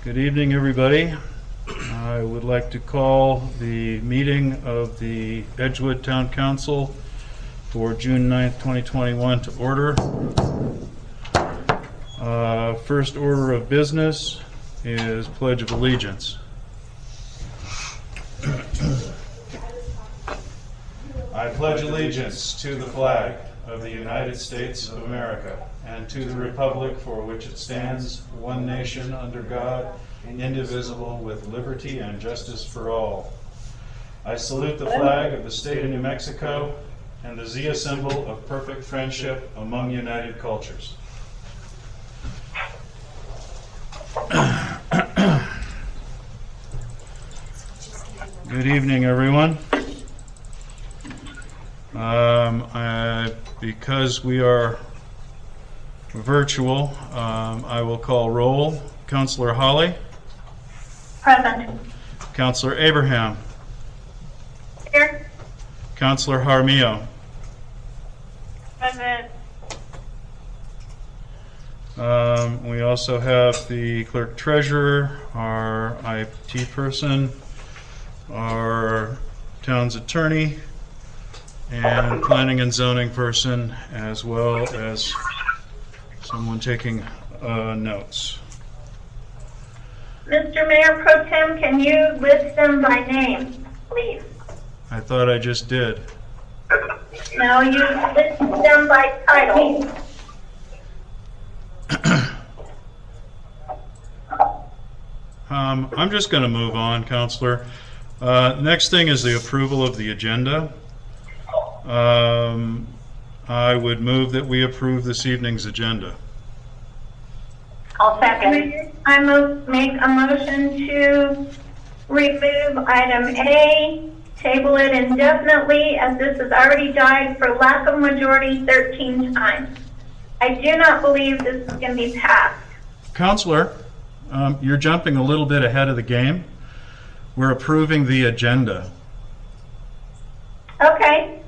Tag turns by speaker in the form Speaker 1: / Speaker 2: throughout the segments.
Speaker 1: Good evening, everybody. I would like to call the meeting of the Edgewood Town Council for June 9th, 2021 to order. First order of business is Pledge of Allegiance. I pledge allegiance to the flag of the United States of America and to the republic for which it stands, one nation under God, indivisible, with liberty and justice for all. I salute the flag of the state of New Mexico and the Zia symbol of perfect friendship among united cultures. Good evening, everyone. Because we are virtual, I will call roll. Councilor Holly.
Speaker 2: Present.
Speaker 1: Councilor Abraham.
Speaker 2: Here.
Speaker 1: Councilor Jaramillo.
Speaker 2: Present.
Speaker 1: We also have the clerk treasurer, our IT person, our town's attorney, and planning and zoning person, as well as someone taking notes.
Speaker 2: Mr. Mayor Pro Tem, can you list them by name, please?
Speaker 1: I thought I just did.
Speaker 2: No, you list them by title.
Speaker 1: I'm just going to move on, Counselor. Next thing is the approval of the agenda. I would move that we approve this evening's agenda.
Speaker 2: I'll second. I make a motion to remove item A, table it indefinitely, as this has already died for lack of majority 13 times. I do not believe this is going to be passed.
Speaker 1: Counselor, you're jumping a little bit ahead of the game. We're approving the agenda.
Speaker 2: Okay.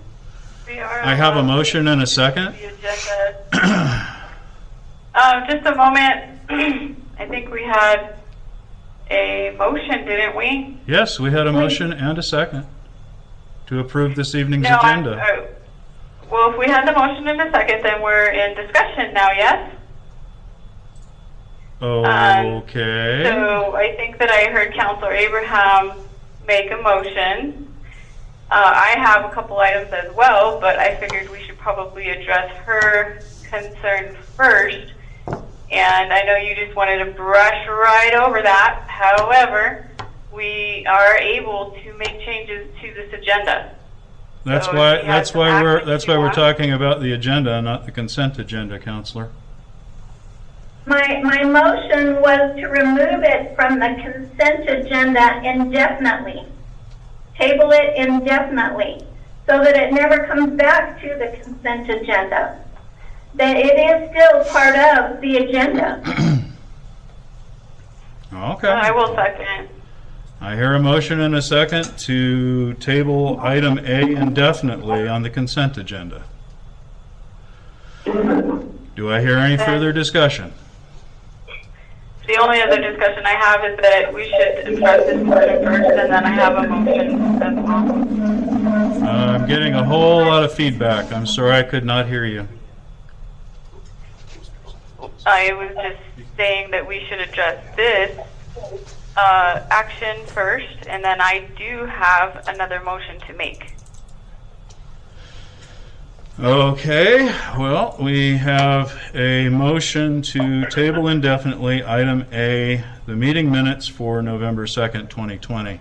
Speaker 1: I have a motion and a second.
Speaker 3: The agenda. Just a moment. I think we had a motion, didn't we?
Speaker 1: Yes, we had a motion and a second to approve this evening's
Speaker 3: No,
Speaker 1: agenda.
Speaker 3: well, if we had the motion and a second, then we're in discussion now, yes?
Speaker 1: Okay.
Speaker 3: So I think that I heard Councilor Abraham make a motion. I have a couple items as well, but I figured we should probably address her concern first. And I know you just wanted to brush right over that. However, we are able to make changes to this agenda.
Speaker 1: That's
Speaker 3: So
Speaker 1: why
Speaker 3: if you have some actions you
Speaker 1: we're
Speaker 3: want-
Speaker 1: talking about the agenda, not the consent agenda, Counselor.
Speaker 2: My motion was to remove it from the consent agenda indefinitely. Table it indefinitely, so that it never comes back to the consent agenda. That it is still part of the agenda.
Speaker 1: Okay.
Speaker 3: I will second.
Speaker 1: I hear a motion and a second to table item A indefinitely on the consent agenda. Do I hear any further discussion?
Speaker 3: The only other discussion I have is that we should address this motion first, and then I have a motion as well.
Speaker 1: I'm getting a whole lot of feedback. I'm sorry I could not hear you.
Speaker 3: I was just saying that we should address this action first, and then I do have another motion to make.
Speaker 1: Okay, well, we have a motion to table indefinitely item A, the meeting minutes for November 2nd, 2020.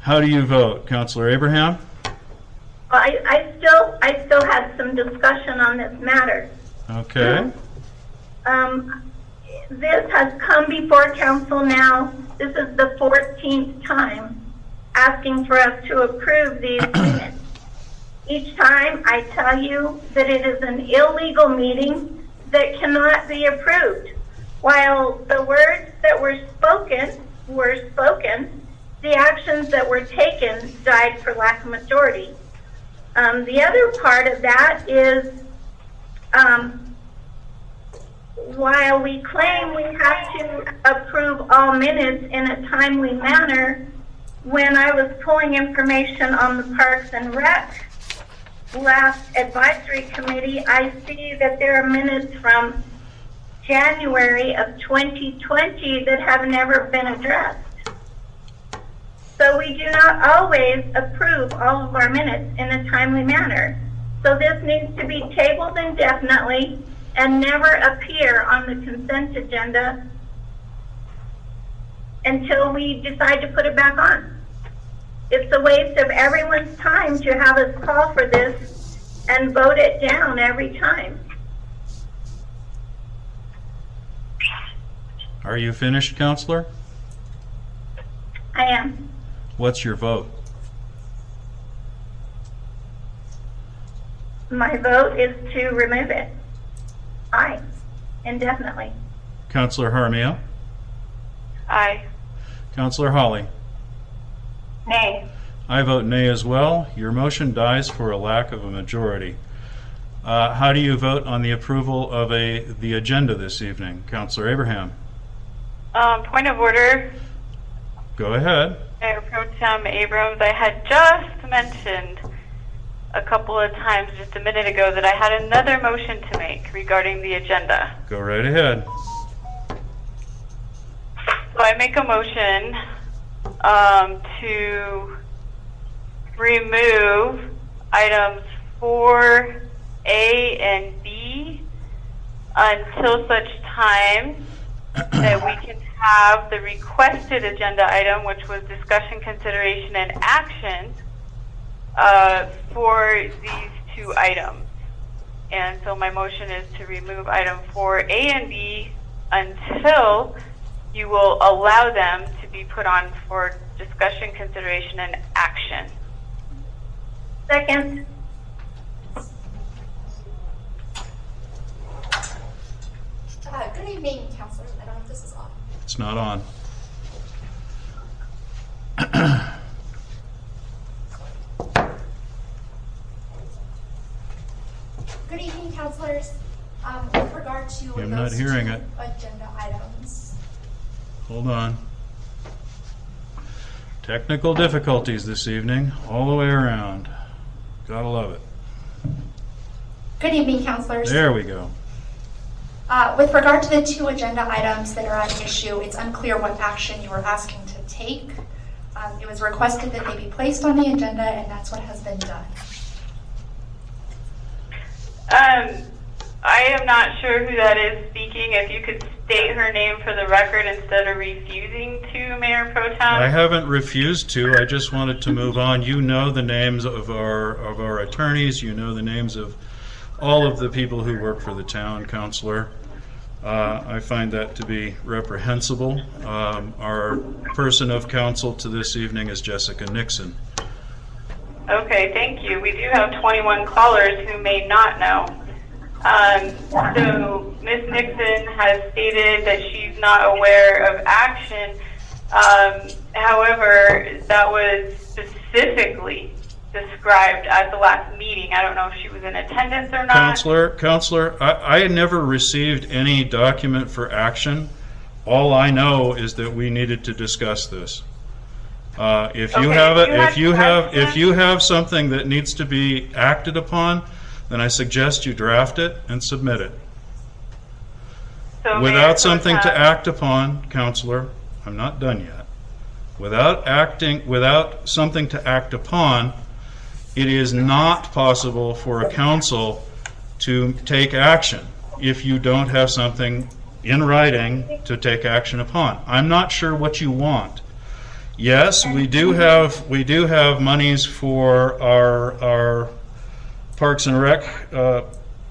Speaker 1: How do you vote, Councilor Abraham?
Speaker 2: I still had some discussion on this matter.
Speaker 1: Okay.
Speaker 2: This has come before council now. This is the 14th time asking for us to approve these minutes. Each time I tell you that it is an illegal meeting that cannot be approved. While the words that were spoken, the actions that were taken died for lack of majority. The other part of that is while we claim we have to approve all minutes in a timely manner, when I was pulling information on the Parks and Rec last advisory committee, I see that there are minutes from January of 2020 that have never been addressed. So we do not always approve all of our minutes in a timely manner. So this needs to be tabled indefinitely and never appear on the consent agenda until we decide to put it back on. It's a waste of everyone's time to have us call for this and vote it down every time.
Speaker 1: Are you finished, Counselor?
Speaker 2: I am.
Speaker 1: What's your vote?
Speaker 2: My vote is to remove it. Aye. Indefinitely.
Speaker 1: Counselor Jaramillo?
Speaker 3: Aye.
Speaker 1: Counselor Hawley?
Speaker 2: Nay.
Speaker 1: I vote nay as well. Your motion dies for a lack of a majority. How do you vote on the approval of the agenda this evening? Counselor Abraham?
Speaker 3: Point of order,
Speaker 1: Go ahead.
Speaker 3: Mayor Pro Tem Abrams. I had just mentioned a couple of times just a minute ago that I had another motion to make regarding the agenda.
Speaker 1: Go right ahead.
Speaker 3: So I make a motion to remove items 4A and B until such time that we can have the requested agenda item, which was discussion, consideration, and action for these two items. And so my motion is to remove item 4A and B until you will allow them to be put on for discussion, consideration, and action.
Speaker 2: Second.
Speaker 4: Good evening, councilors. I don't know if this is on.
Speaker 1: It's not on.
Speaker 4: Good evening, councilors. With regard to
Speaker 1: I'm
Speaker 4: those
Speaker 1: not hearing
Speaker 4: two
Speaker 1: it.
Speaker 4: agenda items.
Speaker 1: Hold on. Technical difficulties this evening, all the way around. Gotta love it.
Speaker 4: Good evening, councilors.
Speaker 1: There we go.
Speaker 4: With regard to the two agenda items that are at issue, it's unclear what action you are asking to take. It was requested that they be placed on the agenda, and that's what has been done.
Speaker 3: I am not sure who that is speaking. If you could state her name for the record instead of refusing to, Mayor Pro Tem.
Speaker 1: I haven't refused to. I just wanted to move on. You know the names of our attorneys. You know the names of all of the people who work for the town, Counselor. I find that to be reprehensible. Our person of counsel to this evening is Jessica Nixon.
Speaker 3: Okay, thank you. We do have 21 callers who may not know. So Ms. Nixon has stated that she's not aware of action. However, that was specifically described at the last meeting. I don't know if she was in attendance or not.
Speaker 1: Counselor, I never received any document for action. All I know is that we needed to discuss this. If you have something that needs to be acted upon, then I suggest you draft it and submit it.
Speaker 3: So Mayor Pro
Speaker 1: Without something
Speaker 3: Tem-
Speaker 1: to act upon, Counselor, I'm not done yet. Without something to act upon, it is not possible for a council to take action if you don't have something in writing to take action upon. I'm not sure what you want. Yes, we do have monies for our Parks and Rec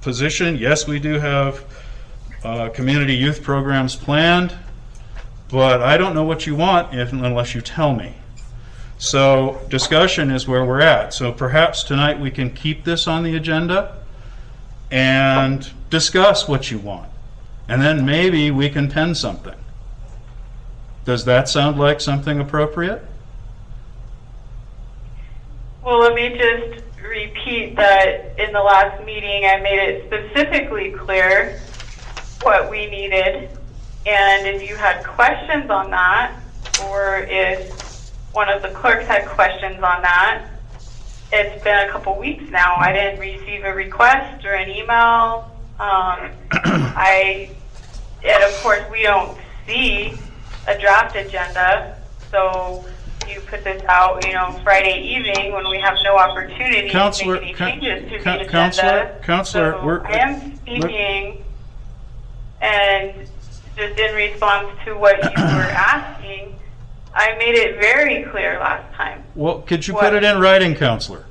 Speaker 1: position. Yes, we do have community youth programs planned, but I don't know what you want unless you tell me. So discussion is where we're at. So perhaps tonight we can keep this on the agenda and discuss what you want. And then maybe we can pen something. Does that sound like something appropriate?
Speaker 3: Well, let me just repeat that in the last meeting I made it specifically clear what we needed. And if you had questions on that, or if one of the clerks had questions on that, it's been a couple weeks now. I didn't receive a request or an email. And of course, we don't see a draft agenda. So you put this out, Friday evening when we have no opportunity to make any changes to the agenda.
Speaker 1: Counselor,
Speaker 3: so I am speaking, and just in response to what you were asking, I made it very clear last time.
Speaker 1: Well, could you put it in writing, Counselor?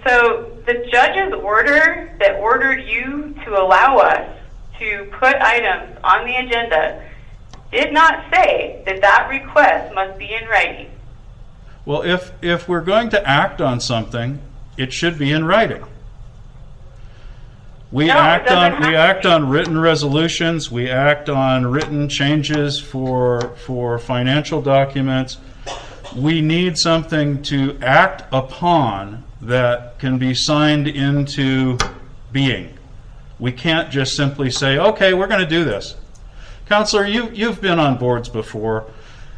Speaker 3: So the judge's order that ordered you to allow us to put items on the agenda did not say that that request must be in writing.
Speaker 1: Well, if we're going to act on something, it should be in writing. We act on written resolutions. We act on written changes for financial documents. We need something to act upon that can be signed into being. We can't just simply say, okay, we're going to do this. Counselor, you've been on boards before.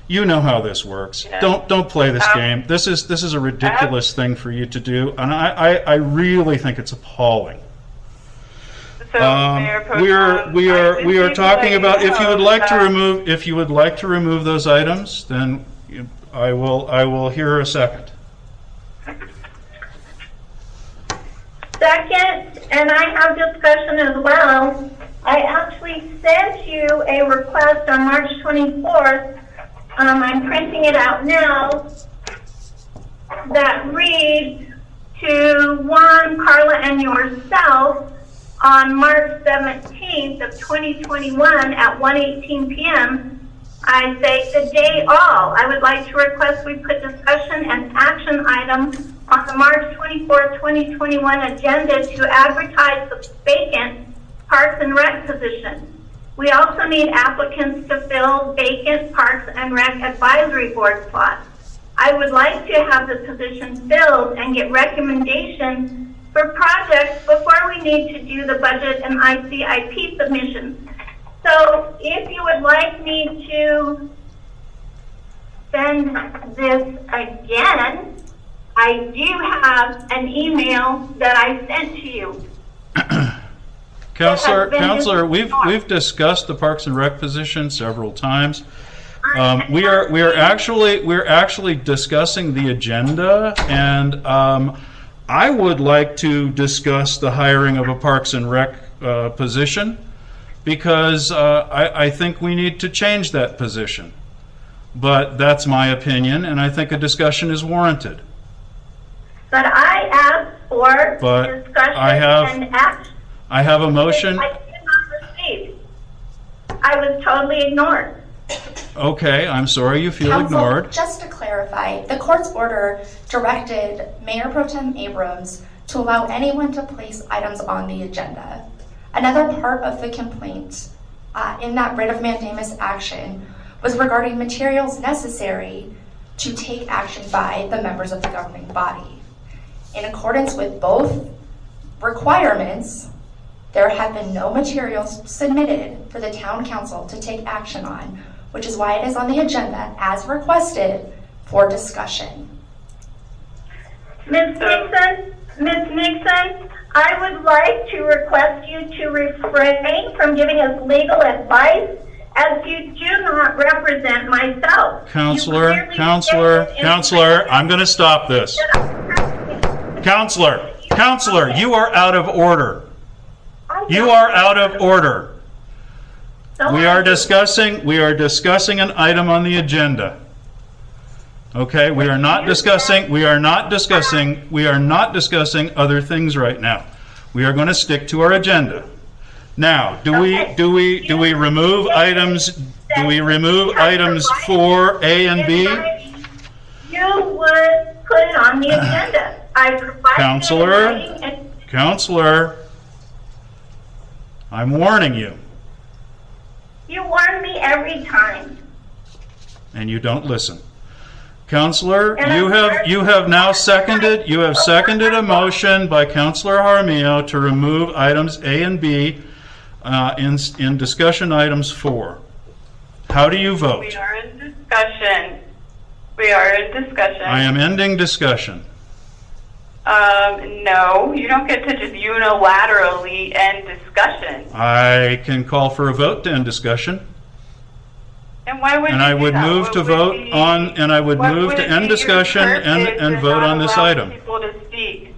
Speaker 1: You know how this works.
Speaker 3: Yeah.
Speaker 1: Don't play this game. This is a ridiculous thing for you to do, and I really think it's appalling.
Speaker 3: So, Mayor Pro Tem,
Speaker 1: we are talking about if you would like to
Speaker 3: that-
Speaker 1: remove those items, then I will hear a second.
Speaker 2: Second, and I have discussion as well. I actually sent you a request on March 24th. I'm printing it out now. That reads to Juan, Carla, and yourself on March 17th of 2021 at 1:18 p.m. I say the day all. I would like to request we put discussion and action item on the March 24th, 2021 agenda to advertise the vacant Parks and Rec position. We also need applicants to fill vacant Parks and Rec advisory board slots. I would like to have the position filled and get recommendations for projects before we need to do the budget and ICIP submissions. So if you would like me to send this again, I do have an email that I sent to you.
Speaker 1: Counselor, we've discussed the Parks and Rec position several times. We're actually discussing the agenda, and I would like to discuss the hiring of a Parks and Rec position, because I think we need to change that position. But that's my opinion, and I think a discussion is warranted.
Speaker 2: But I asked for discussion and action.
Speaker 1: I have a motion.
Speaker 2: I did not receive. I was totally ignored.
Speaker 1: Okay, I'm sorry you feel
Speaker 4: Counsel,
Speaker 1: ignored.
Speaker 4: just to clarify, the court's order directed Mayor Pro Tem Abrams to allow anyone to place items on the agenda. Another part of the complaint in that writ of mandamus action was regarding materials necessary to take action by the members of the governing body. In accordance with both requirements, there have been no materials submitted for the town council to take action on, which is why it is on the agenda as requested for discussion.
Speaker 2: Ms. Nixon, I would like to request you to refrain from giving us legal advice, as you do not represent myself.
Speaker 1: Counselor, I'm going to stop this. Counselor, you are out of order. You are out of order. We are discussing an item on the agenda. Okay, we are not discussing other things right now. We are going to stick to our agenda. Now, do we remove items 4A and B?
Speaker 2: You would put it on the agenda. I provided
Speaker 1: Counselor, I'm warning you.
Speaker 2: You warn me every time.
Speaker 1: And you don't listen. Counselor, you have now seconded a motion by Counselor Jaramillo to remove items A and B in discussion items 4. How do you vote?
Speaker 3: We are in discussion. We are in discussion.
Speaker 1: I am ending discussion.
Speaker 3: No, you don't get to just unilaterally end discussion.
Speaker 1: I can call for a vote to end discussion.
Speaker 3: And why would
Speaker 1: And
Speaker 3: you
Speaker 1: I
Speaker 3: do
Speaker 1: would
Speaker 3: that?
Speaker 1: move
Speaker 3: What
Speaker 1: to
Speaker 3: would
Speaker 1: vote
Speaker 3: be-
Speaker 1: on, and I would
Speaker 3: what
Speaker 1: move
Speaker 3: would
Speaker 1: to
Speaker 3: it
Speaker 1: end
Speaker 3: be your
Speaker 1: discussion and
Speaker 3: purpose
Speaker 1: vote
Speaker 3: to
Speaker 1: on
Speaker 3: not
Speaker 1: this
Speaker 3: allow
Speaker 1: item.
Speaker 3: people to speak?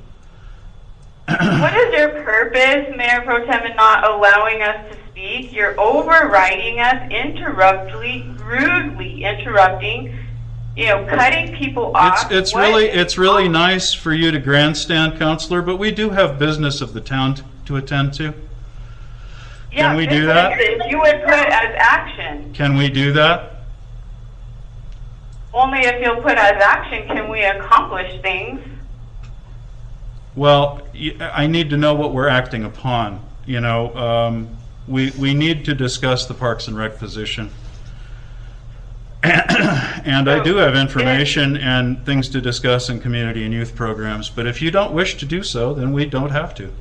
Speaker 3: What is your purpose, Mayor Pro Tem, in not allowing us to speak? You're overriding us, rudely interrupting, cutting people off.
Speaker 1: It's
Speaker 3: What
Speaker 1: really
Speaker 3: is-
Speaker 1: nice for you to grandstand, Counselor, but we do have business of the town to attend to.
Speaker 3: Yeah,
Speaker 1: Can we do that?
Speaker 3: businesses You would put as action.
Speaker 1: Can we do that?
Speaker 3: Only if you'll put as action can we accomplish things.
Speaker 1: Well, I need to know what we're acting upon. We need to discuss the Parks and Rec position. And I do have information and things to discuss in community and youth programs, but if you don't wish to do so, then we don't have to.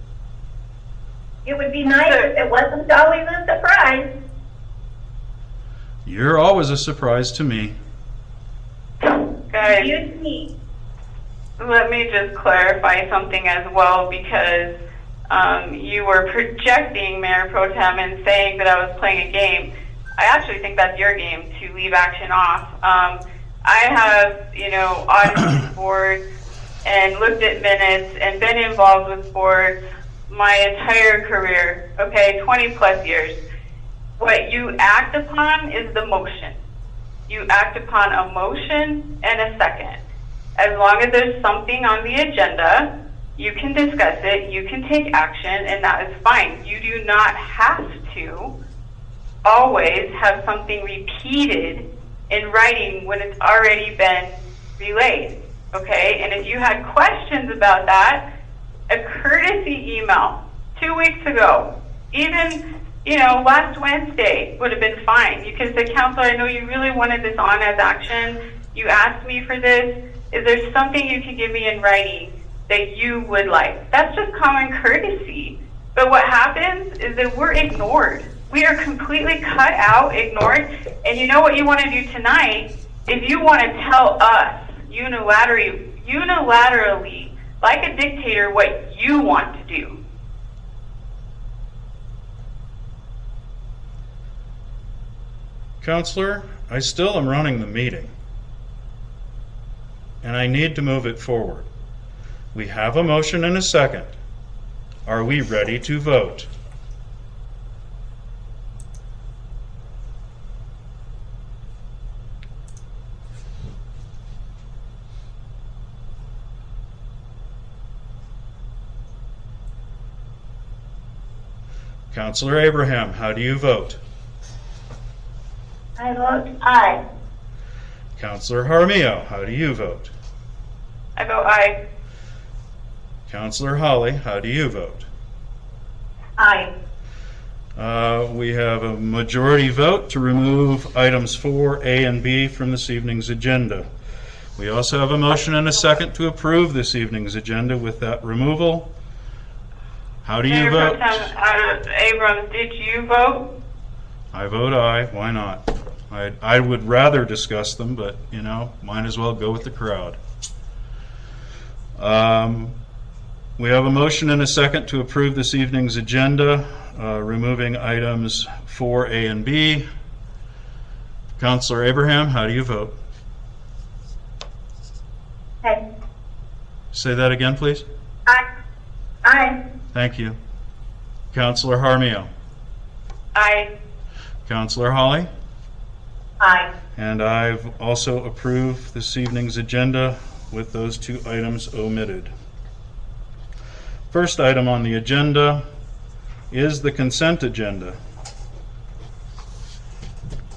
Speaker 2: It would be nice if it wasn't always a surprise.
Speaker 1: You're always a surprise to me.
Speaker 3: Guys,
Speaker 2: Excuse me.
Speaker 3: let me just clarify something as well, because you were projecting, Mayor Pro Tem, and saying that I was playing a game. I actually think that's your game, to leave action off. I have, audited boards and looked at minutes and been involved with boards my entire career, 20 plus years. What you act upon is the motion. You act upon a motion and a second. As long as there's something on the agenda, you can discuss it, you can take action, and that is fine. You do not have to always have something repeated in writing when it's already been relayed, okay? And if you had questions about that, a courtesy email 2 weeks ago, even, last Wednesday would have been fine. You can say, Counselor, I know you really wanted this on as action. You asked me for this. Is there something you can give me in writing that you would like? That's just common courtesy. But what happens is that we're ignored. We are completely cut out, ignored. And you know what you want to do tonight is you want to tell us unilaterally, like a dictator, what you want to do.
Speaker 1: Counselor, I still am running the meeting, and I need to move it forward. We have a motion and a second. Are we ready to vote? Counselor Abraham, how do you vote?
Speaker 2: I vote aye.
Speaker 1: Counselor Jaramillo, how do you vote?
Speaker 3: I vote aye.
Speaker 1: Counselor Holly, how do you vote?
Speaker 2: Aye.
Speaker 1: We have a majority vote to remove items 4A and B from this evening's agenda. We also have a motion and a second to approve this evening's agenda with that removal. How do you
Speaker 3: Mayor Pro
Speaker 1: vote?
Speaker 3: Tem Abrams, did you vote?
Speaker 1: I vote aye. Why not? I would rather discuss them, but, might as well go with the crowd. We have a motion and a second to approve this evening's agenda, removing items 4A and B. Counselor Abraham, how do you vote?
Speaker 2: Aye.
Speaker 1: Say that again, please.
Speaker 2: Aye. Aye.
Speaker 1: Thank you. Counselor Jaramillo.
Speaker 3: Aye.
Speaker 1: Counselor Holly.
Speaker 2: Aye.
Speaker 1: And I've also approved this evening's agenda with those 2 items omitted. First item on the agenda is the consent agenda.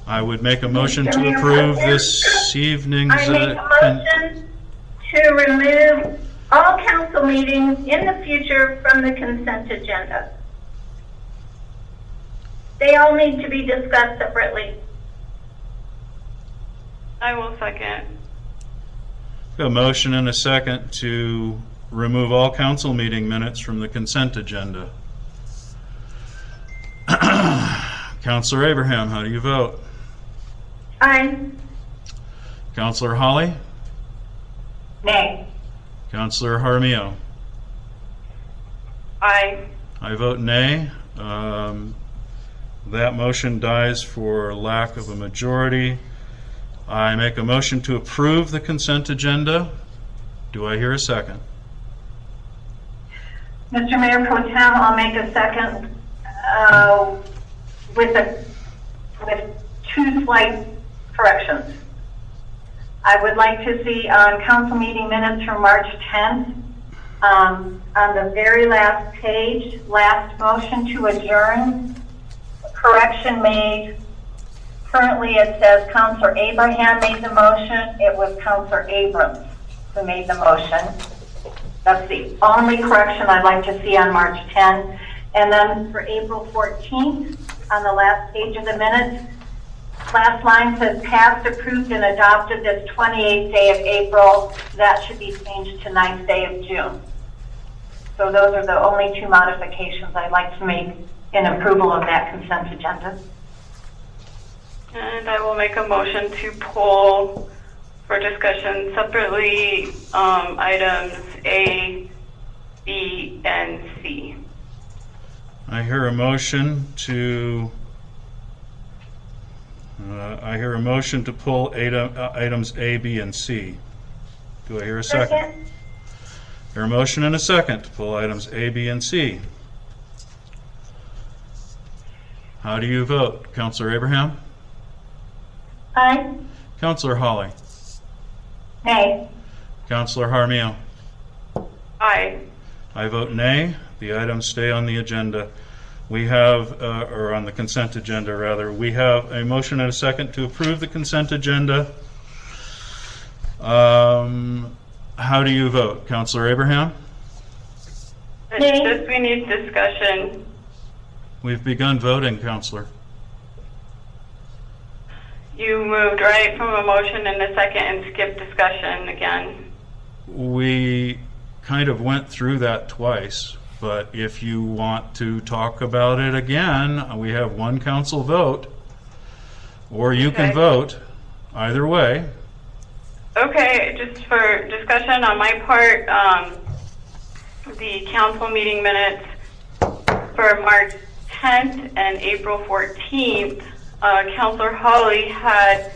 Speaker 1: I would make a motion to approve this evening's...
Speaker 2: I make a motion to remove all council meetings in the future from the consent agenda. They all need to be discussed separately.
Speaker 3: I will second.
Speaker 1: A motion and a second to remove all council meeting minutes from the consent agenda. Counselor Abraham, how do you vote?
Speaker 2: Aye.
Speaker 1: Counselor Holly?
Speaker 2: Nay.
Speaker 1: Counselor Jaramillo?
Speaker 3: Aye.
Speaker 1: I vote nay. That motion dies for lack of a majority. I make a motion to approve the consent agenda. Do I hear a second?
Speaker 2: Mr. Mayor Pro Tem, I'll make a second with two slight corrections. I would like to see on council meeting minutes from March 10th, on the very last page, last motion to adjourn, correction made. Currently it says Counselor Abraham made the motion. It was Counselor Abrams who made the motion. That's the only correction I'd like to see on March 10. And then for April 14th, on the last page of the minutes, last line says passed, approved, and adopted this 28th day of April. That should be changed to 9th day of June. So those are the only two modifications I'd like to make in approval of that consent agenda.
Speaker 3: And I will make a motion to pull for discussion separately items A, B, and C.
Speaker 1: I hear a motion to pull items A, B, and C. Do I hear a second? Hear a motion and a second to pull items A, B, and C. How do you vote? Counselor Abraham?
Speaker 2: Aye.
Speaker 1: Counselor Holly?
Speaker 2: Nay.
Speaker 1: Counselor Jaramillo?
Speaker 3: Aye.
Speaker 1: I vote nay. The items stay on the agenda. We have, or on the consent agenda rather, we have a motion and a second to approve the consent agenda. How do you vote? Counselor Abraham?
Speaker 3: It's just we need discussion.
Speaker 1: We've begun voting, Counselor.
Speaker 3: You moved right from a motion and a second and skipped discussion again.
Speaker 1: We kind of went through that twice, but if you want to talk about it again, we have one council vote, or you can
Speaker 3: Okay.
Speaker 1: vote either way.
Speaker 3: Okay, just for discussion on my part, the council meeting minutes for March 10th and April 14th, Councilor Holly had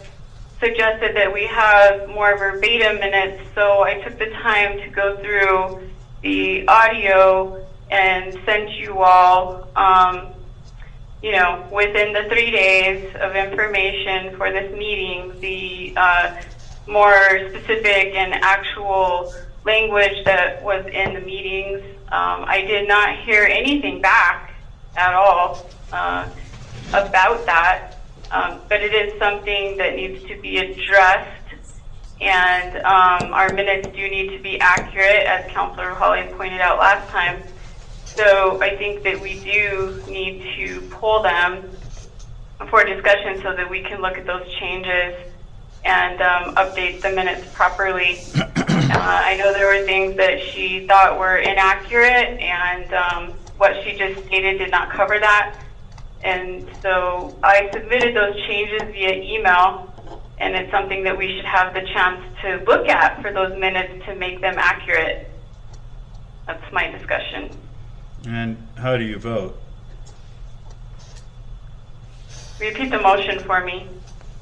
Speaker 3: suggested that we have more verbatim minutes, so I took the time to go through the audio and sent you all, within the 3 days of information for this meeting, the more specific and actual language that was in the meetings. I did not hear anything back at all about that, but it is something that needs to be addressed, and our minutes do need to be accurate, as Councilor Holly pointed out last time. So I think that we do need to pull them for discussion so that we can look at those changes and update the minutes properly. I know there were things that she thought were inaccurate, and what she just stated did not cover that. And so I submitted those changes via email, and it's something that we should have the chance to look at for those minutes to make them accurate. That's my discussion.
Speaker 1: And how do you vote?
Speaker 3: Repeat the motion for me.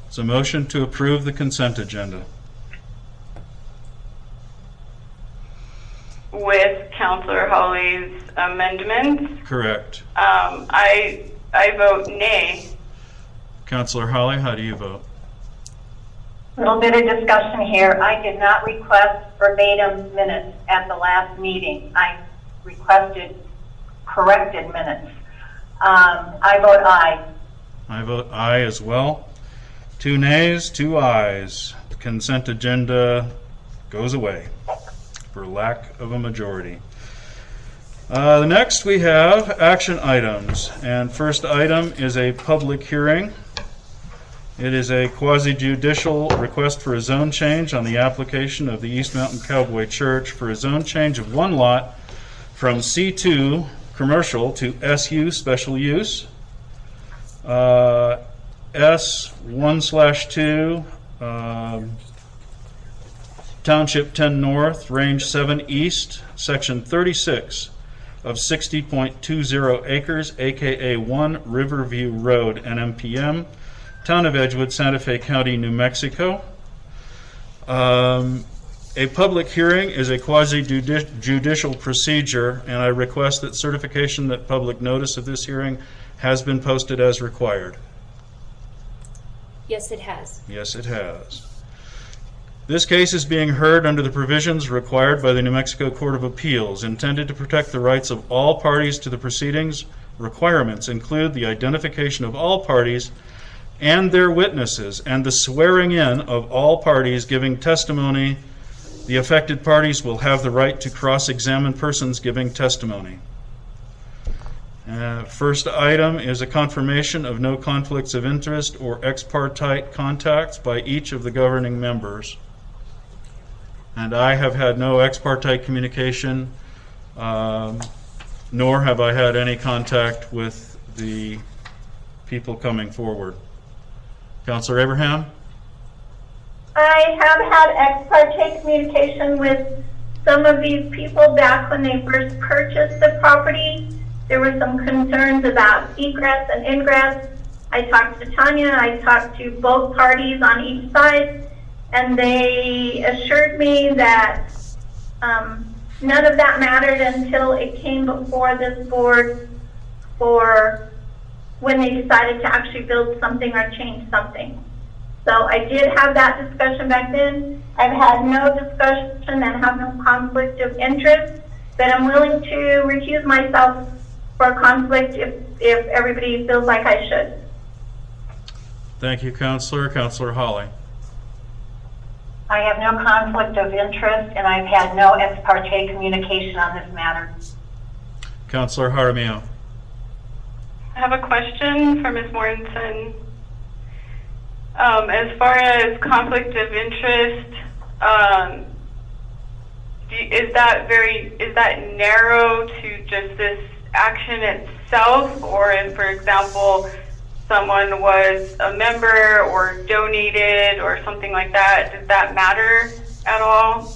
Speaker 1: It's a motion to approve the consent agenda.
Speaker 3: With Councilor Holly's amendments,
Speaker 1: Correct.
Speaker 3: I vote nay.
Speaker 1: Counselor Holly, how do you vote?
Speaker 2: Little bit of discussion here. I did not request verbatim minutes at the last meeting. I requested corrected minutes. I vote aye.
Speaker 1: I vote aye as well. 2 nays, 2 ayes. The consent agenda goes away for lack of a majority. Next we have action items, and first item is a public hearing. It is a quasi-judicial request for a zone change on the application of the East Mountain Cowboy Church for a zone change of one lot from C2 commercial to SU special use. S1/2, Township 10 North, Range 7 East, Section 36 of 60.20 acres, aka 1 Riverview Road, NMPM, Town of Edgewood, Santa Fe County, New Mexico. A public hearing is a quasi-judicial procedure, and I request that certification that public notice of this hearing has been posted as required.
Speaker 5: Yes, it has.
Speaker 1: Yes, it has. This case is being heard under the provisions required by the New Mexico Court of Appeals, intended to protect the rights of all parties to the proceedings. Requirements include the identification of all parties and their witnesses, and the swearing in of all parties giving testimony. The affected parties will have the right to cross-examine persons giving testimony. First item is a confirmation of no conflicts of interest or ex parte contacts by each of the governing members. And I have had no ex parte communication, nor have I had any contact with the people coming forward. Councilor Abraham?
Speaker 2: I have had ex parte communication with some of these people back when they first purchased the property. There were some concerns about egress and ingress. I talked to Tanya, I talked to both parties on each side, and they assured me that none of that mattered until it came before this board for when they decided to actually build something or change something. So I did have that discussion back then. I've had no discussion and have no conflict of interest, but I'm willing to recuse myself for conflict if everybody feels like I should.
Speaker 1: Thank you, Councilor. Councilor Holly?
Speaker 6: I have no conflict of interest, and I've had no ex parte communication on this matter.
Speaker 1: Councilor Jaramillo?
Speaker 3: I have a question for Ms. Mortensen. As far as conflict of interest, is that narrow to just this action itself, or if, for example, someone was a member or donated or something like that, does that matter at all?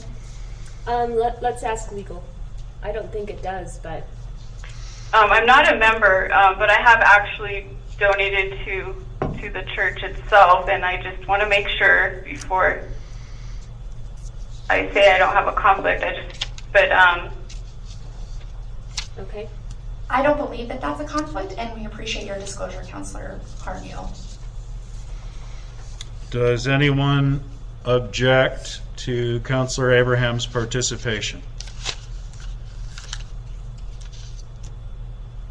Speaker 5: Let's ask legal. I don't think it does, but
Speaker 3: I'm not a member, but I have actually donated to the church itself, and I just want to make sure before I say I don't have a conflict.
Speaker 5: okay.
Speaker 4: I don't believe that that's a conflict, and we appreciate your disclosure, Councilor Jaramillo.
Speaker 1: Does anyone object to Councilor Abraham's participation?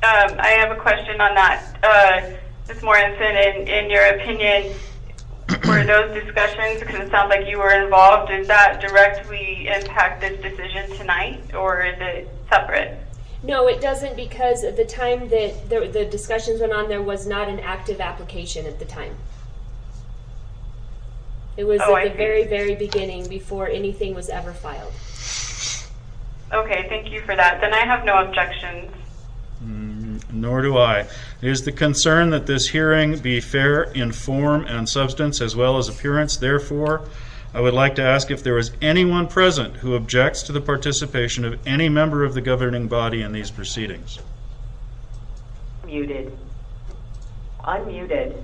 Speaker 3: I have a question on that. Ms. Mortensen, in your opinion, were those discussions, because it sounds like you were involved, does that directly impact this decision tonight, or is it separate?
Speaker 5: No, it doesn't, because at the time that the discussions went on, there was not an active application at the time. It was
Speaker 3: I
Speaker 5: at the
Speaker 3: see.
Speaker 5: very, very beginning, before anything was ever filed.
Speaker 3: Okay, thank you for that. Then I have no objections.
Speaker 1: Nor do I. It is the concern that this hearing be fair in form and substance as well as appearance. Therefore, I would like to ask if there is anyone present who objects to the participation of any member of the governing body in these proceedings.
Speaker 6: Muted. Unmuted.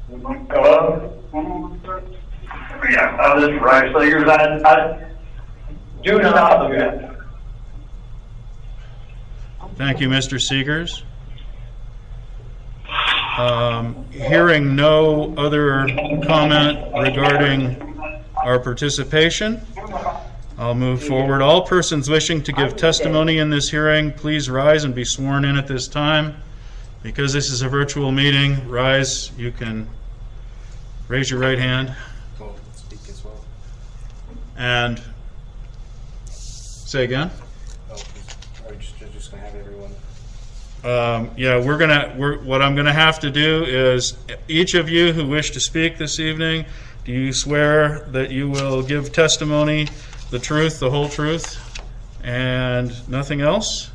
Speaker 7: Hello? Yeah, this is Rice Seegers. I do not object.
Speaker 1: Thank you, Mr. Seegers. Hearing no other comment regarding our participation, I'll move forward. All persons wishing to give testimony in this hearing, please rise and be sworn in at this time. Because this is a virtual meeting, rise, you can raise your right hand
Speaker 8: Speak as well.
Speaker 1: and say again.
Speaker 8: Are you just going to have everyone?
Speaker 1: Yeah, what I'm gonna have to do is, each of you who wish to speak this evening, do you swear that you will give testimony, the truth, the whole truth, and nothing else?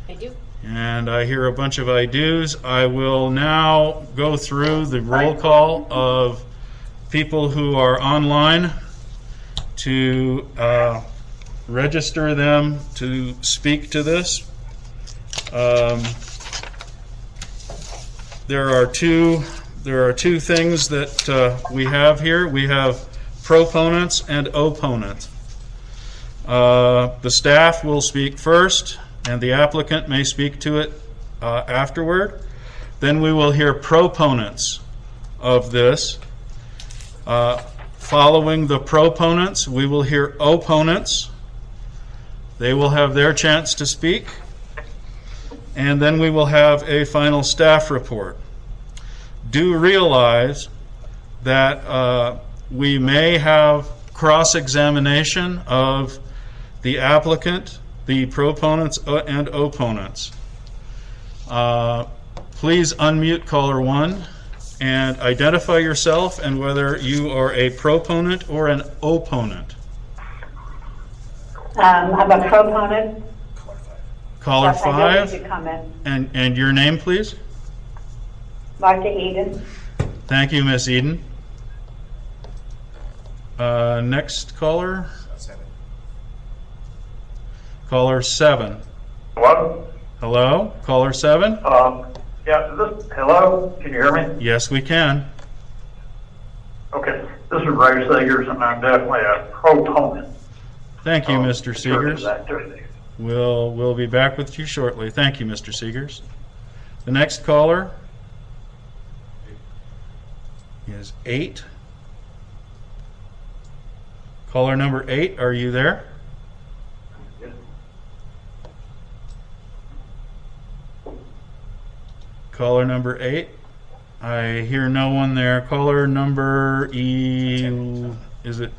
Speaker 5: I do.
Speaker 1: And I hear a bunch of I do's. I will now go through the roll call of people who are online to register them to speak to this. There are two things that we have here. We have proponents and opponents. The staff will speak first, and the applicant may speak to it afterward. Then we will hear proponents of this. Following the proponents, we will hear opponents. They will have their chance to speak. And then we will have a final staff report. Do realize that we may have cross-examination of the applicant, the proponents and opponents. Please unmute caller 1 and identify yourself and whether you are a proponent or an opponent.
Speaker 6: I'm a proponent.
Speaker 1: Caller
Speaker 6: Yes, I don't
Speaker 1: 5,
Speaker 6: need to comment.
Speaker 1: and your name, please.
Speaker 6: Martha Eden.
Speaker 1: Thank you, Miss Eden. Next caller,
Speaker 8: 7.
Speaker 1: caller 7.
Speaker 7: Hello?
Speaker 1: Hello, caller 7.
Speaker 7: Hello? Can you hear me?
Speaker 1: Yes, we can.
Speaker 7: Okay, this is Ray Segers, and I'm definitely a proponent.
Speaker 1: Thank you, Mr.
Speaker 7: church's
Speaker 1: Seegers.
Speaker 7: activity.
Speaker 1: We'll be back with you shortly. Thank you, Mr. Seegers. The next caller is 8. Caller number 8, are you there? Caller number 8, I hear no one there. Caller number is it?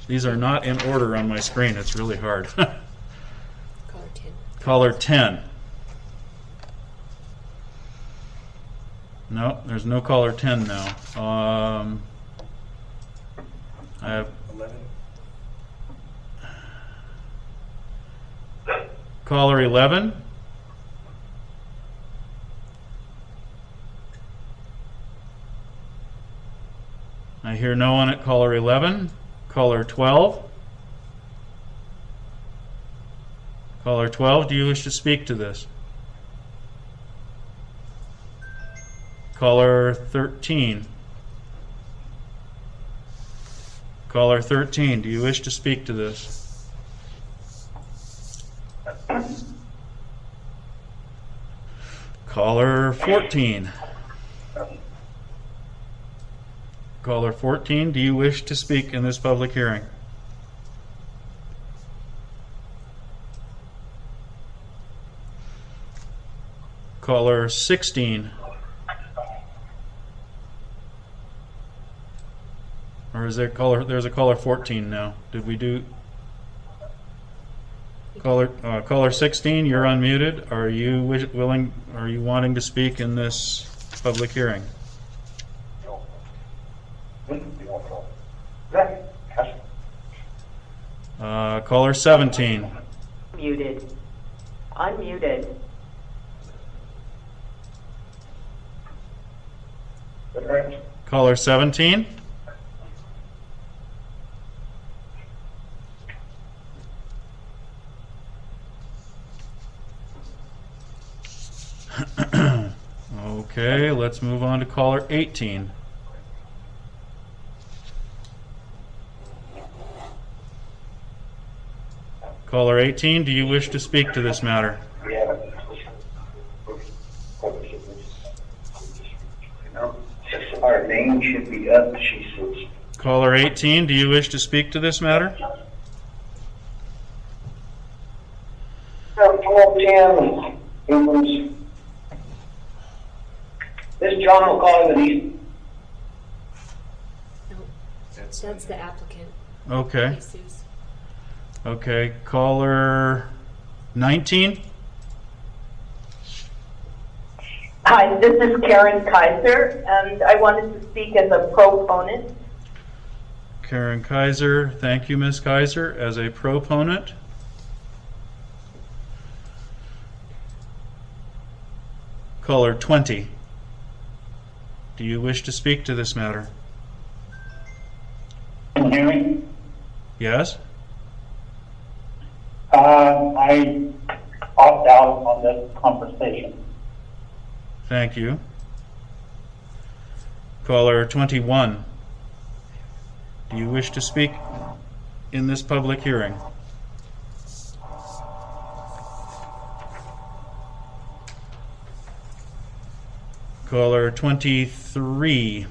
Speaker 1: These are not in order on my screen. It's really hard.
Speaker 5: Caller 10.
Speaker 1: Caller 10. No, there's no caller 10 now. I have
Speaker 8: 11.
Speaker 1: caller 11. I hear no one at caller 11. Caller 12. Caller 12, do you wish to speak to this? Caller 13. Caller 13, do you wish to speak to this? Caller 14. Caller 14, do you wish to speak in this public hearing? Caller 16. Or is there caller? There's a caller 14 now. Did we do caller 16? You're unmuted. Are you willing? Are you wanting to speak in this public hearing? Caller 17.
Speaker 9: Muted. Unmuted.
Speaker 1: Caller 17. Okay, let's move on to caller 18. Caller 18, do you wish to speak to this matter?
Speaker 10: Our name should be up, she says.
Speaker 1: Caller 18, do you wish to speak to this matter?
Speaker 10: 1210, it was, this John McCall with East.
Speaker 5: No, that's the applicant.
Speaker 1: Okay.
Speaker 5: Jesus.
Speaker 1: Okay, caller 19.
Speaker 9: Hi, this is Karen Kaiser, and I wanted to speak as a proponent.
Speaker 1: Karen Kaiser, thank you, Ms. Kaiser, as a proponent. Caller 20. Do you wish to speak to this matter?
Speaker 11: Can you hear me?
Speaker 1: Yes?
Speaker 11: I opt out on this conversation.
Speaker 1: Thank you. Caller 21. Do you wish to speak in this public hearing? Caller 23.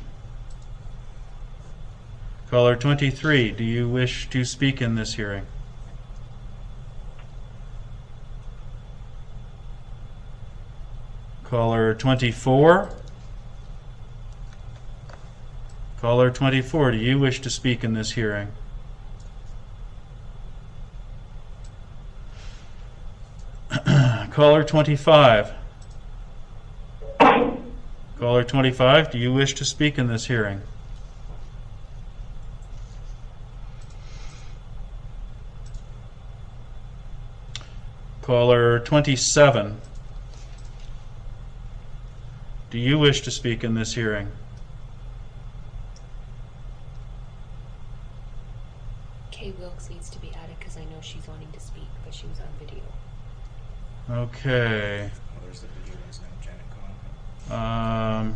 Speaker 1: Caller 23, do you wish to speak in this hearing? Caller 24. Caller 24, do you wish to speak in this hearing? Caller 25. Caller 25, do you wish to speak in this hearing? Caller 27, do you wish to speak in this hearing?
Speaker 5: Kay Wilkes needs to be added because I know she's wanting to speak, but she was on video.
Speaker 1: Okay.
Speaker 8: Oh, there's the video ones now, Janet Conley.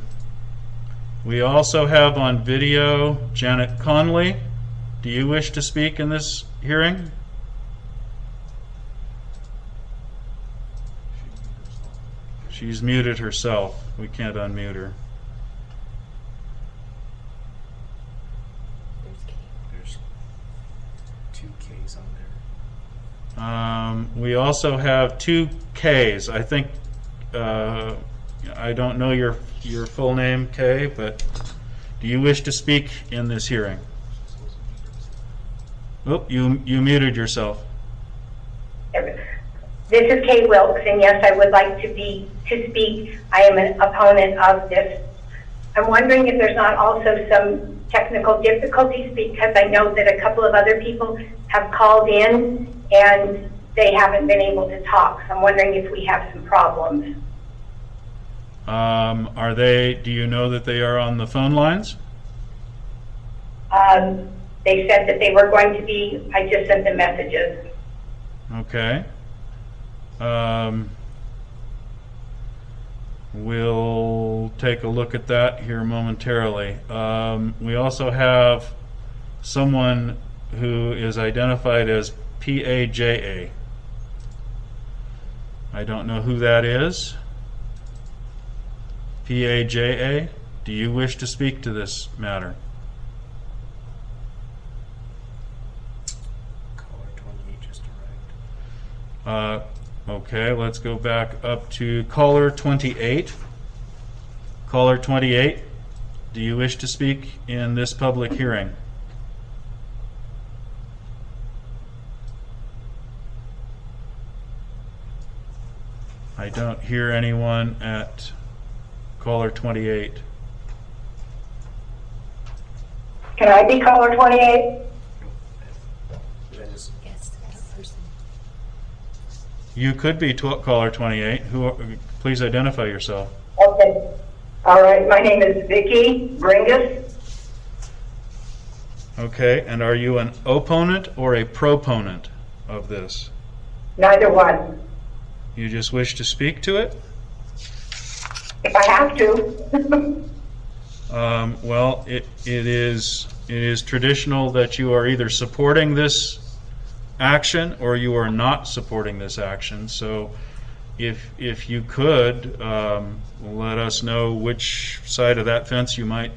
Speaker 1: We also have on video Janet Conley. Do you wish to speak in this hearing? She's muted herself. We can't unmute her.
Speaker 5: There's Kay.
Speaker 8: There's 2 Ks on there.
Speaker 1: We also have 2 Ks. I think I don't know your full name, Kay, but do you wish to speak in this hearing? Oh, you muted yourself.
Speaker 6: This is Kay Wilkes, and yes, I would like to speak. I am an opponent of this. I'm wondering if there's not also some technical difficulties, because I know that a couple of other people have called in and they haven't been able to talk. So I'm wondering if we have some problems.
Speaker 1: Do you know that they are on the phone lines?
Speaker 6: They said that they were going to be. I just sent them messages.
Speaker 1: Okay. We'll take a look at that here momentarily. We also have someone who is identified as PAJA. I don't know who that is. PAJA, do you wish to speak to this matter?
Speaker 8: Caller 28 just arrived.
Speaker 1: Okay, let's go back up to caller 28. Caller 28, do you wish to speak in this public hearing? I don't hear anyone at caller 28.
Speaker 6: Can I be caller 28?
Speaker 8: That is
Speaker 5: Yes, that person.
Speaker 1: You could be caller 28. Please identify yourself.
Speaker 6: Okay. All right. My name is Vicki Bringus.
Speaker 1: Okay, and are you an opponent or a proponent of this?
Speaker 6: Neither one.
Speaker 1: You just wish to speak to it?
Speaker 6: If I have to.
Speaker 1: Well, it is traditional that you are either supporting this action or you are not supporting this action. So if you could let us know which side of that fence you might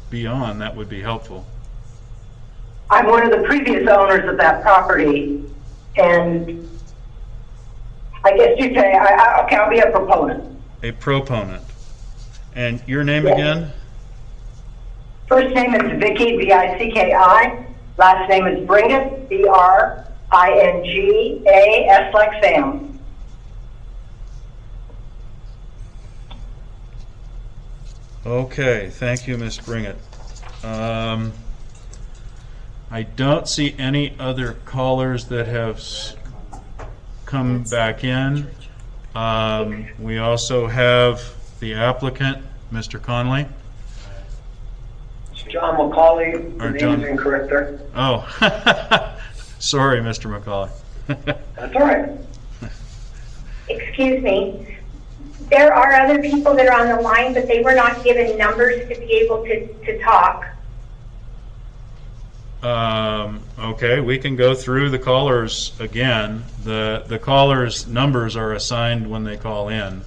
Speaker 1: be on, that would be helpful.
Speaker 9: I'm one of the previous owners of that property, and I guess you say, okay, I'll be a proponent.
Speaker 1: A proponent. And your name
Speaker 9: Yes.
Speaker 1: again?
Speaker 9: First name is Vicki, V-I-C-K-I. Last name is Bringus, B-R-I-N-G-A-S like Sam.
Speaker 1: Okay, thank you, Ms. Bringett. I don't see any other callers that have come back in. We also have the applicant, Mr. Conley.
Speaker 10: John McCauley,
Speaker 1: Or
Speaker 10: the
Speaker 1: John-
Speaker 10: name's incorrect there.
Speaker 1: Oh, sorry, Mr. McCauley.
Speaker 10: That's all right.
Speaker 2: Excuse me. There are other people that are on the line, but they were not given numbers to be able to talk.
Speaker 1: Okay, we can go through the callers again. The callers' numbers are assigned when they call in.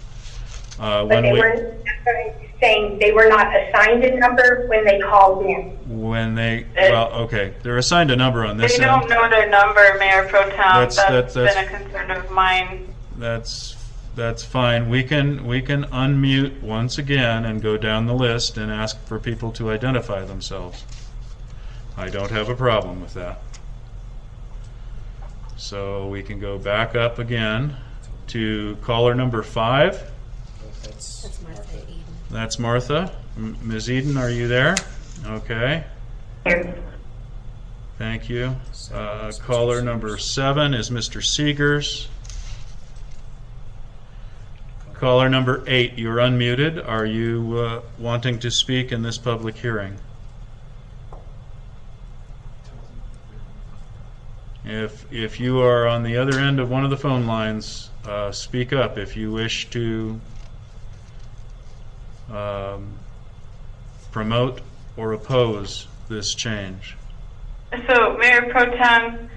Speaker 2: But they weren't, that's what I'm saying, they were not assigned a number when they called in.
Speaker 1: Okay, they're assigned a number on this
Speaker 3: They
Speaker 1: end.
Speaker 3: don't know their number, Mayor Pro Tem.
Speaker 1: That's
Speaker 3: Been a concern of mine.
Speaker 1: That's fine. We can unmute once again and go down the list and ask for people to identify themselves. I don't have a problem with that. So we can go back up again to caller number 5.
Speaker 5: That's Martha Eden.
Speaker 1: That's Martha. Ms. Eden, are you there? Okay. Thank you. Caller number 7 is Mr. Seegers. Caller number 8, you're unmuted. Are you wanting to speak in this public hearing? If you are on the other end of one of the phone lines, speak up if you wish to promote or oppose this change.
Speaker 3: So, Mayor Pro Tem,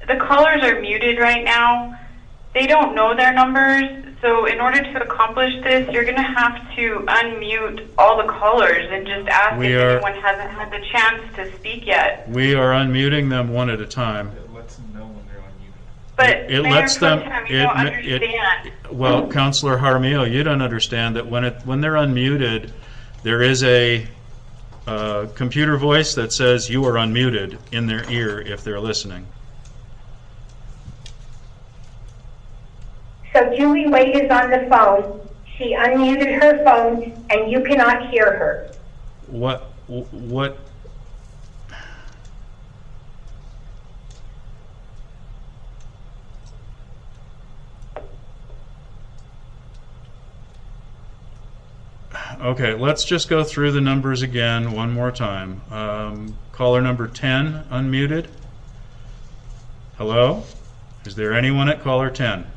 Speaker 3: the callers are muted right now. They don't know their numbers, so in order to accomplish this, you're going to have to unmute all the callers and just ask if anyone hasn't had the chance to speak yet.
Speaker 1: We are unmuting them one at a time.
Speaker 8: It lets them know when they're unmuted.
Speaker 3: But
Speaker 1: It
Speaker 3: Mayor
Speaker 1: lets
Speaker 3: Pro
Speaker 1: them.
Speaker 3: Tem, you don't understand.
Speaker 1: Well, Councilor Jaramillo, you don't understand that when they're unmuted, there is a computer voice that says you are unmuted in their ear if they're listening.
Speaker 2: So Julie Wade is on the phone. She unmuted her phone, and you cannot hear her.
Speaker 1: What? Okay, let's just go through the numbers again one more time. Caller number 10, unmuted. Hello? Is there anyone at caller 10?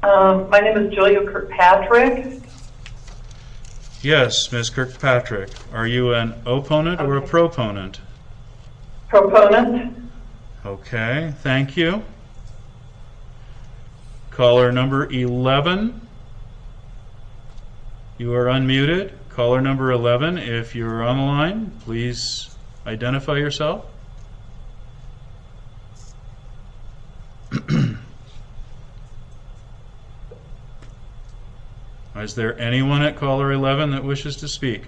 Speaker 9: My name is Julia Kirkpatrick.
Speaker 1: Yes, Ms. Kirkpatrick. Are you an opponent or a proponent?
Speaker 9: Proponent.
Speaker 1: Okay, thank you. Caller number 11. You are unmuted. Caller number 11, if you're on the line, please identify yourself. Is there anyone at caller 11 that wishes to speak?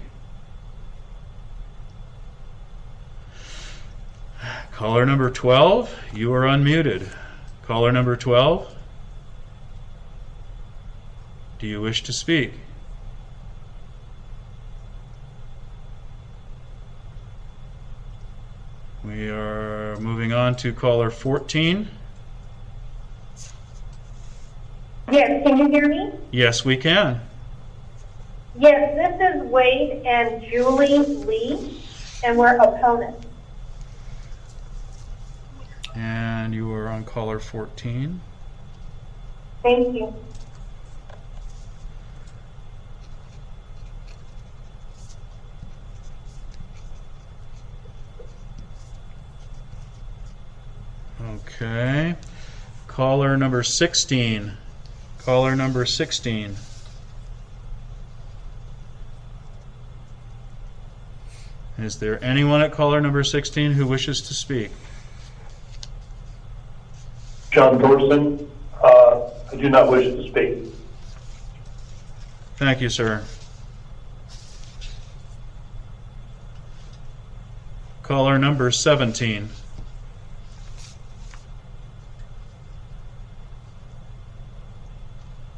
Speaker 1: Caller number 12, you are unmuted. Caller number 12, do you wish to speak? We are moving on to caller 14.
Speaker 2: Yes, can you hear me?
Speaker 1: Yes, we can.
Speaker 2: Yes, this is Wade and Julie Lee, and we're opponents.
Speaker 1: And you are on caller 14.
Speaker 2: Thank you.
Speaker 1: Okay. Caller number 16. Caller number 16. Is there anyone at caller number 16 who wishes to speak?
Speaker 11: John Thorson, I do not wish to speak.
Speaker 1: Thank you, sir. Caller number 17.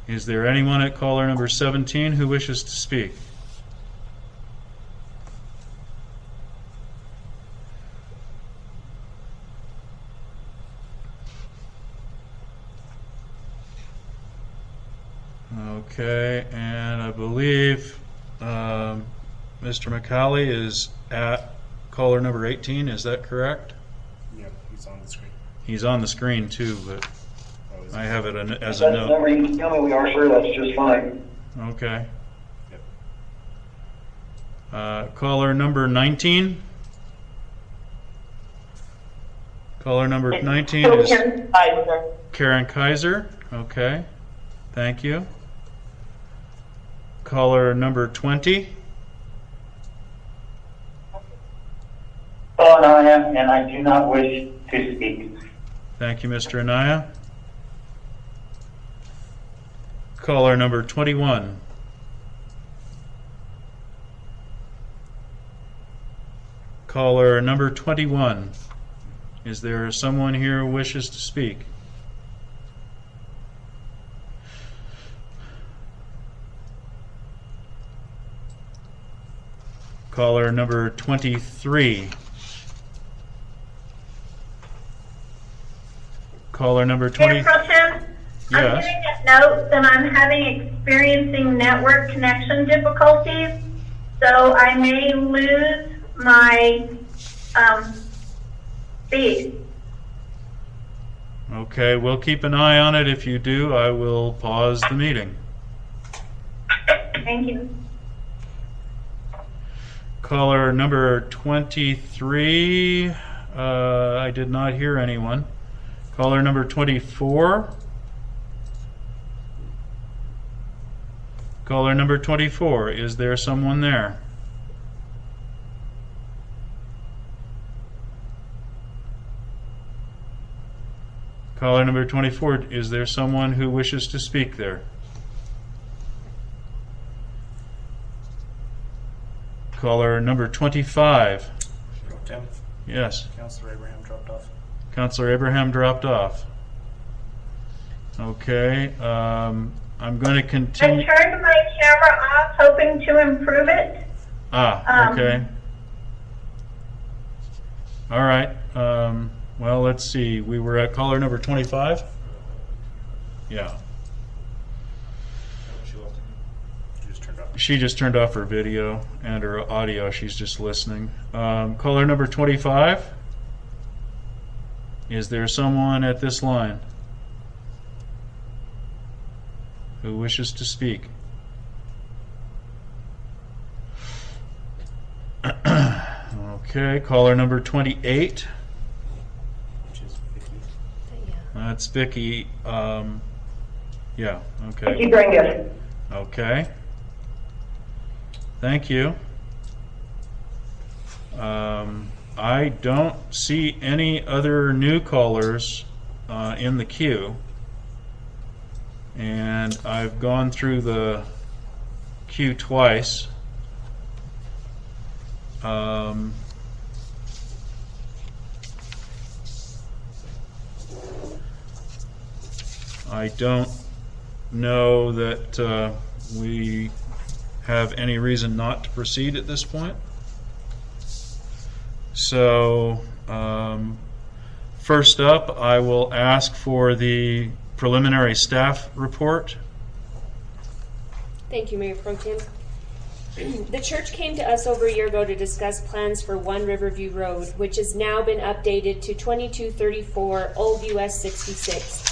Speaker 1: Is there anyone at caller number 17 who wishes to speak? Okay, and I believe Mr. McCauley is at caller number 18. Is that correct?
Speaker 8: Yep, he's on the screen.
Speaker 1: He's on the screen too, but
Speaker 8: Oh, is
Speaker 1: I
Speaker 8: he?
Speaker 1: have it as
Speaker 10: If
Speaker 1: a
Speaker 10: that's the
Speaker 1: note.
Speaker 10: number you can tell me we are, sir, that's just fine.
Speaker 1: Okay.
Speaker 8: Yep.
Speaker 1: Caller number 19. Caller number 19 is Karen Kaiser. Okay. Thank you. Caller number 20.
Speaker 11: Paul Anaya, and I do not wish to speak.
Speaker 1: Thank you, Mr. Anaya. Caller number 21. Caller number 21. Is there someone here who wishes to speak? Caller number 23. Caller number 20.
Speaker 2: Mayor Pro Tem, I'm
Speaker 1: Yes.
Speaker 2: getting a note that I'm experiencing network connection difficulties, so I may lose my feed.
Speaker 1: Okay, we'll keep an eye on it. If you do, I will pause the meeting.
Speaker 2: Thank you.
Speaker 1: Caller number 23. I did not hear anyone. Caller number 24. Caller number 24. Is there someone there? Caller number 24. Is there someone who wishes to speak there? Caller number 25.
Speaker 8: Pro Tem,
Speaker 1: Yes.
Speaker 8: Councilor Abraham dropped off.
Speaker 1: Counselor Abraham dropped off. Okay, I'm going to
Speaker 2: I
Speaker 1: continue.
Speaker 2: turned my camera off, hoping to improve it.
Speaker 1: Okay. All right. Well, let's see. We were at caller number 25? Yeah.
Speaker 8: She left. She just turned off.
Speaker 1: She just turned off her video and her audio. She's just listening. Caller number 25? Is there someone at this line who wishes to speak? Okay, caller number 28.
Speaker 8: Which is Vicky.
Speaker 1: That's Vicky. Yeah, okay.
Speaker 9: Vicky Bringus.
Speaker 1: Okay. Thank you. I don't see any other new callers in the queue. And I've gone through the queue twice. I don't know that we have any reason not to proceed at this point. So, first up, I will ask for the preliminary staff report.
Speaker 5: Thank you, Mayor Pro Tem. The church came to us over a year ago to discuss plans for One Riverview Road, which has now been updated to 2234 Old US 66.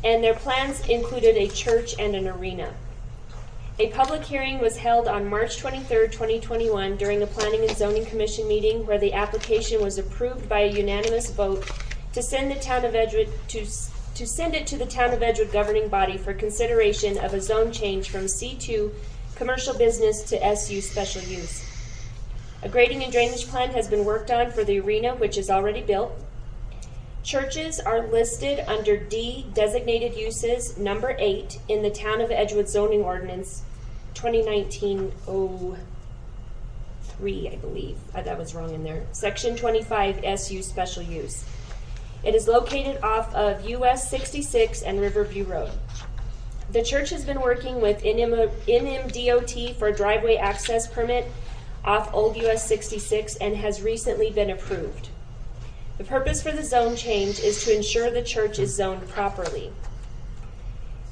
Speaker 5: And their plans included a church and an arena. A public hearing was held on March 23, 2021 during a Planning and Zoning Commission meeting where the application was approved by a unanimous vote to send the town of Edgewood to send it to the Town of Edgewood governing body for consideration of a zone change from C2 commercial business to SU special use. A grading and drainage plan has been worked on for the arena, which is already built. Churches are listed under D designated uses number 8 in the Town of Edgewood zoning ordinance 2019-03, I believe. That was wrong in there. Section 25 SU special use. It is located off of US 66 and Riverview Road. The church has been working with NMDOT for a driveway access permit off Old US 66 and has recently been approved. The purpose for the zone change is to ensure the church is zoned properly.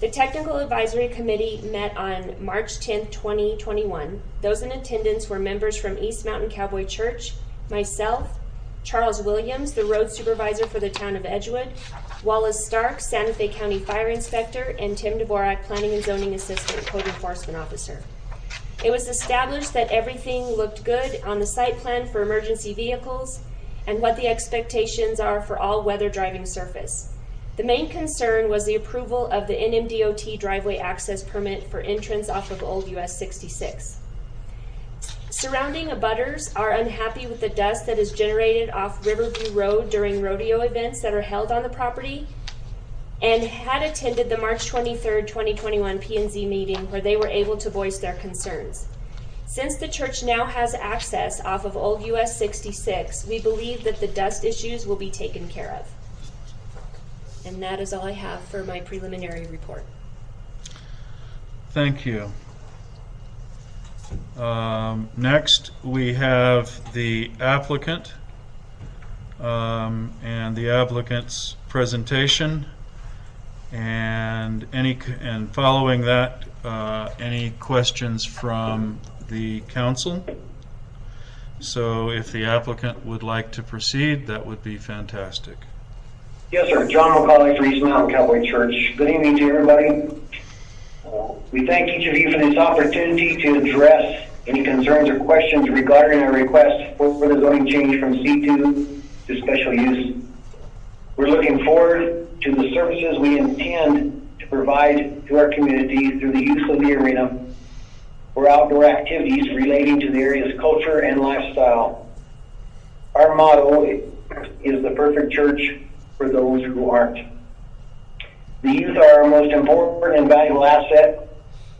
Speaker 5: The Technical Advisory Committee met on March 10th, 2021. Those in attendance were members from East Mountain Cowboy Church, myself, Charles Williams, the road supervisor for the town of Edgewood, Wallace Stark, Santa Fe County Fire Inspector, and Tim Dvorak, Planning and Zoning Assistant, Code Enforcement Officer. It was established that everything looked good on the site plan for emergency vehicles and what the expectations are for all weather driving surface. The main concern was the approval of the NMDOT driveway access permit for entrance off of Old US 66. Surrounding abutters are unhappy with the dust that is generated off Riverview Road during rodeo events that are held on the property, and had attended the March 23rd, 2021 P&Z meeting where they were able to voice their concerns. Since the church now has access off of Old US 66, we believe that the dust issues will be taken care of. And that is all I have for my preliminary report.
Speaker 1: Thank you. Next, we have the applicant and the applicant's presentation, and following that, any questions from the council. So if the applicant would like to proceed, that would be fantastic.
Speaker 10: Yes, sir. John McCauley for East Mountain Cowboy Church. Good evening to everybody. We thank each of you for this opportunity to address any concerns or questions regarding our request for the zoning change from C2 to special use. We're looking forward to the services we intend to provide to our community through the use of the arena for outdoor activities relating to the area's culture and lifestyle. Our motto is the perfect church for those who aren't. The youth are our most important and valuable asset,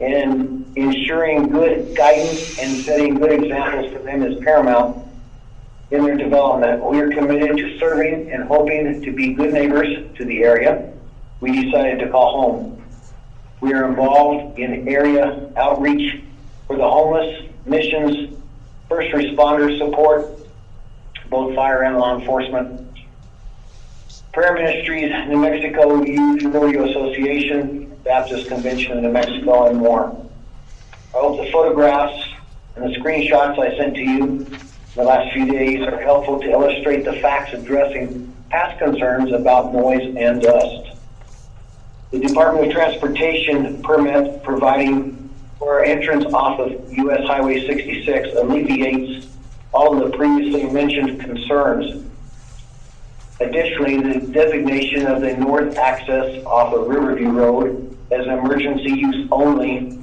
Speaker 10: and ensuring good guidance and setting good examples for them is paramount in their development. We are committed to serving and hoping to be good neighbors to the area we decided to call home. We are involved in area outreach for the homeless, missions, first responder support, both fire and law enforcement, Prayer Ministries, New Mexico Youth Rodeo Association, Baptist Convention of New Mexico, and more. I hope the photographs and the screenshots I sent to you in the last few days are helpful to illustrate the facts addressing past concerns about noise and dust. The Department of Transportation permit providing for our entrance off of US Highway 66 alleviates all of the previously mentioned concerns. Additionally, the designation of the north access off of Riverview Road as an emergency use only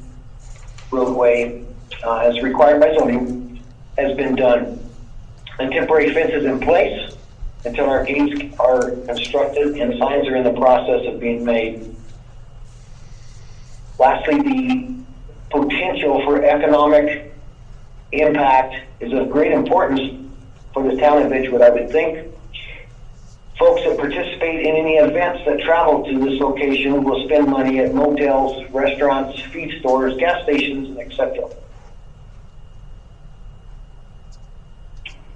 Speaker 10: roadway as required by zoning has been done. A temporary fence is in place until our gates are constructed and signs are in the process of being made. Lastly, the potential for economic impact is of great importance for the town of Edgewood, I would think. Folks that participate in any events that travel to this location will spend money at motels, restaurants, feed stores, gas stations, etc.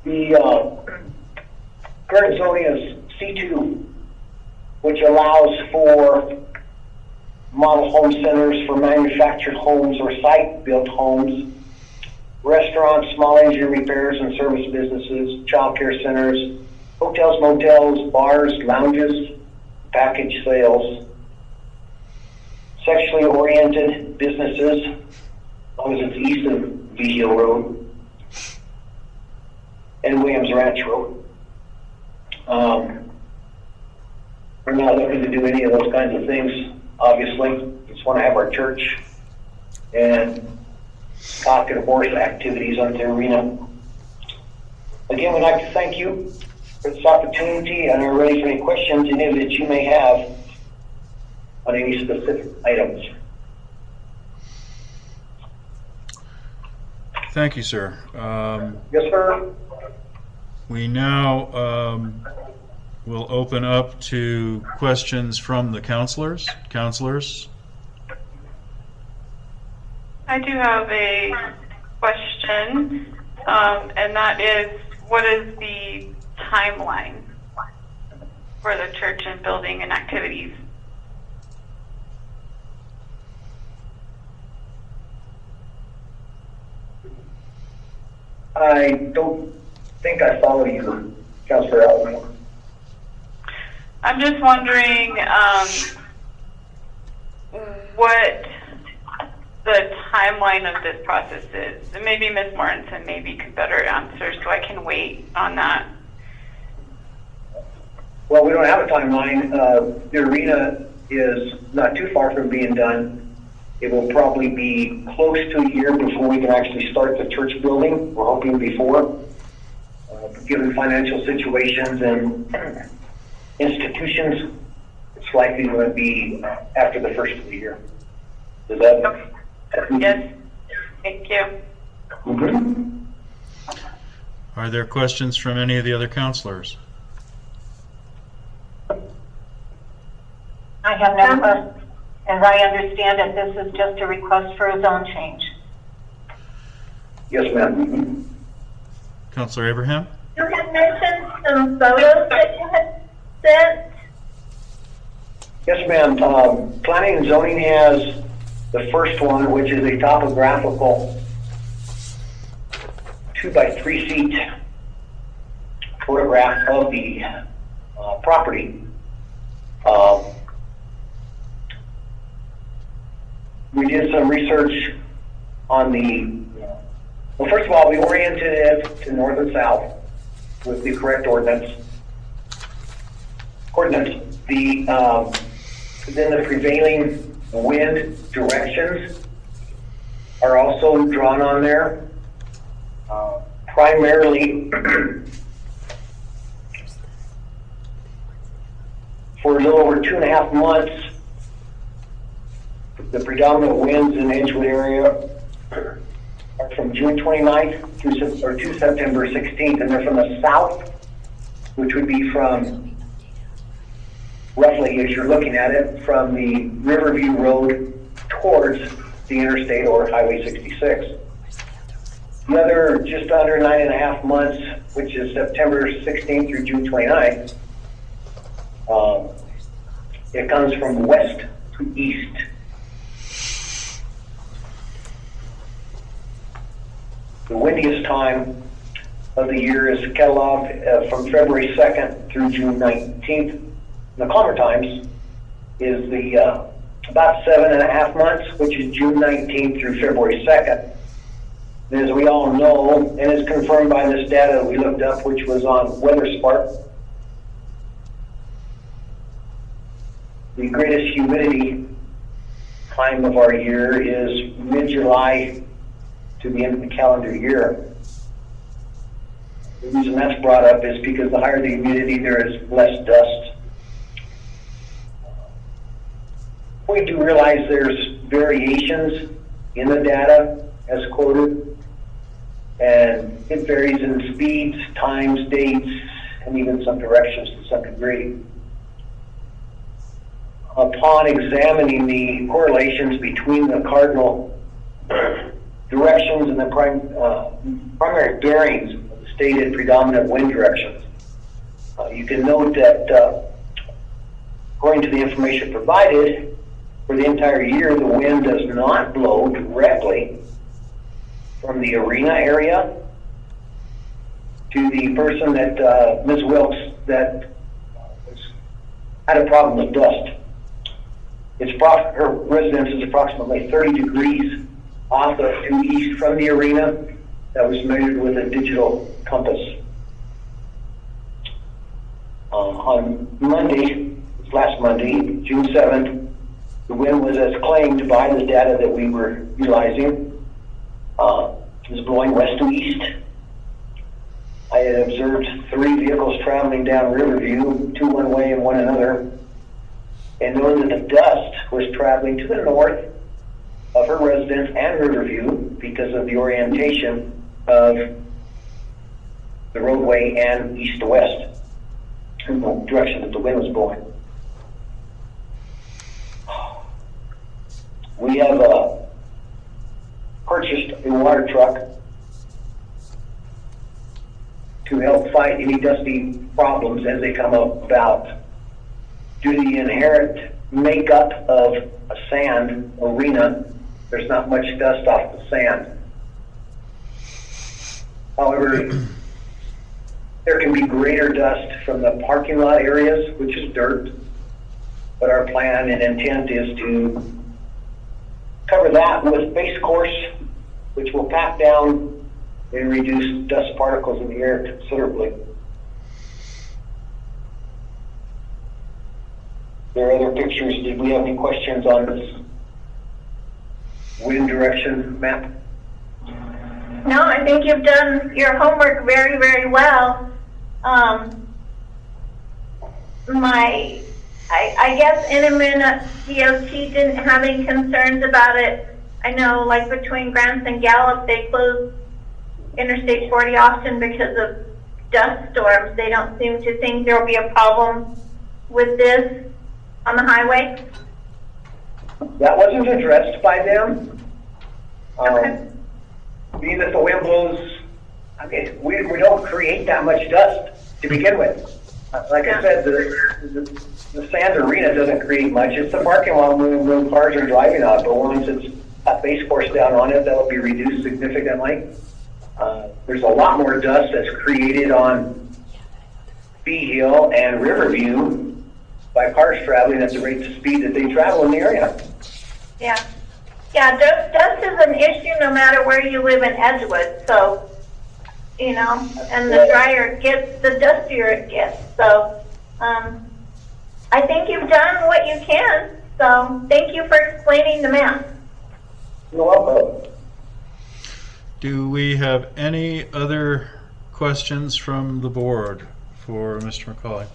Speaker 10: The current zoning is C2, which allows for model home centers for manufactured homes or site-built homes, restaurants, small engine repairs and service businesses, child care centers, hotels, motels, bars, lounges, package sales, sexually oriented businesses, as long as it's east of Vigil Road and Williams Ranch Road. We're not looking to do any of those kinds of things, obviously. We just want to have our church and cock and horse activities on the arena. Again, we'd like to thank you for this opportunity, and are ready for any questions any that you may have on any specific items.
Speaker 1: Thank you, sir.
Speaker 10: Yes, sir.
Speaker 1: We now will open up to questions from the councilors. Councilors?
Speaker 3: I do have a question, and that is, what is the timeline for the church and building and activities?
Speaker 10: I don't think I follow you, Councilor Allen.
Speaker 3: I'm just wondering what the timeline of this process is. And maybe Ms. Mortensen maybe could better answer, so I can wait on that.
Speaker 10: Well, we don't have a timeline. The arena is not too far from being done. It will probably be close to a year before we can actually start the church building. We're hoping before, given financial situations and institutions, it's likely going to be after the first of the year. Does that?
Speaker 3: Yes. Thank you.
Speaker 10: Mm-hmm.
Speaker 1: Are there questions from any of the other counselors?
Speaker 12: I have no questions. As I understand it, this is just a request for a zone change.
Speaker 10: Yes, ma'am.
Speaker 1: Counselor Abraham?
Speaker 2: You had mentioned some photos that you had sent.
Speaker 10: Yes, ma'am. Planning and zoning has the first one, which is a topographical 2x3 feet photograph of the property. We did some research on well, first of all, we oriented it to north and south with the correct ordinance. Then the prevailing wind directions are also drawn on there. Primarily for a little over 2.5 months, the predominant winds in the Edgewood area are from June 29th to September 16th, and they're from the south, which would be from, roughly as you're looking at it, from the Riverview Road towards the interstate or Highway 66. The other just under 9.5 months, which is September 16th through June 29th, it comes from west to east. The windiest time of the year is cataloged from February 2nd through June 19th. The calmer times is the about 7.5 months, which is June 19th through February 2nd. And as we all know, and is confirmed by this data that we looked up, which was on WeatherSpark, the greatest humidity time of our year is mid-July to the end of the calendar year. The reason that's brought up is because the higher the humidity, there is less dust. We do realize there's variations in the data as quoted, and it varies in speeds, times, dates, and even some directions to some degree. Upon examining the correlations between the cardinal directions and the primary bearings of the stated predominant wind directions, you can note that according to the information provided, for the entire year, the wind does not blow directly from the arena area to the person that, Ms. Wilkes, that had a problem with dust. Her residence is approximately 30 degrees off of due east from the arena. That was measured with a digital compass. On Monday, last Monday, June 7th, the wind was as claimed by the data that we were utilizing. It was blowing west to east. I had observed 3 vehicles traveling down Riverview, 2 one way and 1 another, and noted that the dust was traveling to the north of her residence and Riverview because of the orientation of the roadway and east to west, in the direction that the wind was blowing. We have purchased a water truck to help fight any dusty problems as they come about. Due to the inherent makeup of a sand arena, there's not much dust off the sand. However, there can be greater dust from the parking lot areas, which is dirt. But our plan and intent is to cover that with base course, which will pack down and reduce dust particles in the air considerably. There are other pictures. Did we have any questions on this wind direction map?
Speaker 2: No, I think you've done your homework very, very well. I guess Inman DOT didn't have any concerns about it. I know, like between Grants and Gallup, they closed Interstate 40 often because of dust storms. They don't seem to think there will be a problem with this on the highway.
Speaker 10: That wasn't addressed by them.
Speaker 2: Okay.
Speaker 10: Being that the wind blows, I mean, we don't create that much dust to begin with. Like I said, the sand arena doesn't create much. It's the parking lot when cars are driving out, but once it's got base course down on it, that'll be reduced significantly. There's a lot more dust that's created on Bee Hill and Riverview by cars traveling at the rate of speed that they travel in the area.
Speaker 2: Yeah. Yeah, dust is an issue no matter where you live in Edgewood, so, you know, and the drier it gets, the dustier it gets. So, I think you've done what you can, so thank you for explaining the map.
Speaker 10: You're welcome.
Speaker 1: Do we have any other questions from the board for Mr. McCauley?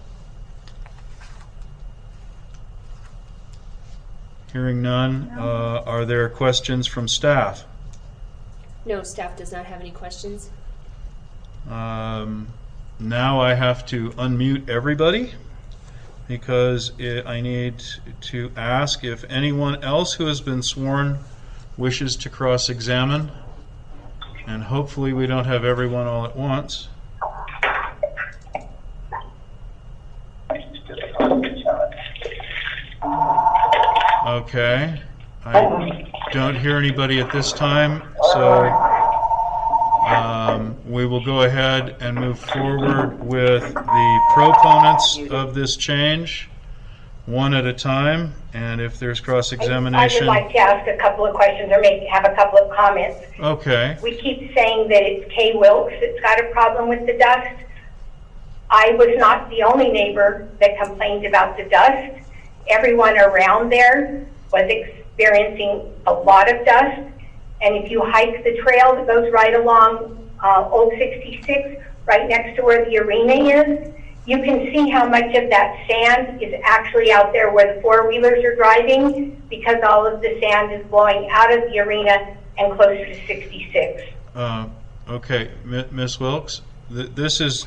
Speaker 1: Hearing none, are there questions from staff?
Speaker 5: No, staff does not have any questions.
Speaker 1: Now I have to unmute everybody because I need to ask if anyone else who has been sworn wishes to cross-examine, and hopefully we don't have everyone all at once. Okay, I don't hear anybody at this time, so we will go ahead and move forward with the proponents of this change, one at a time, and if there's cross-examination.
Speaker 6: I would like to ask a couple of questions or maybe have a couple of comments.
Speaker 1: Okay.
Speaker 6: We keep saying that it's Kay Wilkes that's got a problem with the dust. I was not the only neighbor that complained about the dust. Everyone around there was experiencing a lot of dust. And if you hike the trail that goes right along Old 66, right next to where the arena is, you can see how much of that sand is actually out there where the four-wheelers are driving, because all of the sand is blowing out of the arena and closer to 66.
Speaker 1: Okay, Ms. Wilkes, this is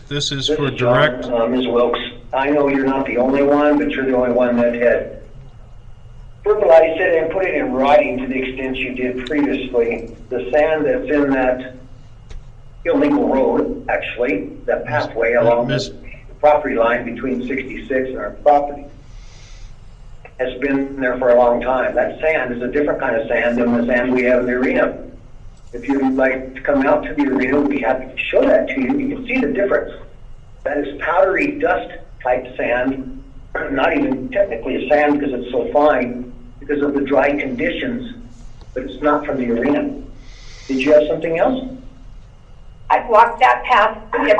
Speaker 1: for direct.
Speaker 10: Ms. Wilkes, I know you're not the only one, but you're the only one that had verbalized it and put it in writing to the extent you did previously. The sand that's in that illegal road, actually, that pathway along the property line between 66 and our property, has been there for a long time. That sand is a different kind of sand than the sand we have in the arena. If you'd like to come out to the arena, we'd be happy to show that to you. You can see the difference. That is powdery dust type sand, not even technically a sand because it's so fine, because of the dry conditions, but it's not from the arena. Did you have something else?
Speaker 6: I've walked that path every year.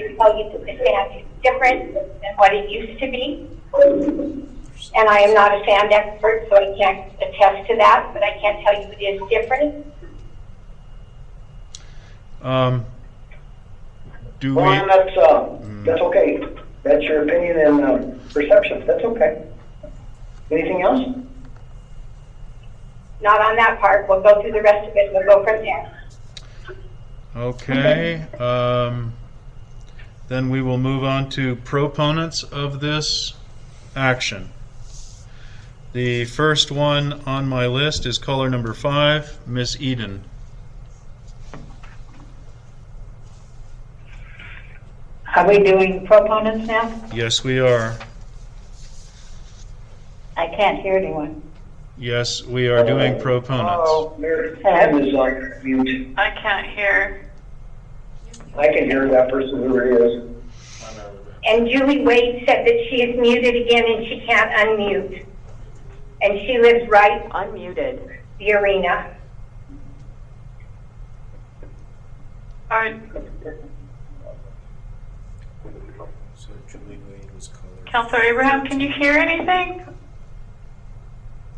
Speaker 6: I tell you that the sand is different than what it used to be. And I am not a sand expert, so I can't attest to that, but I can tell you it is different.
Speaker 10: That's okay. That's your opinion and perception. That's okay. Anything else?
Speaker 6: Not on that part. We'll go through the rest of it and we'll go from there.
Speaker 1: Okay. Then we will move on to proponents of this action. The first one on my list is caller number 5, Miss Eden.
Speaker 12: Are we doing proponents now?
Speaker 1: Yes, we are.
Speaker 12: I can't hear anyone.
Speaker 1: Yes, we are doing proponents.
Speaker 10: Oh, Mary Pam is on mute.
Speaker 3: I can't hear.
Speaker 10: I can hear that person, whoever it is.
Speaker 6: And Julie Wade said that she is muted again and she can't unmute. And she lives right
Speaker 12: Unmuted.
Speaker 6: the arena.
Speaker 3: All right,
Speaker 8: So Julie Wade was colored.
Speaker 3: Counselor Abraham, can you hear anything?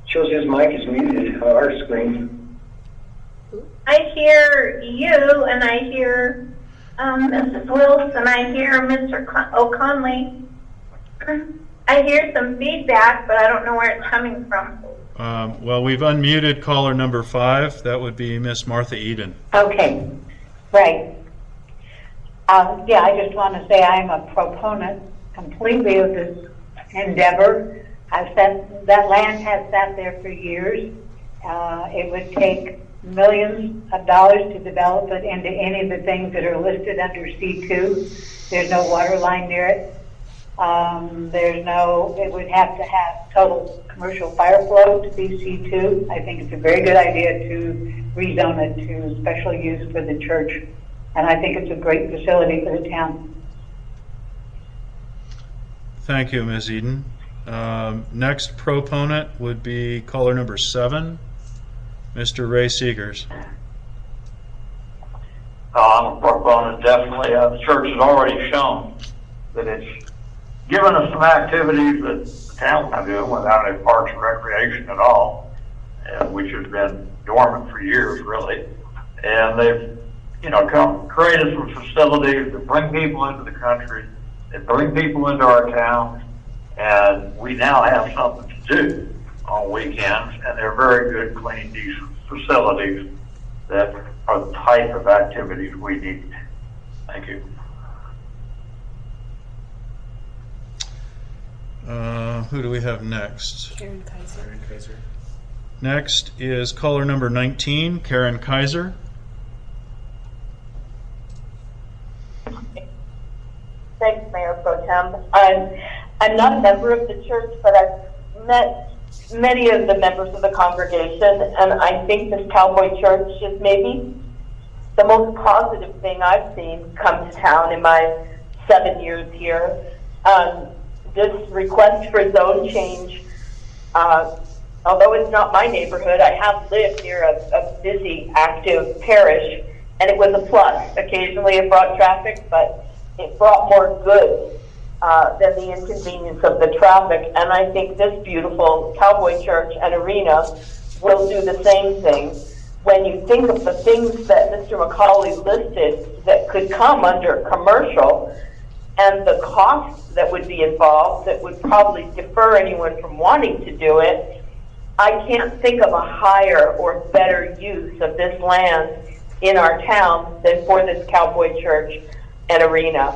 Speaker 10: Shows his mic is muted on our screen.
Speaker 2: I hear you, and I hear Mrs. Wilson, I hear Mr. O'Conley. I hear some feedback, but I don't know where it's coming from.
Speaker 1: Well, we've unmuted caller number 5. That would be Miss Martha Eden.
Speaker 12: Okay, right. Yeah, I just want to say I'm a proponent completely of this endeavor. That land has sat there for years. It would take millions of dollars to develop it into any of the things that are listed under C2. There's no water line near it. It would have to have total commercial fire flow to be C2. I think it's a very good idea to rezone it to special use for the church. And I think it's a great facility for the town.
Speaker 1: Thank you, Ms. Eden. Next proponent would be caller number 7, Mr. Ray Seegers.
Speaker 7: I'm a proponent, definitely. The church has already shown that it's given us some activities that the town can do without any parks and recreation at all, which has been dormant for years, really. And they've, created some facilities that bring people into the country, that bring people into our town, and we now have something to do on weekends, and they're very good, clean, decent facilities that are the type of activities we need. Thank you.
Speaker 1: Who do we have next?
Speaker 5: Karen Kaiser.
Speaker 8: Karen Kaiser.
Speaker 1: Next is caller number 19, Karen Kaiser.
Speaker 13: Thanks, Mayor Pro Tem. I'm not a member of the church, but I've met many of the members of the congregation, and I think this Cowboy Church is maybe the most positive thing I've seen come to town in my 7 years here. This request for zone change, although it's not my neighborhood, I have lived near a busy, active parish, and it was a plus. Occasionally it brought traffic, but it brought more good than the inconvenience of the traffic. And I think this beautiful Cowboy Church and arena will do the same thing. When you think of the things that Mr. McCauley listed that could come under commercial and the costs that would be involved that would probably defer anyone from wanting to do it, I can't think of a higher or better use of this land in our town than for this Cowboy Church and arena.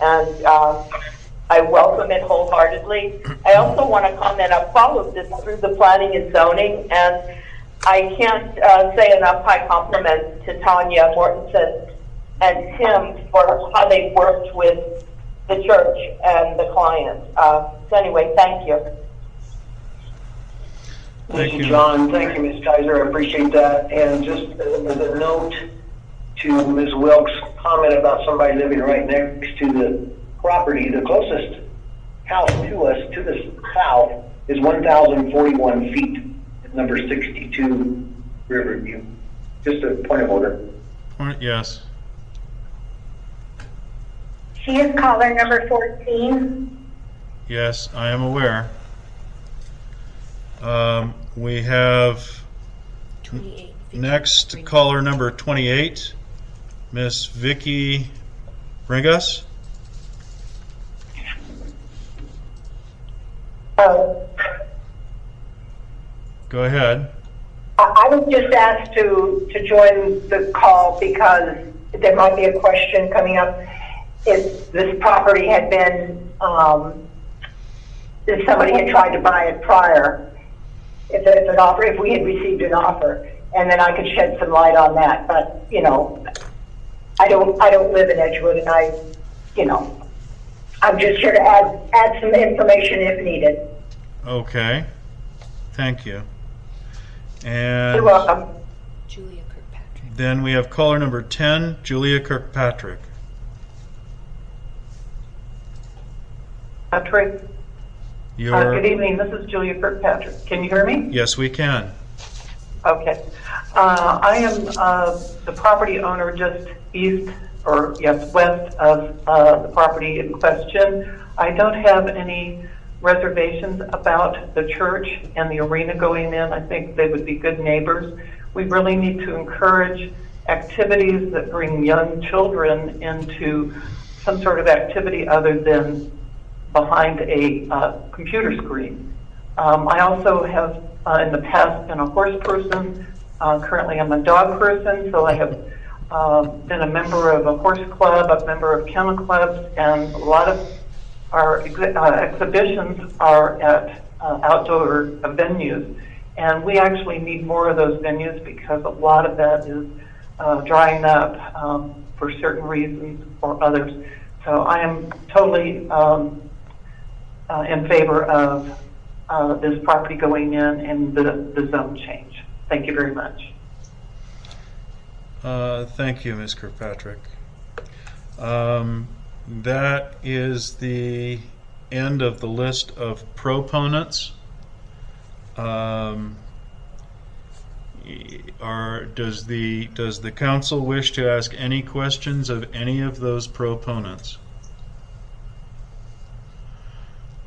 Speaker 13: And I welcome it wholeheartedly. I also want to comment, I've followed this through the planning and zoning, and I can't say enough high compliments to Tanya Mortensen and Tim for how they worked with the church and the client. So anyway, thank you.
Speaker 10: Thank you, John. Thank you, Ms. Kaiser. I appreciate that. And just as a note to Ms. Wilkes' comment about somebody living right next to the property, the closest house to us, to the south, is 1,041 feet, number 62 Riverview. Just a point of order.
Speaker 1: Yes.
Speaker 6: She is caller number 14.
Speaker 1: Yes, I am aware. We have
Speaker 5: 28.
Speaker 1: next caller number 28, Miss Vicky Bringas. Go ahead.
Speaker 9: I was just asked to join the call because there might be a question coming up. If this property had been, if somebody had tried to buy it prior, if we had received an offer, and then I could shed some light on that. But I don't live in Edgewood, and I'm just here to add some information if needed.
Speaker 1: Okay. Thank you. And
Speaker 9: You're welcome.
Speaker 5: Julia Kirkpatrick.
Speaker 1: then we have caller number 10, Julia Kirkpatrick.
Speaker 14: Patrick. Good evening. This is Julia Kirkpatrick. Can you hear me?
Speaker 1: Yes, we can.
Speaker 14: Okay. I am the property owner just west of the property in question. I don't have any reservations about the church and the arena going in. I think they would be good neighbors. We really need to encourage activities that bring young children into some sort of activity other than behind a computer screen. I also have in the past been a horse person. Currently I'm a dog person, so I have been a member of a horse club, a member of kennel clubs, and a lot of our exhibitions are at outdoor venues. And we actually need more of those venues because a lot of that is drying up for certain reasons or others. So I am totally in favor of this property going in and the zone change. Thank you very much.
Speaker 1: Thank you, Ms. Kirkpatrick. That is the end of the list of proponents. Does the council wish to ask any questions of any of those proponents?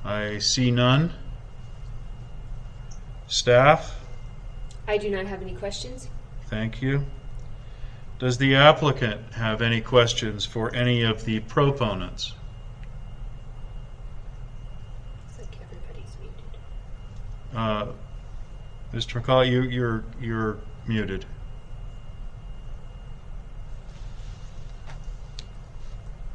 Speaker 1: I see none. Staff?
Speaker 5: I do not have any questions.
Speaker 1: Thank you. Does the applicant have any questions for any of the proponents?
Speaker 5: Looks like everybody's muted.
Speaker 1: Mr. McCauley, you're muted.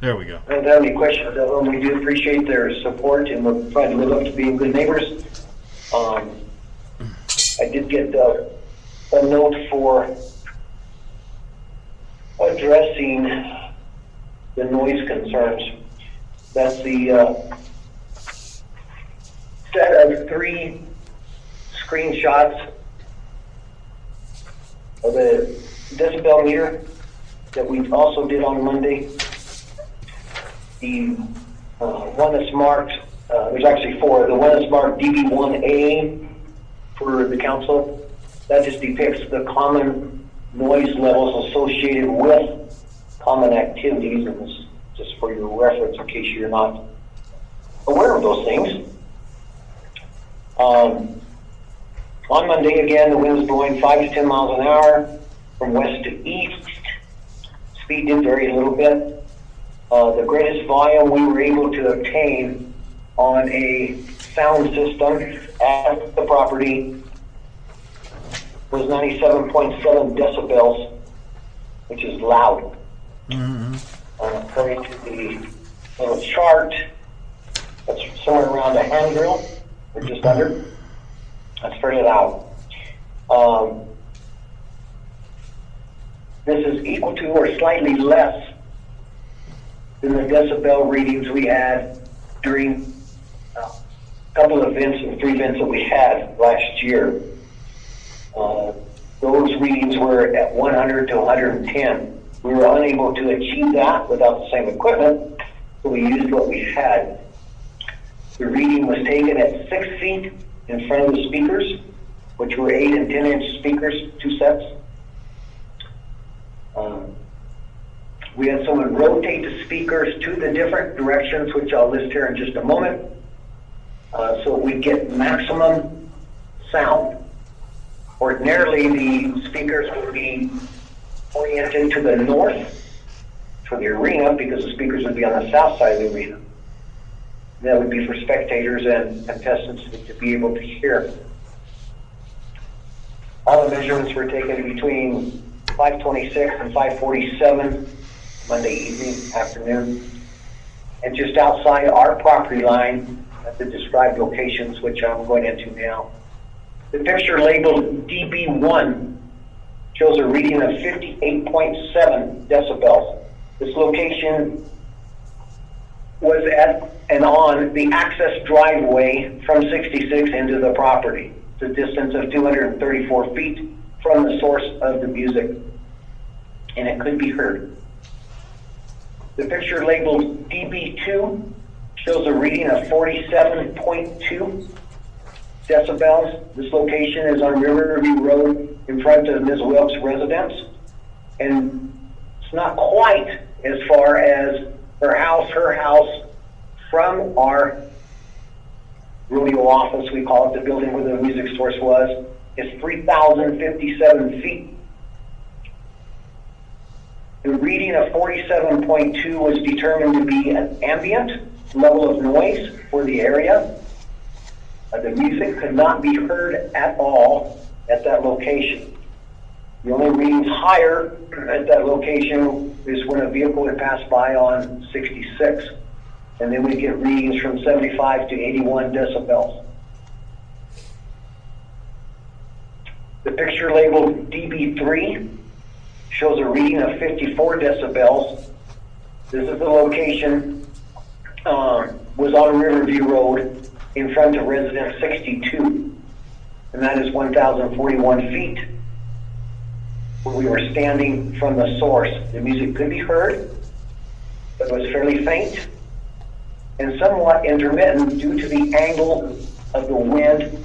Speaker 1: There we go.
Speaker 10: I don't have any questions of them. We do appreciate their support and we're trying to live up to being good neighbors. I did get a note for addressing the noise concerns. That's the set of 3 screenshots of the decibel meter that we also did on Monday. The one that's marked, there's actually 4. The one that's marked DB1A for the council, that just depicts the common noise levels associated with common activities, and this just for your reference in case you're not aware of those things. On Monday, again, the wind was blowing 5 to 10 miles an hour from west to east. Speed did vary a little bit. The greatest volume we were able to obtain on a sound system at the property was 97.7 decibels, which is loud. According to the little chart, that's somewhere around a hand drill, or just under. That's fairly loud. This is equal to or slightly less than the decibel readings we had during a couple of events and 3 events that we had last year. Those readings were at 100 to 110. We were unable to achieve that without the same equipment, so we used what we had. The reading was taken at 6 feet in front of the speakers, which were 8 and 10 inch speakers, 2 sets. We had someone rotate the speakers to the different directions, which I'll list here in just a moment, so we get maximum sound. Ordinarily, the speakers would be oriented to the north for the arena because the speakers would be on the south side of the arena. That would be for spectators and contestants to be able to hear. All the measurements were taken between 5:26 and 5:47 Monday evening, afternoon, and just outside our property line at the described locations, which I'm going into now. The picture labeled DB1 shows a reading of 58.7 decibels. This location was at and on the access driveway from 66 into the property. It's a distance of 234 feet from the source of the music, and it could be heard. The picture labeled DB2 shows a reading of 47.2 decibels. This location is on Riverview Road in front of Ms. Wilkes' residence. And it's not quite as far as her house from our rodeo office, we call it, the building where the music source was, is 3,057 feet. The reading of 47.2 was determined to be an ambient level of noise for the area. The music could not be heard at all at that location. The only readings higher at that location is when a vehicle would pass by on 66. And then we get readings from 75 to 81 decibels. The picture labeled DB3 shows a reading of 54 decibels. This is the location, was on Riverview Road in front of residence 62. And that is 1,041 feet where we were standing from the source. The music could be heard, but it was fairly faint and somewhat intermittent due to the angle of the wind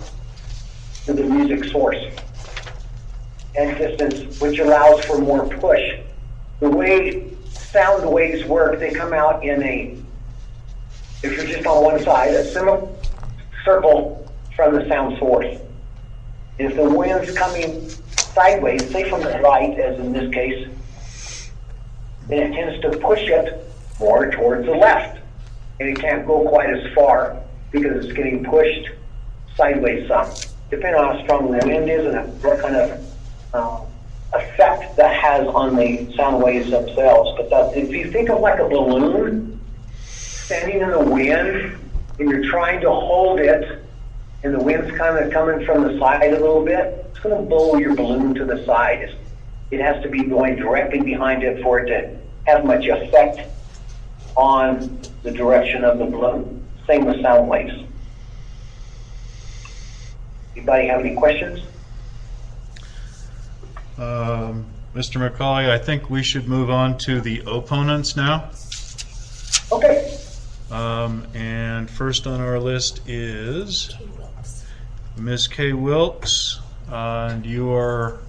Speaker 10: to the music source and distance, which allows for more push. The way sound waves work, they come out in a, if you're just on one side, a semicircle from the sound source. If the wind's coming sideways, say from the right, as in this case, then it tends to push it more towards the left. And it can't go quite as far because it's getting pushed sideways some, depending on how strong the wind is and what kind of effect that has on the sound waves themselves. But if you think of like a balloon standing in the wind and you're trying to hold it and the wind's kind of coming from the side a little bit, it's going to blow your balloon to the side. It has to be going directly behind it for it to have much effect on the direction of the balloon. Same with sound waves. Anybody have any questions?
Speaker 1: Mr. McCauley, I think we should move on to the opponents now.
Speaker 10: Okay.
Speaker 1: And first on our list is Ms. Kay Wilkes. And you are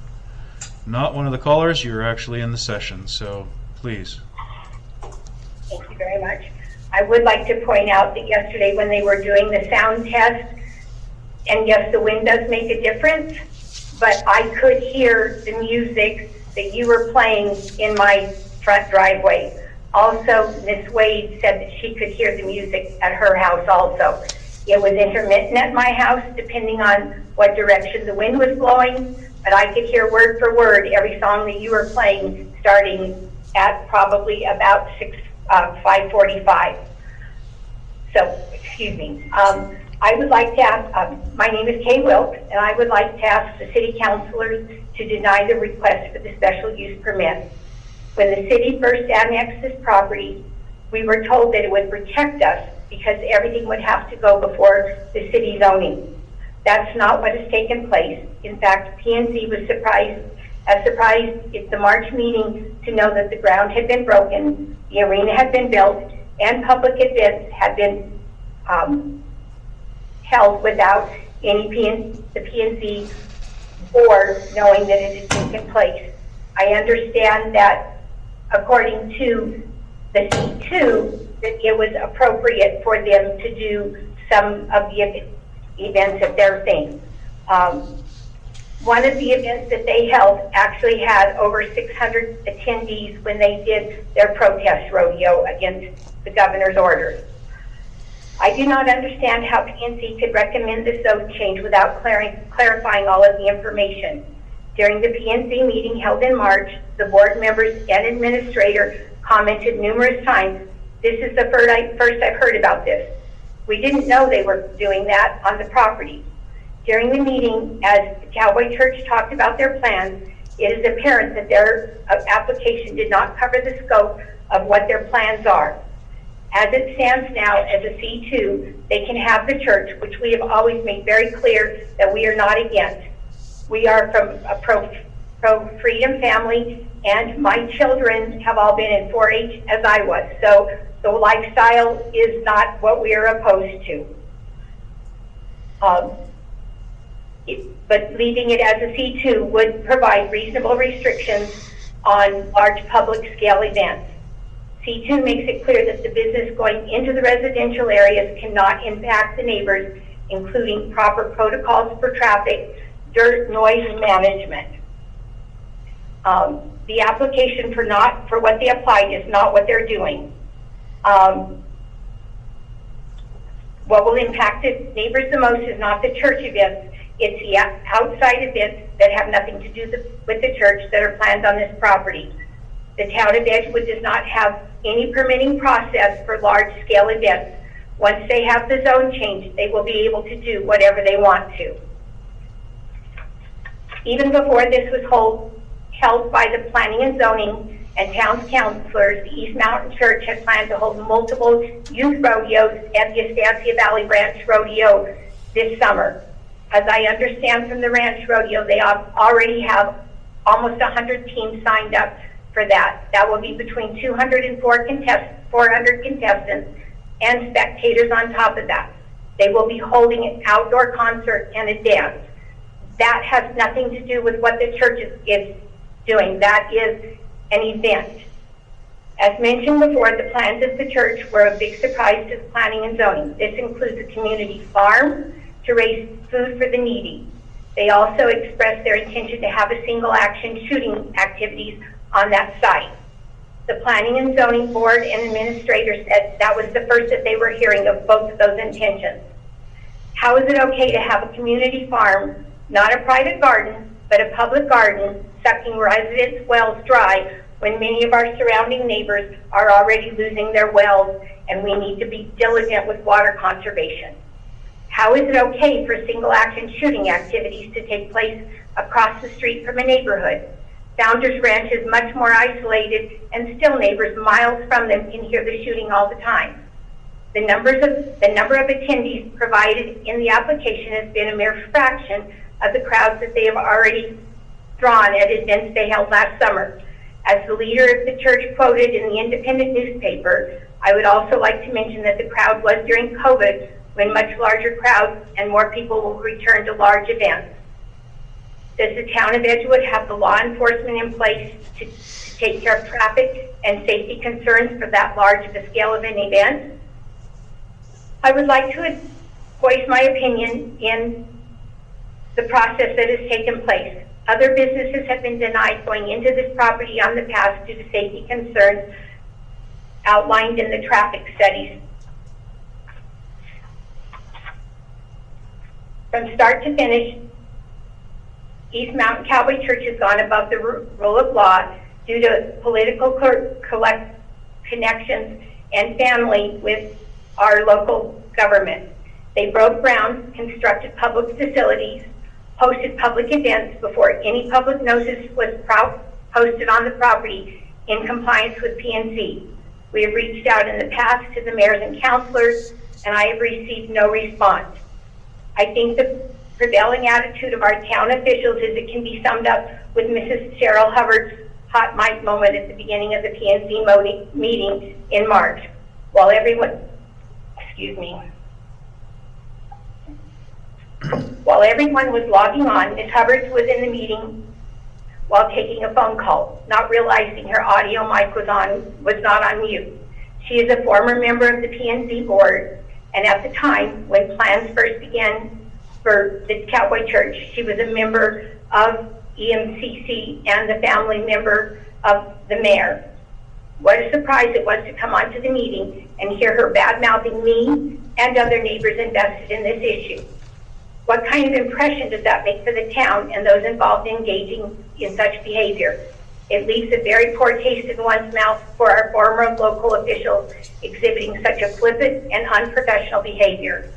Speaker 1: not one of the callers, you're actually in the session, so please.
Speaker 2: Thank you very much. I would like to point out that yesterday when they were doing the sound test, and yes, the wind does make a difference, but I could hear the music that you were playing in my front driveway. Also, Ms. Wade said that she could hear the music at her house also. It was intermittent at my house, depending on what direction the wind was blowing, but I could hear word for word every song that you were playing, starting at probably about 5:45. So, excuse me. I would like to ask, my name is Kay Wilkes, and I would like to ask the city councilors to deny the request for the special use permit. When the city first annexed this property, we were told that it would protect us because everything would have to go before the city zoning. That's not what has taken place. In fact, PNC was surprised at the March meeting to know that the ground had been broken, the arena had been built, and public events had been held without the PNC board knowing that it had taken place. I understand that according to the C2, that it was appropriate for them to do some of the events of their thing. One of the events that they held actually had over 600 attendees when they did their protest rodeo against the governor's orders. I do not understand how PNC could recommend this zone change without clarifying all of the information. During the PNC meeting held in March, the board members and administrator commented numerous times, "This is the first I've heard about this. We didn't know they were doing that on the property." During the meeting, as the Cowboy Church talked about their plans, it is apparent that their application did not cover the scope of what their plans are. As it stands now, as a C2, they can have the church, which we have always made very clear that we are not against. We are from a pro-freedom family, and my children have all been in 4-H as I was. So
Speaker 6: The lifestyle is not what we are opposed to. But leaving it as a C2 would provide reasonable restrictions on large public scale events. C2 makes it clear that the business going into the residential areas cannot impact the neighbors, including proper protocols for traffic, dirt, noise, and management. The application for what they applied is not what they're doing. What will impact the neighbors the most is not the church events, it's the outside events that have nothing to do with the church that are planned on this property. The town of Edgewood does not have any permitting process for large-scale events. Once they have the zone changed, they will be able to do whatever they want to. Even before this was held by the planning and zoning and town councilors, the East Mountain Church had planned to hold multiple youth rodeos at the Estancia Valley Ranch Rodeo this summer. As I understand from the Ranch Rodeo, they already have almost 100 teams signed up for that. That will be between 400 contestants and spectators on top of that. They will be holding an outdoor concert and a dance. That has nothing to do with what the church is doing. That is an event. As mentioned before, the plans of the church were a big surprise to the planning and zoning. This includes a community farm to raise food for the needy. They also expressed their intention to have a single action shooting activities on that site. The planning and zoning board and administrator said that was the first that they were hearing of both of those intentions. How is it okay to have a community farm, not a private garden, but a public garden, sucking residents' wells dry when many of our surrounding neighbors are already losing their wells and we need to be diligent with water conservation? How is it okay for single action shooting activities to take place across the street from a neighborhood? Founders Ranch is much more isolated and still neighbors miles from them can hear the shooting all the time. The number of attendees provided in the application has been a mere fraction of the crowds that they have already drawn at events they held last summer. As the leader of the church quoted in the Independent newspaper, I would also like to mention that the crowd was during COVID, when much larger crowds and more people will return to large events. Does the town of Edgewood have the law enforcement in place to take care of traffic and safety concerns for that large of a scale of an event? I would like to voice my opinion in the process that has taken place. Other businesses have been denied going into this property on the past due to safety concerns outlined in the traffic studies. From start to finish, East Mountain Cowboy Church has gone above the rule of law due to political connections and family with our local government. They broke ground, constructed public facilities, hosted public events before any public notice was posted on the property in compliance with PNC. We have reached out in the past to the mayors and councilors, and I have received no response. I think the prevailing attitude of our town officials is it can be summed up with Mrs. Cheryl Hubbard's hot mic moment at the beginning of the PNC meeting in March. While everyone was logging on, Ms. Hubbard was in the meeting while taking a phone call, not realizing her audio mic was not on mute. She is a former member of the PNC board, and at the time when plans first began for the Cowboy Church, she was a member of EMCC and the family member of the mayor. What a surprise it was to come onto the meeting and hear her bad-mouthing me and other neighbors invested in this issue. What kind of impression does that make for the town and those involved in engaging in such behavior? It leaves a very poor taste in one's mouth for our former local officials exhibiting such a flippant and unprofessional behavior.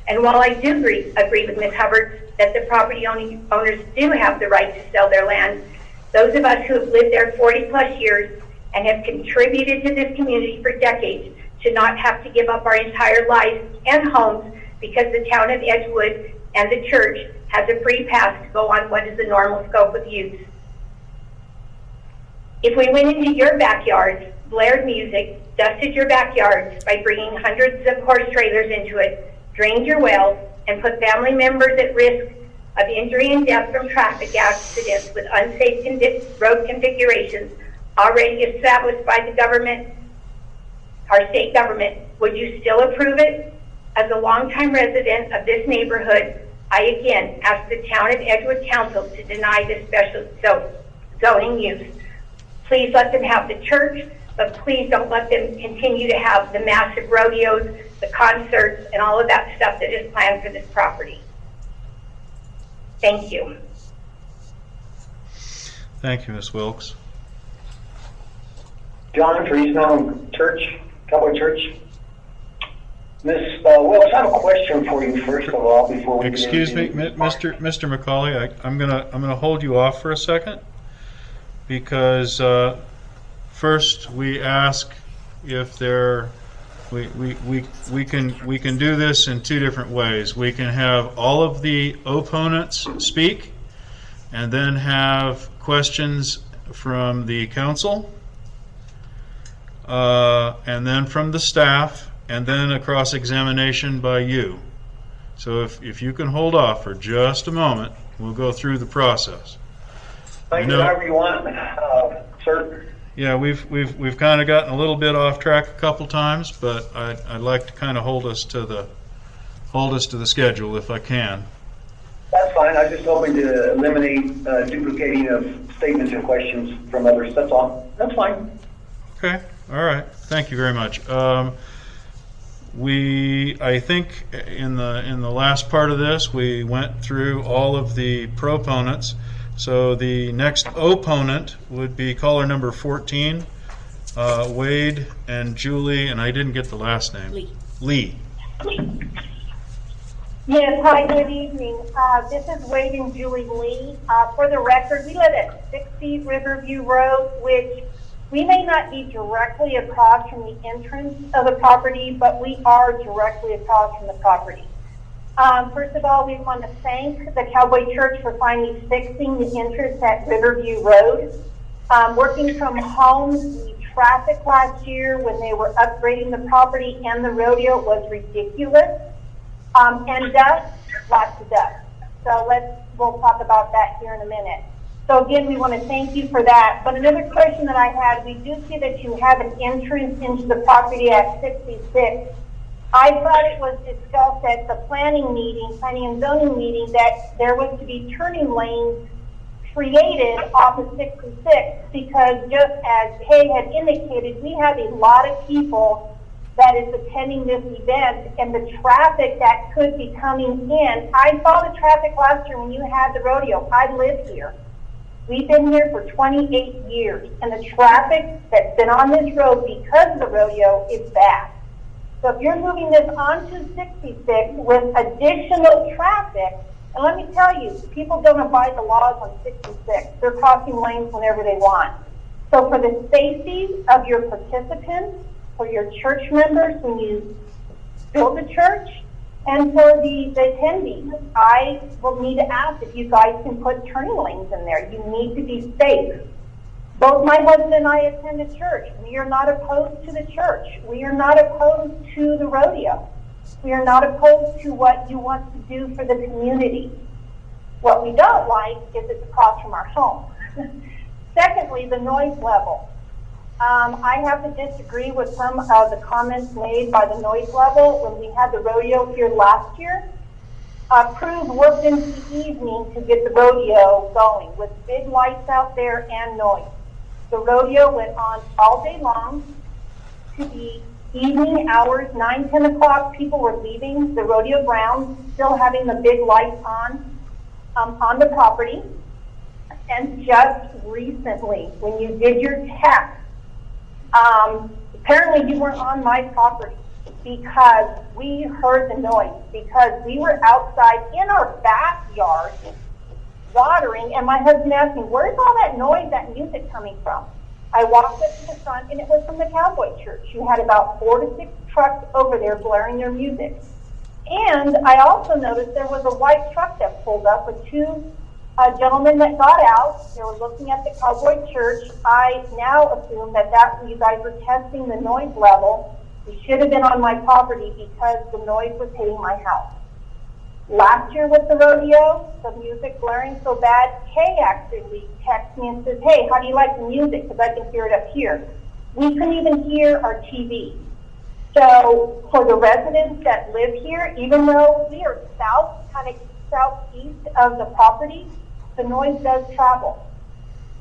Speaker 6: And while I do agree with Ms. Hubbard that the property owners do have the right to sell their land, those of us who have lived there 40 plus years and have contributed to this community for decades should not have to give up our entire lives and homes because the town of Edgewood and the church has a free pass to go on what is the normal scope of use. If we went into your backyards, blared music,
Speaker 2: dusted your backyards by bringing hundreds of horse trailers into it, drained your wells, and put family members at risk of injury and death from traffic accidents with unsafe road configurations already established by the government, our state government, would you still approve it? As a longtime resident of this neighborhood, I again ask the Town of Edgewood Council to deny this special zoning use. Please let them have the church, but please don't let them continue to have the massive rodeos, the concerts, and all of that stuff that is planned for this property. Thank you.
Speaker 1: Thank you, Ms. Wilkes.
Speaker 10: John for East Mountain Church, Cowboy Church. Ms. Wilkes, I have a question for you first of all before we
Speaker 1: Excuse me, Mr. McCauley, I'm gonna hold you off for a second because first we ask if we can do this in two different ways. We can have all of the opponents speak and then have questions from the council and then from the staff and then a cross-examination by you. So if you can hold off for just a moment, we'll go through the process.
Speaker 10: Thank you, however you want, sir.
Speaker 1: Yeah, we've kind of gotten a little bit off track a couple times, but I'd like to kind of hold us to the schedule if I can.
Speaker 10: That's fine. I was just hoping to eliminate duplicating of statements and questions from others. That's all. That's fine.
Speaker 1: Okay. All right. Thank you very much. I think in the last part of this, we went through all of the proponents. So the next opponent would be caller number 14, Wade and Julie, and I didn't get the last name. Lee.
Speaker 15: Yes, hi, good evening. This is Wade and Julie Lee. For the record, we live at 60 Riverview Road, which we may not be directly across from the entrance of the property, but we are directly across from the property. First of all, we want to thank the Cowboy Church for finally fixing the entrance at Riverview Road. Working from home, the traffic last year when they were upgrading the property and the rodeo was ridiculous. And dust, lots of dust. So we'll talk about that here in a minute. So again, we want to thank you for that. But another question that I had, we do see that you have an entrance into the property at 66. I thought it was discussed at the planning and zoning meeting, that there was to be turning lanes created off of 66 because just as Kay had indicated, we have a lot of people that is attending this event and the traffic that could be coming in. I saw the traffic last year when you had the rodeo. I live here. We've been here for 28 years and the traffic that's been on this road because of the rodeo is bad. So if you're moving this onto 66 with additional traffic, and let me tell you, people don't abide the laws on 66. They're crossing lanes whenever they want. So for the safety of your participants, for your church members when you build a church, and for the attendees, I will need to ask if you guys can put turning lanes in there. You need to be safe. Both my husband and I attend a church. We are not opposed to the church. We are not opposed to the rodeo. We are not opposed to what you want to do for the community. What we don't like is it's across from our home. Secondly, the noise level. I have to disagree with some of the comments made by the noise level when we had the rodeo here last year. Crews worked into the evening to get the rodeo going with big lights out there and noise. The rodeo went on all day long to the evening hours, 9, 10 o'clock. People were leaving the rodeo grounds, still having the big lights on the property. And just recently, when you did your test, apparently you were on my property because we heard the noise, because we were outside in our backyard watering, and my husband asked me, where's all that noise, that music coming from? I walked up to the front, and it was from the Cowboy Church. You had about 4 to 6 trucks over there blaring their music. And I also noticed there was a white truck that pulled up with 2 gentlemen that got out, they were looking at the Cowboy Church. I now assume that you guys were testing the noise level. You should have been on my property because the noise was hitting my house. Last year with the rodeo, the music blaring so bad, Kay actually texted me and says, hey, how do you like the music? Because I can hear it up here. We couldn't even hear our TV. So for the residents that live here, even though we are kind of southeast of the property, the noise does travel.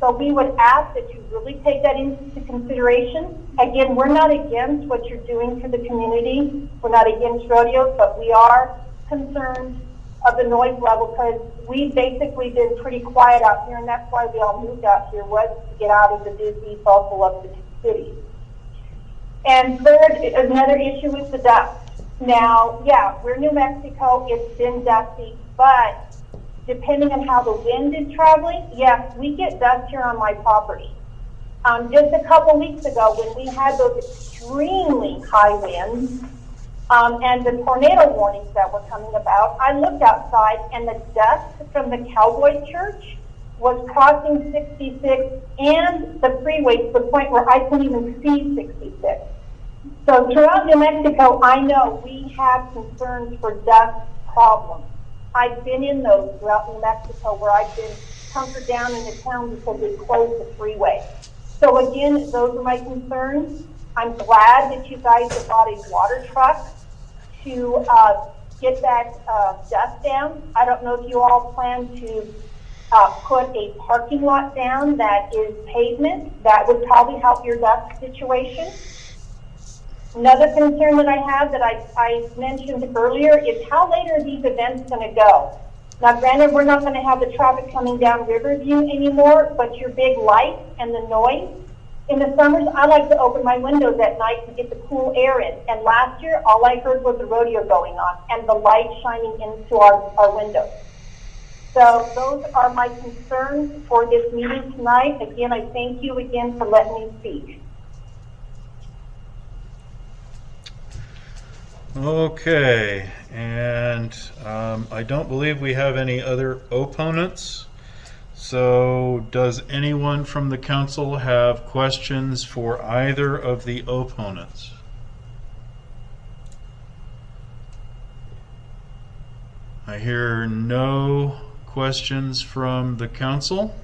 Speaker 15: So we would ask that you really take that into consideration. Again, we're not against what you're doing to the community. We're not against rodeos, but we are concerned of the noise level because we basically been pretty quiet out here, and that's why we all moved out here, was to get out of the busy, bustle of the city. And third, another issue with the dust. Now, yeah, we're New Mexico, it's been dusty, but depending on how the wind is traveling, yes, we get dust here on my property. Just a couple weeks ago when we had those extremely high winds, and the tornado warnings that were coming about, I looked outside and the dust from the Cowboy Church was crossing 66 and the freeway to the point where I couldn't even see 66. So throughout New Mexico, I know we have concerns for dust problems. I've been in those throughout New Mexico where I've been hunkered down in the town because they closed the freeway. So again, those are my concerns. I'm glad that you guys have bought a water truck to get that dust down. I don't know if you all plan to put a parking lot down that is pavement. That would probably help your dust situation. Another concern that I have that I mentioned earlier is how late are these events going to go? Now, granted, we're not going to have the traffic coming down Riverview anymore, but your big lights and the noise. In the summers, I like to open my windows at night to get the cool air in. And last year, all I heard was the rodeo going on and the light shining into our windows. So those are my concerns for this meeting tonight. Again, I thank you again for letting me speak.
Speaker 1: Okay, and I don't believe we have any other opponents. So does anyone from the council have questions for either of the opponents? I hear no questions from the council.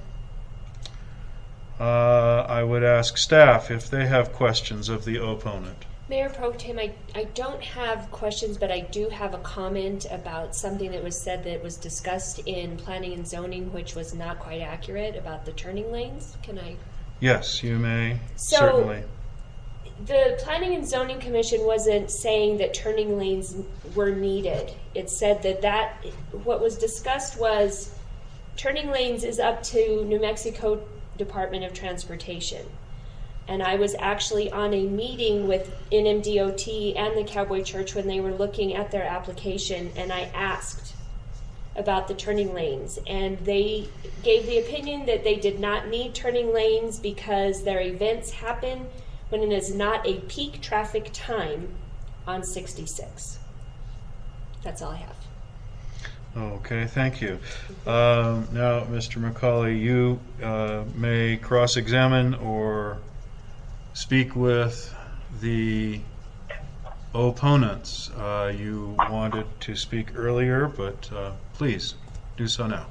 Speaker 1: I would ask staff if they have questions of the opponent.
Speaker 5: Mayor Pro Tem, I don't have questions, but I do have a comment about something that was said that was discussed in planning and zoning, which was not quite accurate about the turning lanes. Can I?
Speaker 1: Yes, you may, certainly.
Speaker 5: The Planning and Zoning Commission wasn't saying that turning lanes were needed. It said that what was discussed was turning lanes is up to New Mexico Department of Transportation. And I was actually on a meeting with NMDOT and the Cowboy Church when they were looking at their application, and I asked about the turning lanes, and they gave the opinion that they did not need turning lanes because their events happen when it is not a peak traffic time on 66. That's all I have.
Speaker 1: Okay, thank you. Now, Mr. McCauley, you may cross-examine or speak with the opponents. You wanted to speak earlier, but please do so now.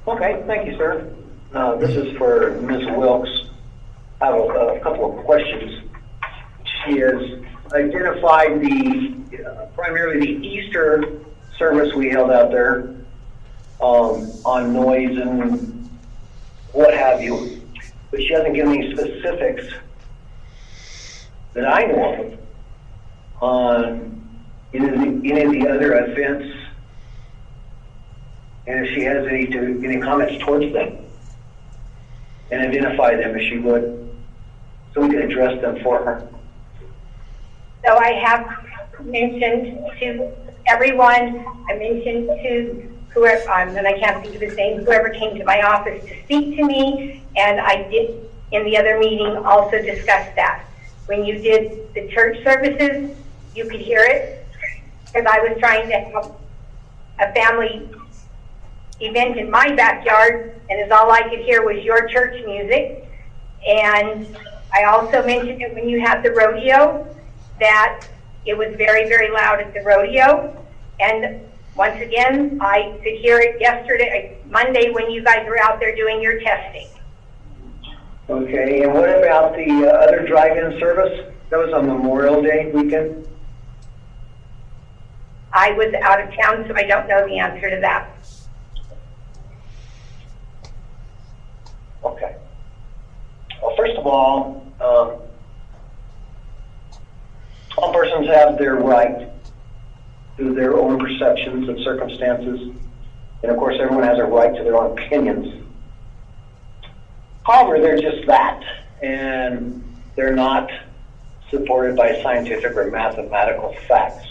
Speaker 10: Okay, thank you, sir. This is for Ms. Wilkes. I have a couple of questions. She has identified primarily the Easter service we held out there on noise and what have you. But she hasn't given any specifics that I know of on any of the other events, and if she has any comments towards them, and identify them if she would, so we can address them for her.
Speaker 6: So I have mentioned to everyone, I mentioned to whoever, and I can't think of his name, whoever came to my office to speak to me, and I did in the other meeting also discuss that. When you did the church services, you could hear it, because I was trying to help a family
Speaker 2: event in my backyard, and as all I could hear was your church music. And I also mentioned it when you had the rodeo, that it was very, very loud at the rodeo. And once again, I could hear it Monday, when you guys were out there doing your testing.
Speaker 10: Okay, and what about the other drive-in service? That was on Memorial Day weekend?
Speaker 2: I was out of town, so I don't know the answer to that.
Speaker 10: Okay. Well, first of all persons have their right to their own perceptions of circumstances, and of course everyone has a right to their own opinions. However, they're just that, and they're not supported by scientific or mathematical facts.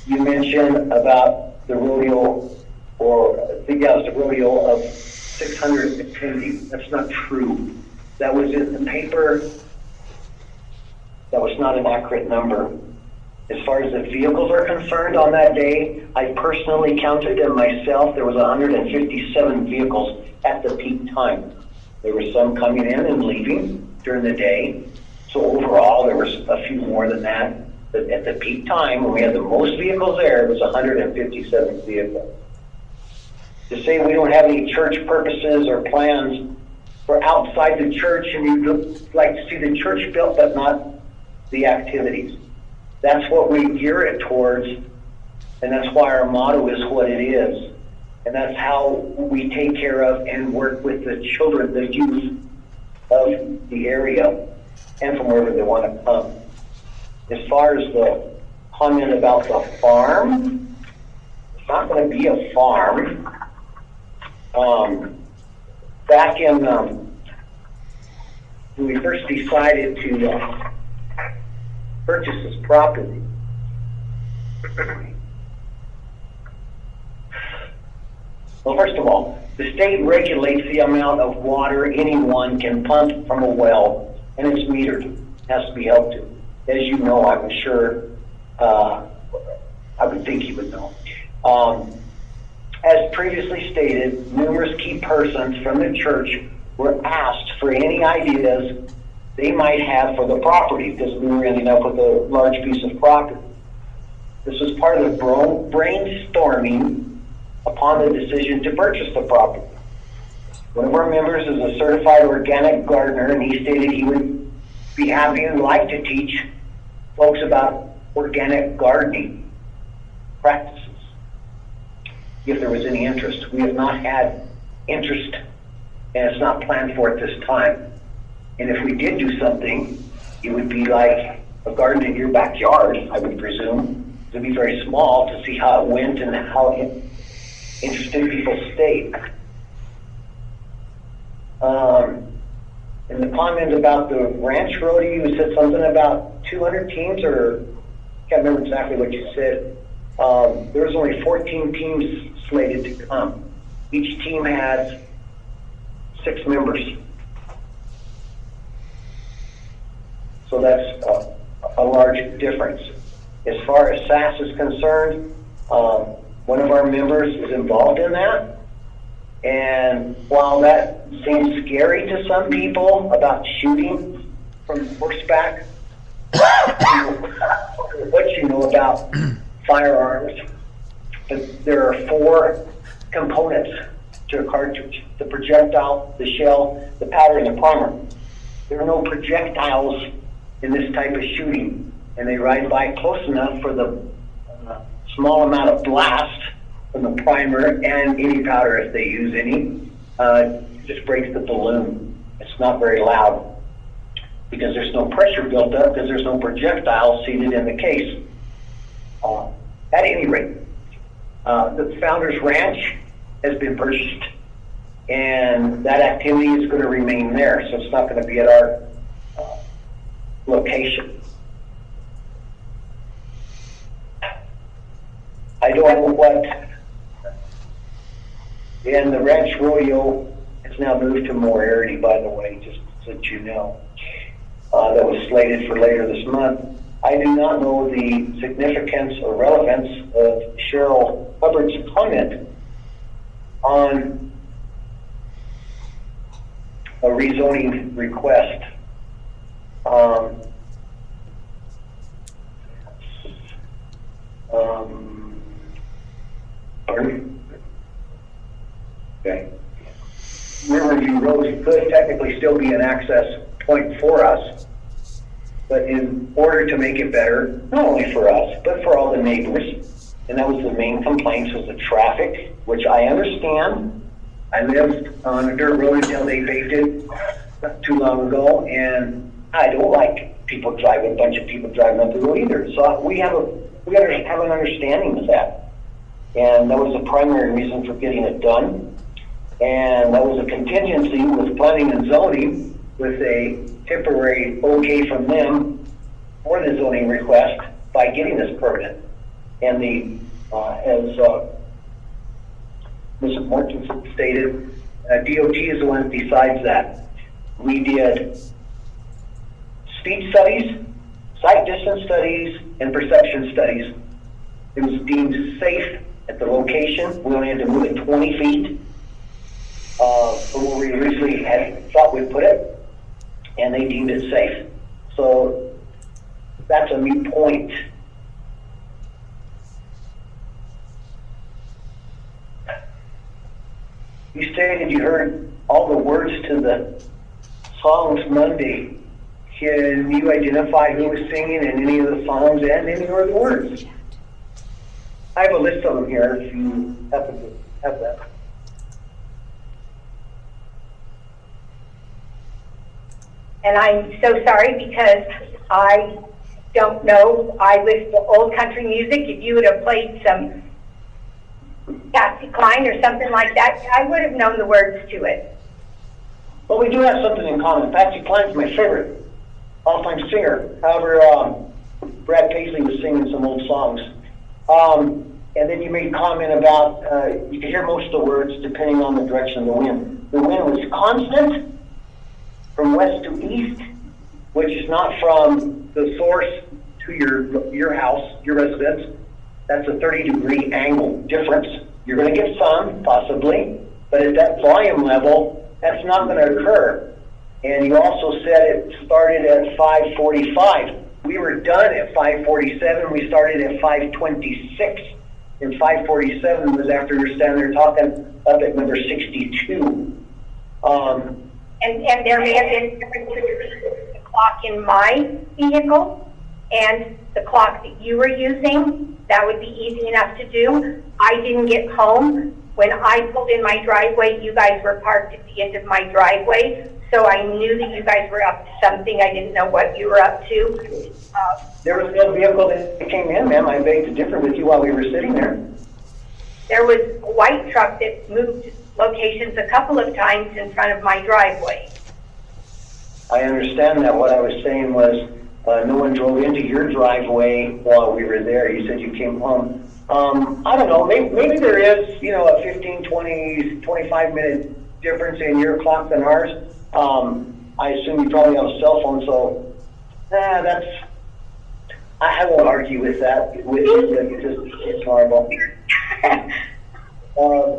Speaker 10: You mentioned about the rodeo, the rodeo of 600 attendees. That's not true. That was in the paper. That was not an accurate number. As far as the vehicles are concerned on that day, I personally counted them myself. There was 157 vehicles at the peak time. There were some coming in and leaving during the day. So overall, there was a few more than that. But at the peak time, when we had the most vehicles there, it was 157 vehicles. To say we don't have any church purposes or plans for outside the church, and you'd like to see the church built, but not the activities. That's what we gear it towards, and that's why our motto is what it is. And that's how we take care of and work with the children, the youth of the area, and from wherever they want to come. As far as the comment about the farm, it's not going to be a farm. Back in, when we first decided to purchase this property, well, first of all, the state regulates the amount of water anyone can pump from a well, and it's metered. It has to be held to. As you know, I'm sure, I would think you would know. As previously stated, numerous key persons from the church were asked for any ideas they might have for the property, because we were ending up with a large piece of property. This was part of the brainstorming upon the decision to purchase the property. One of our members is a certified organic gardener, and he stated he would be happy and like to teach folks about organic gardening practices if there was any interest. We have not had interest, and it's not planned for at this time. And if we did do something, it would be like a garden in your backyard, I would presume. It would be very small to see how it went and how interested people stayed. And the comment about the ranch rodeo, you said something about 200 teams, or I can't remember exactly what you said. There was only 14 teams slated to come. Each team has 6 members. So that's a large difference. As far as SAS is concerned, one of our members is involved in that. And while that seems scary to some people about shooting from horseback, what you know about firearms, there are 4 components to a cartridge: the projectile, the shell, the powder, and the primer. There are no projectiles in this type of shooting, and they ride by close enough for the small amount of blast from the primer and any powder, if they use any, just breaks the balloon. It's not very loud because there's no pressure built up, because there's no projectile seated in the case. At any rate, the Founders Ranch has been purchased, and that activity is going to remain there, so it's not going to be at our location. I don't know what, and the ranch rodeo has now moved to Moriarty, by the way, just so that you know. That was slated for later this month. I do not know the significance or relevance of Cheryl Hubbard's comment on a rezoning request. Pardon? Okay. Riverview Road could technically still be an access point for us, but in order to make it better, not only for us, but for all the neighbors, and that was the main complaints, was the traffic, which I understand. I lived on a dirt road until they paved it not too long ago, and I don't like a bunch of people driving up the road either. So we gotta have an understanding of that. And that was the primary reason for getting it done. And that was a contingency with planning and zoning, with a temporary okay from them for the zoning request by getting this permit. And as Ms. Mortensen stated, DOT is the one that decides that. We did speed studies, site distance studies, and perception studies. It was deemed safe at the location. We only had to move it 20 feet from where we originally had thought we'd put it, and they deemed it safe. So that's a moot point. You stated you heard all the words to the songs Monday. Can you identify who was singing in any of the songs and any of the words? I have a list of them here if you happen to have that.
Speaker 6: And I'm so sorry because I don't know. I listen to old country music. If you would have played some Patsy Cline or something like that, I would have known the words to it.
Speaker 10: Well, we do have something in common. Patsy Cline's my favorite all-time singer. However, Brad Paisley was singing some old songs. And then you made a comment about you could hear most of the words depending on the direction of the wind. The wind was constant from west to east, which is not from the source to your house, your residence. That's a 30-degree angle difference. You're going to get some, possibly, but at that volume level, that's not going to occur. And you also said it started at 5:45. We were done at 5:47. We started at 5:26. And 5:47 was after we were standing there talking up at number 62.
Speaker 6: And there may have been differences between the clock in my vehicle and the clock that you were using. That would be easy enough to do. I didn't get home. When I pulled in my driveway, you guys were parked at the end of my driveway. So I knew that you guys were up to something. I didn't know what you were up to.
Speaker 10: There was no vehicle that came in, ma'am. I begged to differ with you while we were sitting there.
Speaker 6: There was a white truck that moved locations a couple of times in front of my driveway.
Speaker 10: I understand that. What I was saying was no one drove into your driveway while we were there. You said you came home. I don't know. Maybe there is, a 15, 20, 25-minute difference in your clock than ours. I assume you probably have a cell phone, so I won't argue with that. It's horrible.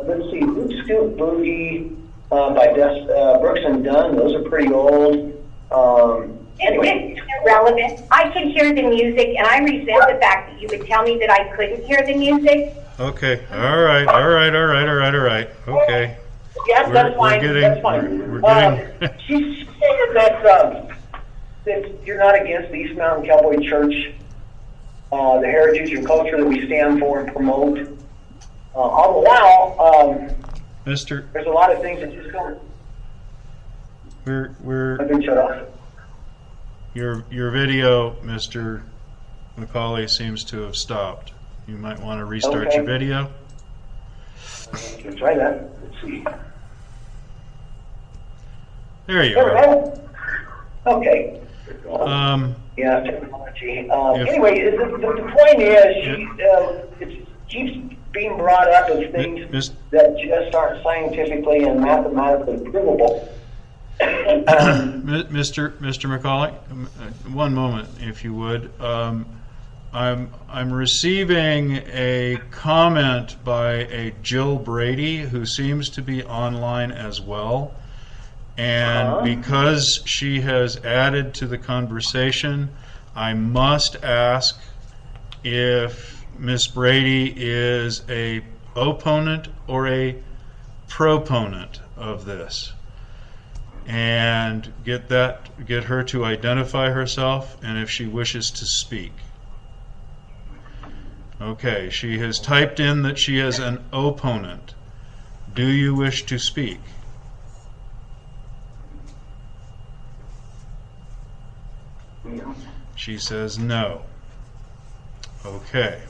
Speaker 10: Let's see, Boot Scoot Boogie by Brooks and Dunn. Those are pretty old.
Speaker 6: Anyway. It's irrelevant. I can hear the music, and I resent the fact that you would tell me that I couldn't hear the music.
Speaker 1: Okay. All right. Okay.
Speaker 10: Yes, that's fine. That's fine.
Speaker 1: We're getting.
Speaker 10: She said that you're not against the East Mountain Cowboy Church, the heritage and culture that we stand for and promote. All the while, there's a lot of things that just don't. I've been shut off.
Speaker 1: Your video, Mr. McCauley, seems to have stopped. You might want to restart your video.
Speaker 10: Let's try that. Let's see.
Speaker 1: There you are.
Speaker 10: Okay. Yeah, technology. Anyway, the point is, it keeps being brought up as things that just aren't scientifically and mathematically provable.
Speaker 1: Mr. McCauley, one moment, if you would. I'm receiving a comment by a Jill Brady who seems to be online as well. And because she has added to the conversation, I must ask if Miss Brady is a opponent or a proponent of this, and get her to identify herself and if she wishes to speak. Okay, she has typed in that she is an opponent. Do you wish to speak? She says no. Okay.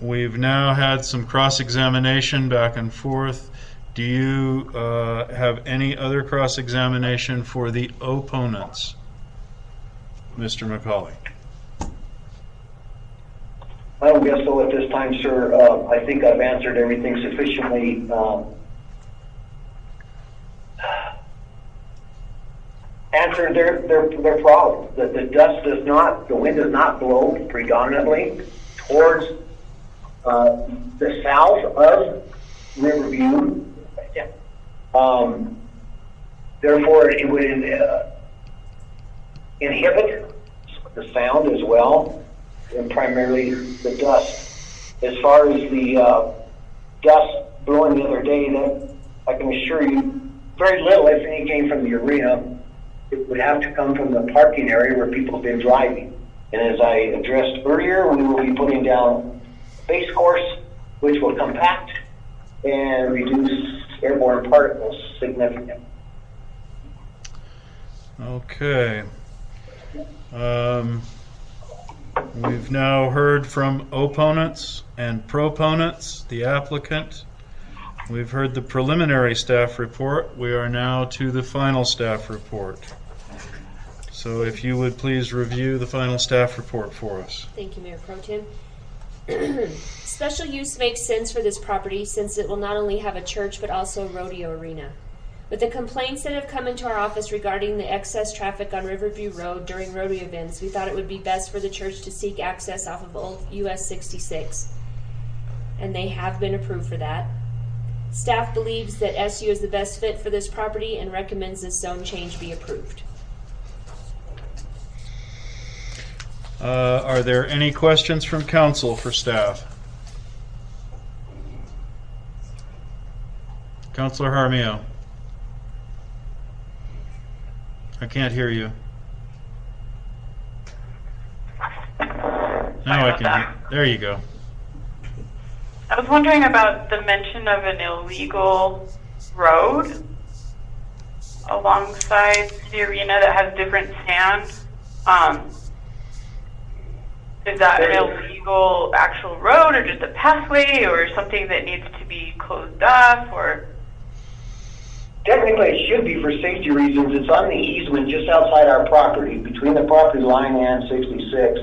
Speaker 1: We've now had some cross-examination back and forth. Do you have any other cross-examination for the opponents, Mr. McCauley?
Speaker 10: I don't guess so at this time, sir. I think I've answered everything sufficiently. Answered their problem. The wind does not blow predominantly towards the south of Riverview. Therefore, it would inhibit the sound as well, and primarily the dust. As far as the dust blowing the other day, that I can assure you, very little, if any, came from the arena. It would have to come from the parking area where people have been driving. And as I addressed earlier, we will be putting down a base course, which will compact and reduce airborne particles significantly.
Speaker 1: Okay. We've now heard from opponents and proponents, the applicant. We've heard the preliminary staff report. We are now to the final staff report. So if you would please review the final staff report for us.
Speaker 5: Thank you, Mayor Pro Tem. Special use makes sense for this property since it will not only have a church but also a rodeo arena. With the complaints that have come into our office regarding the excess traffic on Riverview Road during rodeo events, we thought it would be best for the church to seek access off of Old US 66. And they have been approved for that. Staff believes that SU is the best fit for this property and recommends this zone change be approved.
Speaker 1: Are there any questions from council for staff? Councilor Jaramillo. I can't hear you. Now I can. There you go.
Speaker 3: I was wondering about the mention of an illegal road alongside the arena that has different sand. Is that an illegal actual road or just a pathway or something that needs to be closed off or?
Speaker 10: Technically, it should be for safety reasons. It's on the easement just outside our property, between the property line and 66.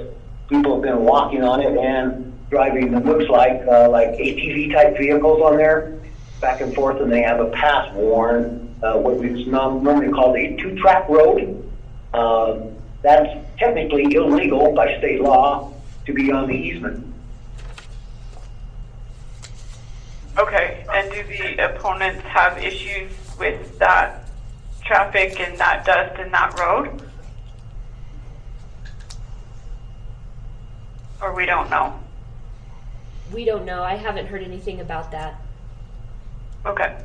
Speaker 10: People have been walking on it and driving, it looks like ATV type vehicles on there, back and forth, and they have a path worn, what we normally call a two-track road. That's technically illegal by state law to be on the easement.
Speaker 3: Okay, and do the opponents have issues with that traffic and that dust in that road? Or we don't know?
Speaker 5: We don't know. I haven't heard anything about that.
Speaker 3: Okay.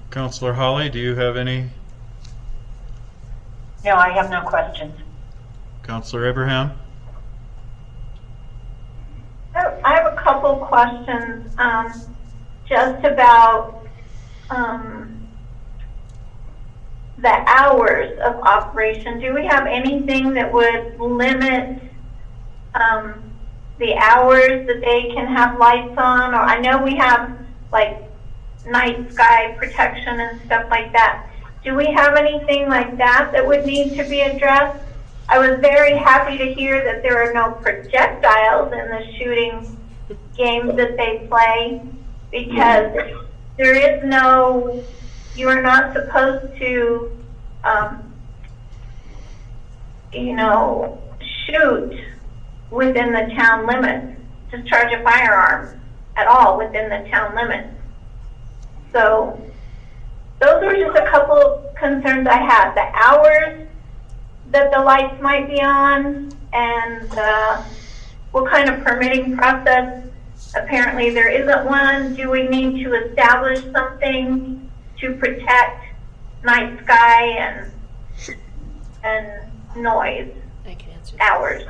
Speaker 1: Councilor Holly, do you have any?
Speaker 12: No, I have no questions.
Speaker 1: Councilor Abraham?
Speaker 2: I have a couple questions just about the hours of operation. Do we have anything that would limit the hours that they can have lights on? Or I know we have like night sky protection and stuff like that. Do we have anything like that that would need to be addressed? I was very happy to hear that there are no projectiles in the shooting games that they play, because there is no, you are not supposed to shoot within the town limits, discharge a firearm at all within the town limits. So those were just a couple of concerns I had. The hours that the lights might be on and what kind of permitting process. Apparently there isn't one. Do we need to establish something to protect night sky and noise
Speaker 5: I can answer.
Speaker 2: hours?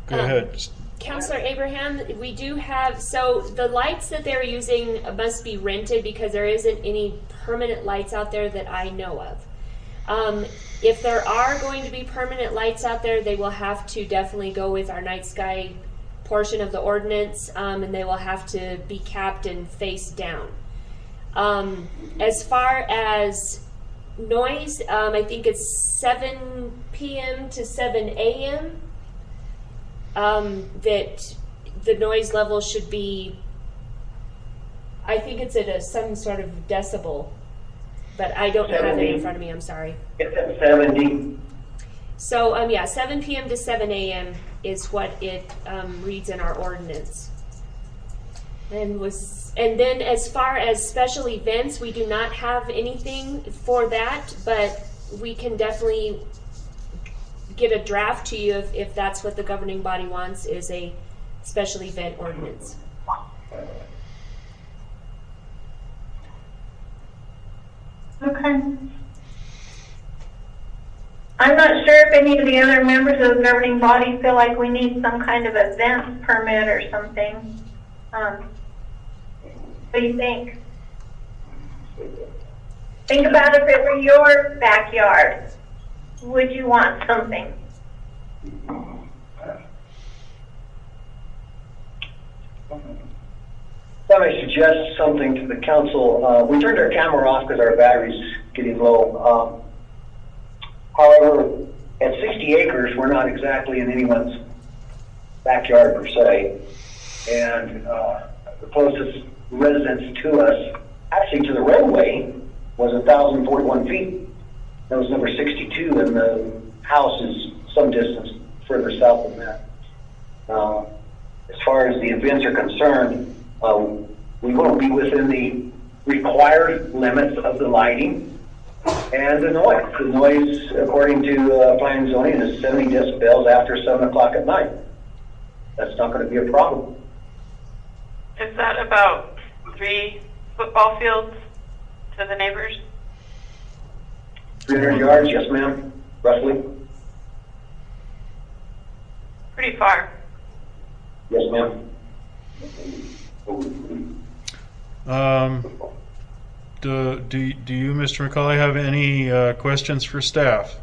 Speaker 1: Go ahead.
Speaker 5: Counselor Abraham, we do have, so the lights that they're using must be rented because there isn't any permanent lights out there that I know of. If there are going to be permanent lights out there, they will have to definitely go with our night sky portion of the ordinance, and they will have to be capped and face down. As far as noise, I think it's 7 p.m. to 7 a.m. That the noise level should be, I think it's at some sort of decibel, but I don't have it in front of me, I'm sorry.
Speaker 10: It's at 70.
Speaker 5: So, 7 p.m. to 7 a.m. is what it reads in our ordinance. And then as far as special events, we do not have anything for that, but we can definitely get a draft to you if that's what the governing body wants, is a special event ordinance.
Speaker 2: Okay. I'm not sure if any of the other members of the governing body feel like we need some kind of event permit or something. What do you think? Think about if it were your backyard. Would you want something?
Speaker 10: Let me suggest something to the council. We turned our camera off because our battery's getting low. However, at 60 acres, we're not exactly in anyone's backyard per se. And the closest residence to us, actually to the roadway, was 1,041 feet. That was number 62, and the house is some distance further south than that. As far as the events are concerned, we won't be within the required limits of the lighting and the noise. The noise, according to planning and zoning, is 70 decibels after 7 o'clock at night. That's not going to be a problem.
Speaker 3: Is that about 3 football fields to the neighbors?
Speaker 10: 300 yards, yes ma'am, roughly.
Speaker 3: Pretty far.
Speaker 10: Yes ma'am.
Speaker 1: Do you, Mr. McCauley, have any questions for staff?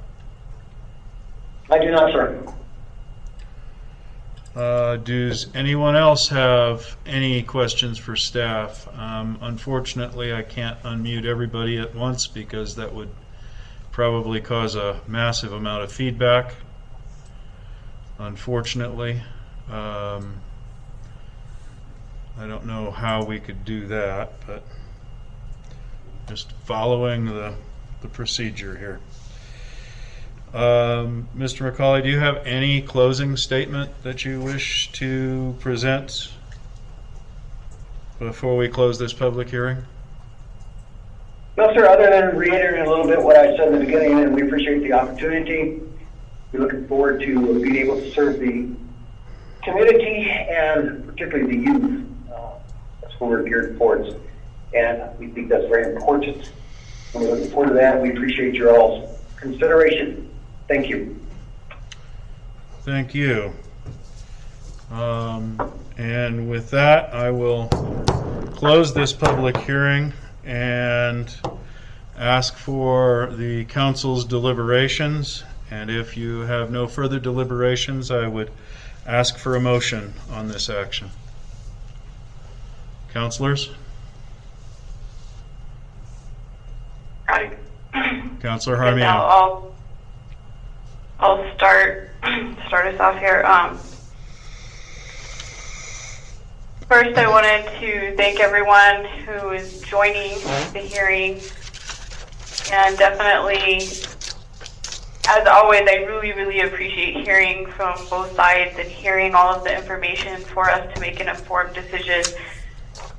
Speaker 10: I do not, sir.
Speaker 1: Does anyone else have any questions for staff? Unfortunately, I can't unmute everybody at once because that would probably cause a massive amount of feedback. Unfortunately, I don't know how we could do that, but just following the procedure here. Mr. McCauley, do you have any closing statement that you wish to present before we close this public hearing?
Speaker 10: No, sir, other than reiterating a little bit what I said in the beginning, and we appreciate the opportunity. We're looking forward to being able to serve the community and particularly the youth. That's what we're geared towards, and we think that's very important. And we're looking forward to that. We appreciate your all's consideration. Thank you.
Speaker 1: Thank you. And with that, I will close this public hearing and ask for the council's deliberations. And if you have no further deliberations, I would ask for a motion on this action. Councilors? Councilor Harmian.
Speaker 3: Now I'll start us off here. First, I wanted to thank everyone who is joining the hearing, and definitely as always, I really, really appreciate hearing from both sides and hearing all of the information for us to make an informed decision.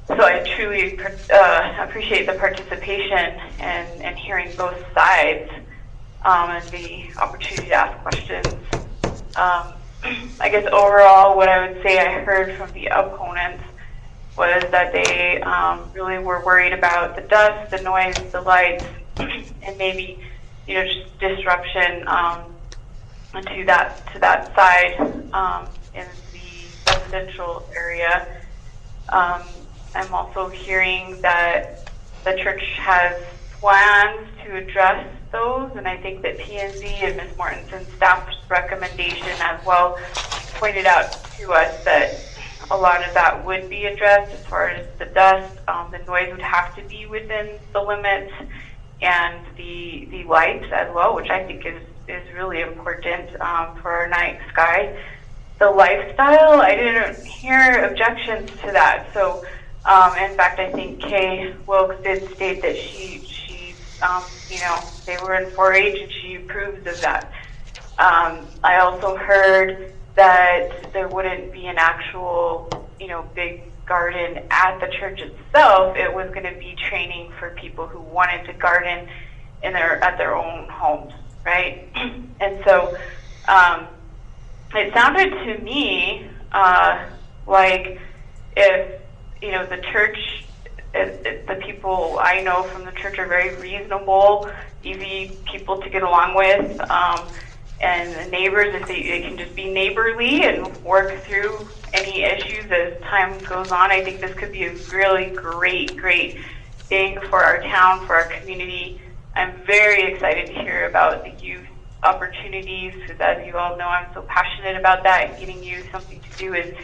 Speaker 3: So I truly appreciate the participation and hearing both sides and the opportunity to ask questions. I guess overall, what I would say I heard from the opponents was that they really were worried about the dust, the noise, the lights, and maybe, you know, just disruption to that side in the residential area. I'm also hearing that the church has plans to address those, and I think that P&Z and Ms. Mortensen's staff's recommendation as well pointed out to us that a lot of that would be addressed as far as the dust. The noise would have to be within the limits, and the lights as well, which I think is really important for our night sky. The lifestyle, I didn't hear objections to that. So, in fact, I think Kay Wilkes did state that she you know, they were in 4-H and she approves of that. I also heard that there wouldn't be an actual, you know, big garden at the church itself. It was going to be training for people who wanted to garden at their own homes, right? And so it sounded to me like if, you know, the church, the people I know from the church are very reasonable, easy people to get along with, and the neighbors, if they can just be neighborly and work through any issues as time goes on. I think this could be a really great thing for our town, for our community. I'm very excited to hear about the youth opportunities, because as you all know, I'm so passionate about that, and getting youth something to do is,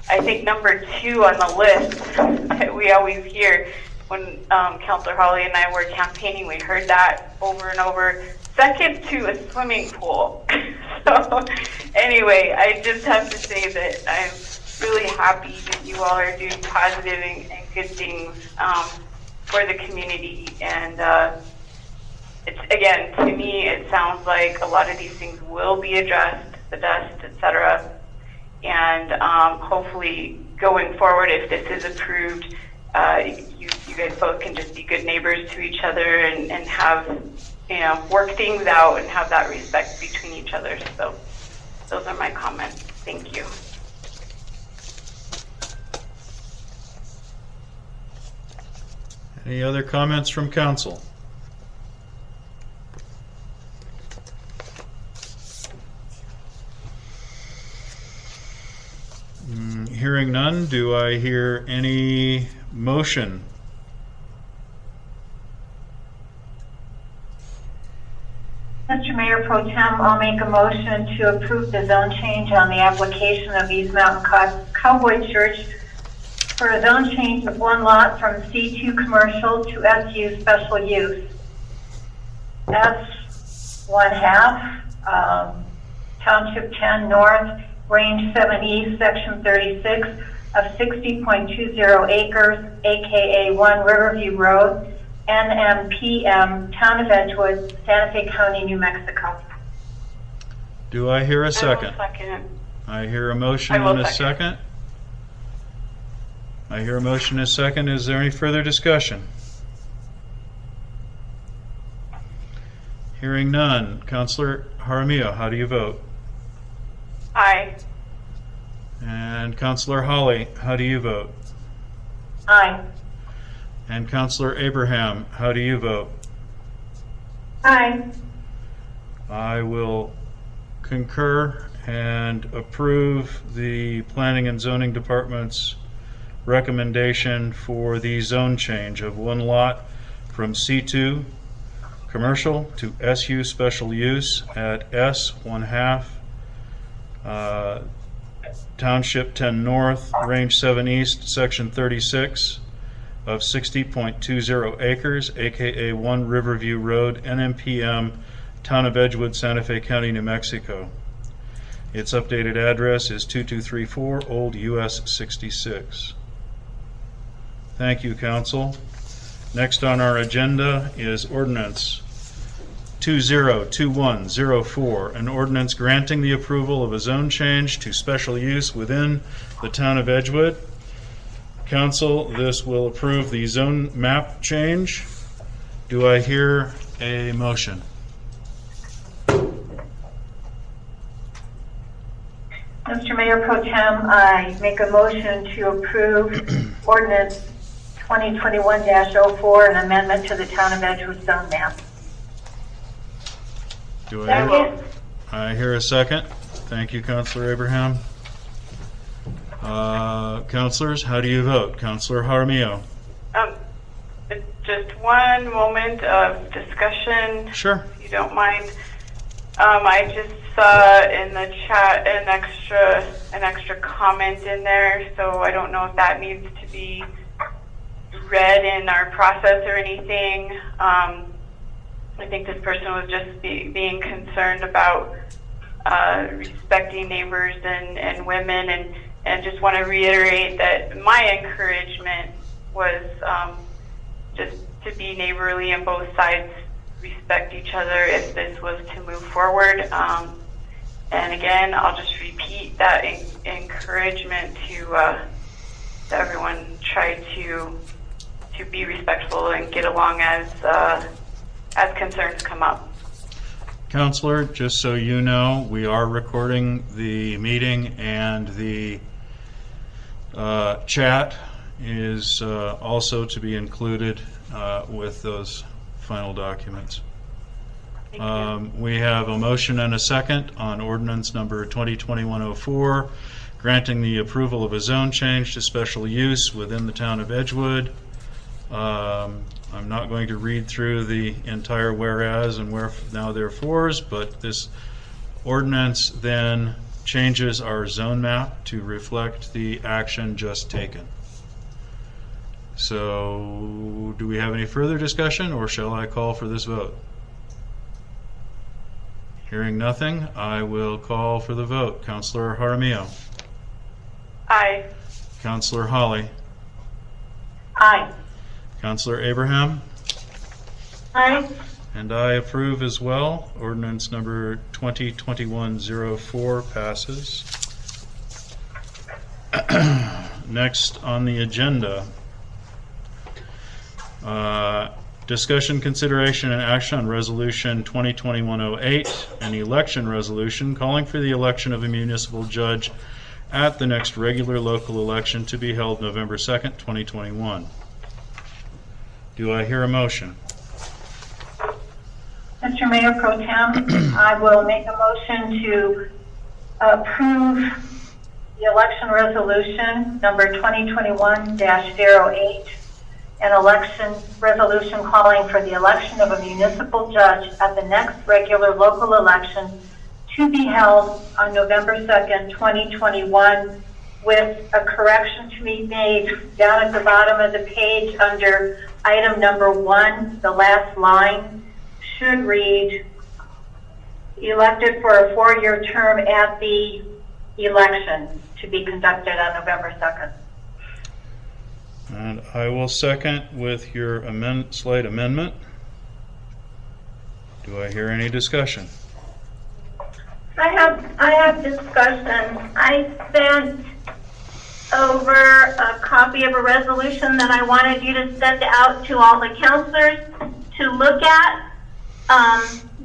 Speaker 3: I think, number 2 on the list that we always hear. When Councilor Holly and I were campaigning, we heard that over and over. Second to a swimming pool. So anyway, I just have to say that I'm really happy that you all are doing positive and good things for the community. And it's, again, to me, it sounds like a lot of these things will be addressed, the dust, etc. And hopefully going forward, if this is approved, you guys both can just be good neighbors to each other and have, you know, work things out and have that respect between each other. So those are my comments. Thank you.
Speaker 1: Any other comments from council? Hearing none, do I hear any motion?
Speaker 12: Mr. Mayor Pro Tem, I'll make a motion to approve the zone change on the application of East Mountain Cowboy Church for a zone change of 1 lot from C2 commercial to SU special use. That's 1/2, Township 10 North, Range 7 East, Section 36 of 60.20 acres, aka 1 Riverview Road, NMPM, Town of Edgewood, Santa Fe County, New Mexico.
Speaker 1: Do I hear a second?
Speaker 3: I will second.
Speaker 1: I hear a motion and a second. I hear a motion and a second. Is there any further discussion? Hearing none. Councilor Jaramillo, how do you vote?
Speaker 3: Aye.
Speaker 1: And Councilor Holly, how do you vote?
Speaker 12: Aye.
Speaker 1: And Councilor Abraham, how do you vote?
Speaker 12: Aye.
Speaker 1: I will concur and approve the Planning and Zoning Department's recommendation for the zone change of 1 lot from C2 commercial to SU special use at S 1/2 Township 10 North, Range 7 East, Section 36 of 60.20 acres, aka 1 Riverview Road, NMPM, Town of Edgewood, Santa Fe County, New Mexico. Its updated address is 2234 Old US 66. Thank you, Council. Next on our agenda is Ordinance 2021-04, an ordinance granting the approval of a zone change to special use within the town of Edgewood. Council, this will approve the zone map change. Do I hear a motion?
Speaker 12: Mr. Mayor Pro Tem, I make a motion to approve ordinance 2021-04, an amendment to the Town of Edgewood zone map.
Speaker 1: Do I hear a second? Thank you, Councilor Abraham. Councilors, how do you vote? Councilor Jaramillo?
Speaker 3: Just one moment of discussion.
Speaker 1: Sure.
Speaker 3: If you don't mind. I just saw in the chat an extra comment in there, so I don't know if that needs to be read in our process or anything. I think this person was just being concerned about respecting neighbors and women, and just want to reiterate that my encouragement was just to be neighborly on both sides, respect each other if this was to move forward. And again, I'll just repeat that encouragement to everyone try to be respectful and get along as concerns come up.
Speaker 1: Counselor, just so you know, we are recording the meeting, and the chat is also to be included with those final documents. We have a motion and a second on ordinance number 2021-04, granting the approval of a zone change to special use within the town of Edgewood. I'm not going to read through the entire whereas and where now therefores, but this ordinance then changes our zone map to reflect the action just taken. So, do we have any further discussion, or shall I call for this vote? Hearing nothing, I will call for the vote. Councilor Jaramillo?
Speaker 3: Aye.
Speaker 1: Councilor Holly?
Speaker 12: Aye.
Speaker 1: Councilor Abraham?
Speaker 12: Aye.
Speaker 1: And I approve as well. Ordinance number 2021-04 passes. Next on the agenda, discussion, consideration, and action on Resolution 2021-08, an election resolution calling for the election of a municipal judge at the next regular local election to be held November 2nd, 2021. Do I hear a motion?
Speaker 12: Mr. Mayor Pro Tem, I will make a motion to approve the election resolution number 2021-08, an election resolution calling for the election of a municipal judge at the next regular local election to be held on November 2nd, 2021, with a correction to be made down at the bottom of the page under item number 1. The last line should read, elected for a 4-year term at the election to be conducted on November 2nd.
Speaker 1: And I will second with your slight amendment. Do I hear any discussion?
Speaker 2: I have discussion. I sent over a copy of a resolution that I wanted you to send out to all the counselors to look at,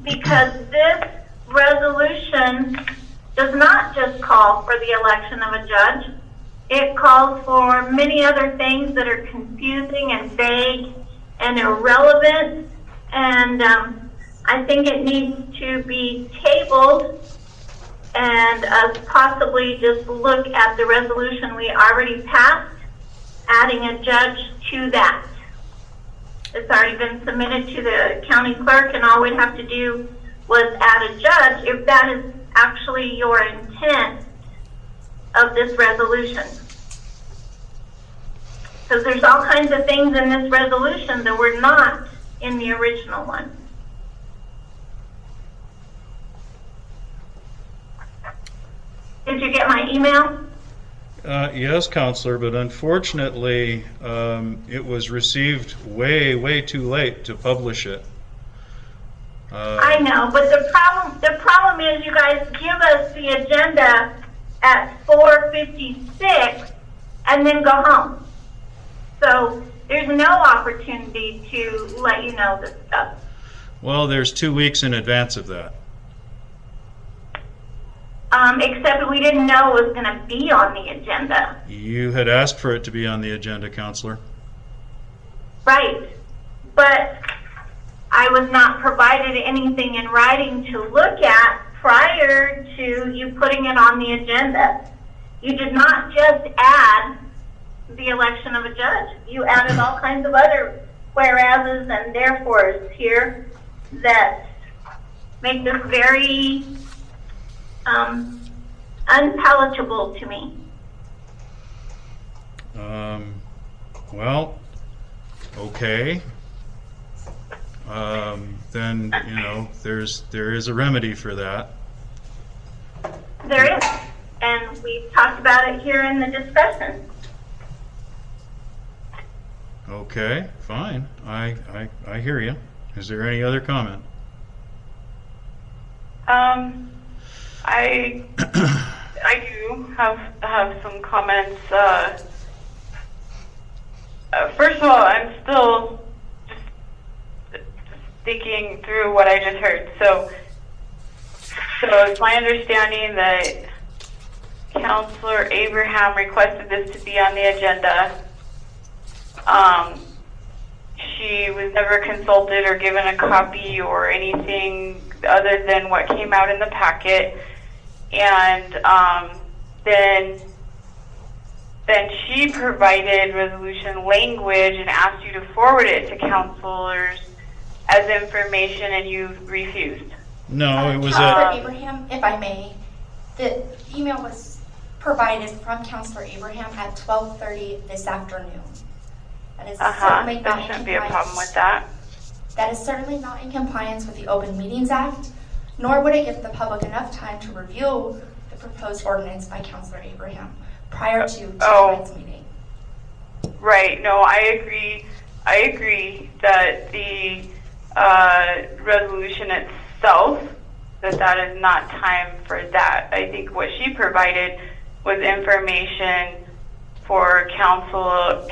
Speaker 2: because this resolution does not just call for the election of a judge. It calls for many other things that are confusing and vague and irrelevant, and I think it needs to be tabled and us possibly just look at the resolution we already passed, adding a judge to that. It's already been submitted to the county clerk, and all we'd have to do was add a judge if that is actually your intent of this resolution. Because there's all kinds of things in this resolution that were not in the original one. Did you get my email?
Speaker 1: Yes, Counselor, but unfortunately, it was received way too late to publish it.
Speaker 2: I know, but the problem is you guys give us the agenda at 4:56 and then go home. So there's no opportunity to let you know this stuff.
Speaker 1: Well, there's 2 weeks in advance of that.
Speaker 2: Except we didn't know it was going to be on the agenda.
Speaker 1: You had asked for it to be on the agenda, Counselor.
Speaker 2: Right. But I was not provided anything in writing to look at prior to you putting it on the agenda. You did not just add the election of a judge. You added all kinds of other whereases and therefores here that make this very unpalatable to me.
Speaker 1: Well, okay. Then, there is a remedy for that.
Speaker 2: There is, and we've talked about it here in the discussion.
Speaker 1: Okay, fine. I hear you. Is there any other comment?
Speaker 3: I do have some comments. First of all, I'm still just thinking through what I just heard. So it's my understanding that Counselor Abraham requested this to be on the agenda. She was never consulted or given a copy or anything other than what came out in the packet, and then she provided resolution language and asked you to forward it to counselors as information, and you refused.
Speaker 1: No, it was
Speaker 4: Counselor Abraham, if I may, the email was provided from Counselor Abraham at 12:30 this afternoon. That is certainly
Speaker 3: There
Speaker 4: not
Speaker 3: shouldn't
Speaker 4: in
Speaker 3: be a problem
Speaker 4: compliance.
Speaker 3: with that.
Speaker 4: That is certainly not in compliance with the Open Meetings Act, nor would it give the public enough time to review the proposed ordinance by Counselor Abraham prior to tonight's meeting.
Speaker 3: Right. No, I agree. I agree that the resolution itself, that is not time for that. I think what she provided was information for council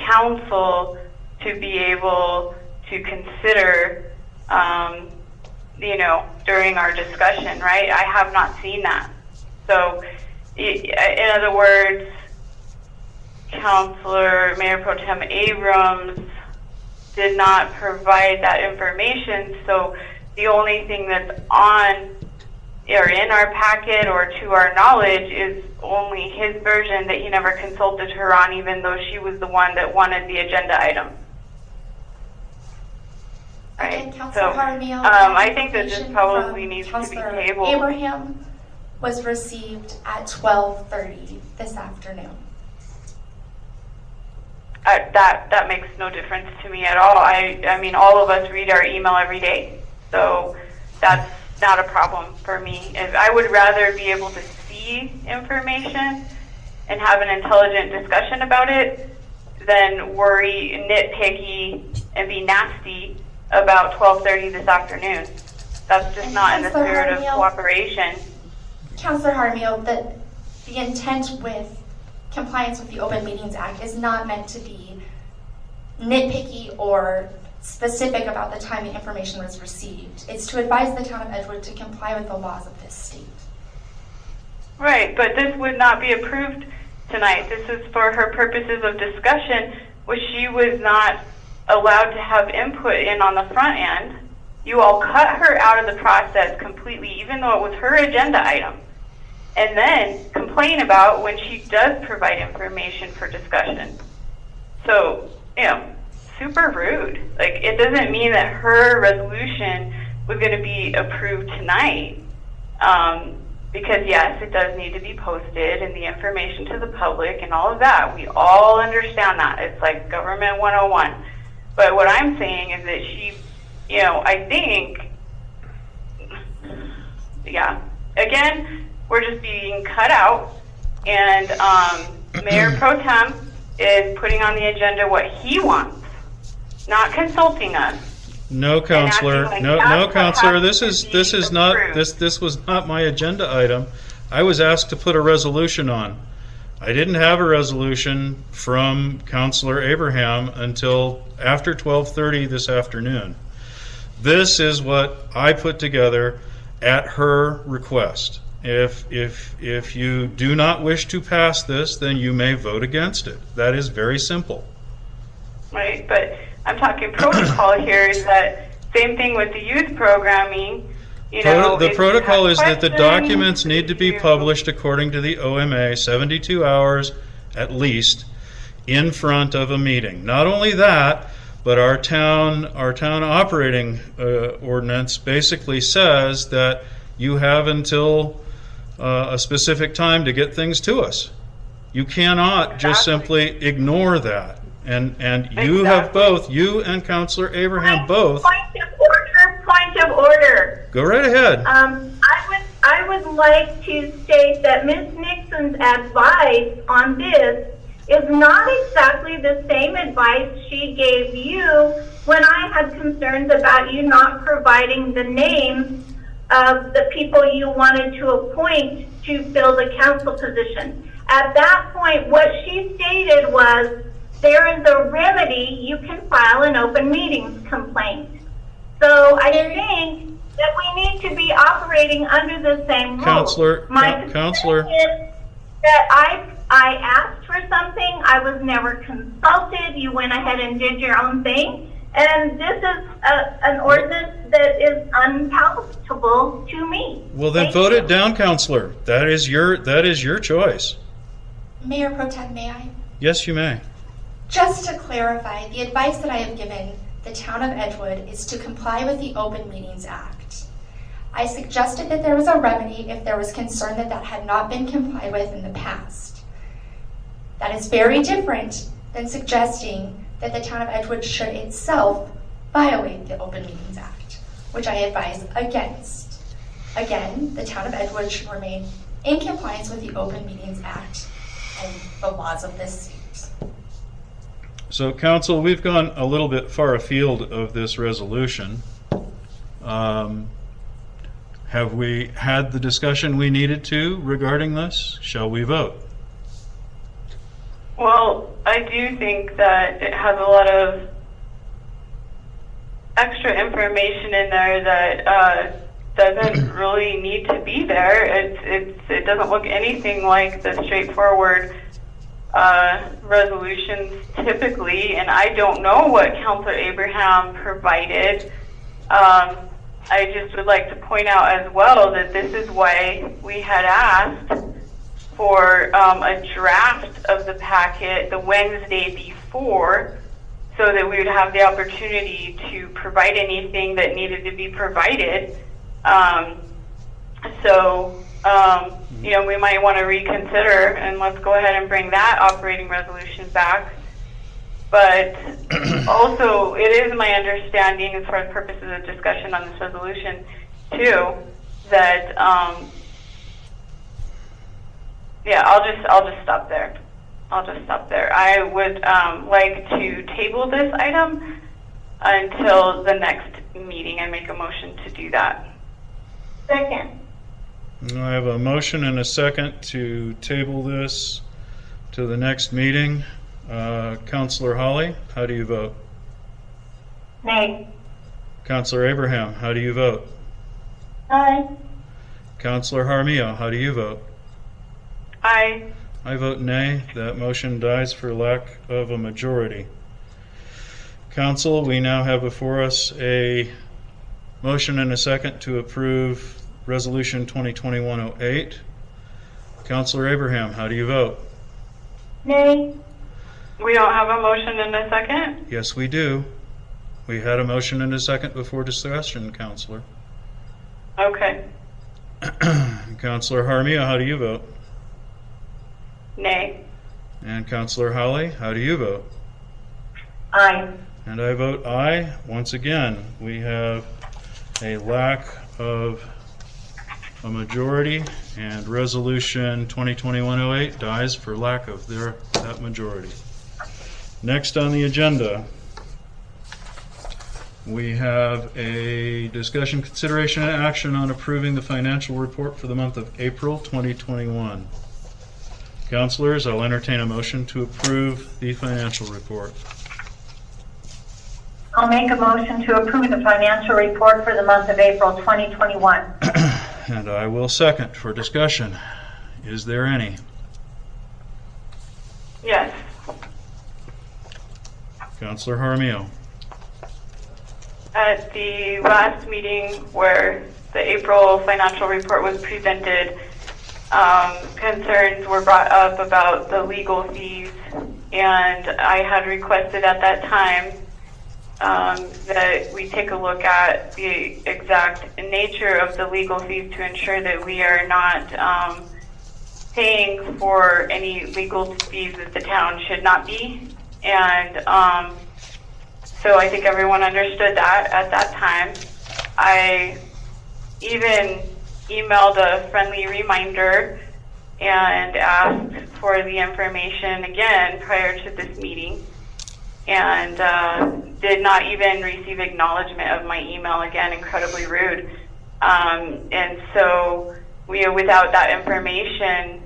Speaker 3: to be able to consider, during our discussion, right? I have not seen that. So, in other words, Mayor Pro Tem Abrams did not provide that information, so the only thing that's on or in our packet or to our knowledge is only his version that he never consulted her on, even though she was the one that wanted the agenda item. Right. So I think that this probably needs to be tabled.
Speaker 4: Abraham was received at 12:30 this afternoon.
Speaker 3: That makes no difference to me at all. I mean, all of us read our email every day, so that's not a problem for me. I would rather be able to see information and have an intelligent discussion about it than worry, nitpicky, and be nasty about 12:30 this afternoon. That's just not in the spirit of cooperation.
Speaker 4: Counselor Jaramillo, the intent with compliance with the Open Meetings Act is not meant to be nitpicky or specific about the time the information was received. It's to advise the town of Edgewood to comply with the laws of this state.
Speaker 3: Right, but this would not be approved tonight. This is for her purposes of discussion, which she was not allowed to have input in on the front end. You all cut her out of the process completely, even though it was her agenda item, and then complain about when she does provide information for discussion. So, super rude. Like, it doesn't mean that her resolution was going to be approved tonight. Because yes, it does need to be posted and the information to the public and all of that. We all understand that. It's like government 101. But what I'm saying is that she, I think, again, we're just being cut out, and Mayor Pro Tem is putting on the agenda what he wants, not consulting us,
Speaker 1: No, counselor.
Speaker 3: acting like
Speaker 1: No,
Speaker 3: that's
Speaker 1: no,
Speaker 3: what
Speaker 1: counselor.
Speaker 3: has
Speaker 1: This
Speaker 3: to
Speaker 1: is
Speaker 3: be
Speaker 1: not
Speaker 3: approved.
Speaker 1: this was not my agenda item. I was asked to put a resolution on. I didn't have a resolution from Counselor Abraham until after 12:30 this afternoon. This is what I put together at her request. If you do not wish to pass this, then you may vote against it. That is very simple.
Speaker 3: Right, but I'm talking protocol here is that same thing with the youth programming. You know,
Speaker 1: The
Speaker 3: if you
Speaker 1: protocol
Speaker 3: have
Speaker 1: is that the
Speaker 3: questions,
Speaker 1: documents need to be published according to the OMA 72 hours at least in front of a meeting. Not only that, but our town operating ordinance basically says that you have until a specific time to get things to us. You cannot just simply ignore that. And you have both, you and Counselor Abraham both.
Speaker 2: Point of order.
Speaker 1: Go right ahead.
Speaker 2: I would like to state that Ms. Nixon's advice on this is not exactly the same advice she gave you when I had concerns about you not providing the names of the people you wanted to appoint to fill the council position. At that point, what she stated was, there is a remedy, you can file an open meetings complaint. So I think that we need to be operating under the same rules.
Speaker 1: Counselor,
Speaker 2: My
Speaker 1: Counselor.
Speaker 2: concern is that I asked for something, I was never consulted, you went ahead and did your own thing, and this is an ordinance that is unpalatable to me.
Speaker 1: Well, then vote it down, Counselor. That is your choice.
Speaker 4: Mayor Pro Tem, may I?
Speaker 1: Yes, you may.
Speaker 4: Just to clarify, the advice that I have given the town of Edgewood is to comply with the Open Meetings Act. I suggested that there was a remedy if there was concern that that had not been complied with in the past. That is very different than suggesting that the town of Edgewood should itself violate the Open Meetings Act, which I advise against. Again, the town of Edgewood should remain in compliance with the Open Meetings Act and the laws of this state.
Speaker 1: So, Council, we've gone a little bit far afield of this resolution. Have we had the discussion we needed to regarding this? Shall we vote?
Speaker 3: Well, I do think that it has a lot of extra information in there that doesn't really need to be there. It doesn't look anything like the straightforward resolutions typically, and I don't know what Councilor Abraham provided. I just would like to point out as well that this is why we had asked for a draft of the packet the Wednesday before, so that we would have the opportunity to provide anything that needed to be provided. You know, we might want to reconsider, and let's go ahead and bring that operating resolution back. But also, it is my understanding, as far as purposes of discussion on this resolution, too, that I'll just stop there. I would like to table this item until the next meeting and make a motion to do that.
Speaker 2: Second.
Speaker 1: I have a motion and a second to table this to the next meeting. Councilor Holly, how do you vote?
Speaker 2: Nay.
Speaker 1: Councilor Abraham, how do you vote?
Speaker 2: Aye.
Speaker 1: Councilor Jaramillo, how do you vote?
Speaker 3: Aye.
Speaker 1: I vote nay. That motion dies for lack of a majority. Council, we now have before us a motion and a second to approve Resolution 2021-08. Councilor Abraham, how do you vote?
Speaker 2: Nay.
Speaker 3: We don't have a motion and a second?
Speaker 1: Yes, we do. We had a motion and a second before discussion, Councilor.
Speaker 3: Okay.
Speaker 1: Councilor Jaramillo, how do you vote?
Speaker 3: Nay.
Speaker 1: And Councilor Holly, how do you vote?
Speaker 2: Aye.
Speaker 1: And I vote aye. Once again, we have a lack of a majority, and Resolution 2021-08 dies for lack of that majority. Next on the agenda, We have a discussion, consideration, and action on approving the financial report for the month of April 2021. Councilors, I'll entertain a motion to approve the financial report.
Speaker 12: I'll make a motion to approve the financial report for the month of April 2021.
Speaker 1: And I will second for discussion. Is there any?
Speaker 3: Yes.
Speaker 1: Councilor Jaramillo.
Speaker 3: At the last meeting where the April financial report was presented, concerns were brought up about the legal fees, and I had requested at that time that we take a look at the exact nature of the legal fees to ensure that we are not paying for any legal fees that the town should not be. And so I think everyone understood that at that time. I even emailed a friendly reminder and asked for the information again prior to this meeting, and did not even receive acknowledgement of my email again. Incredibly rude. And so without that information,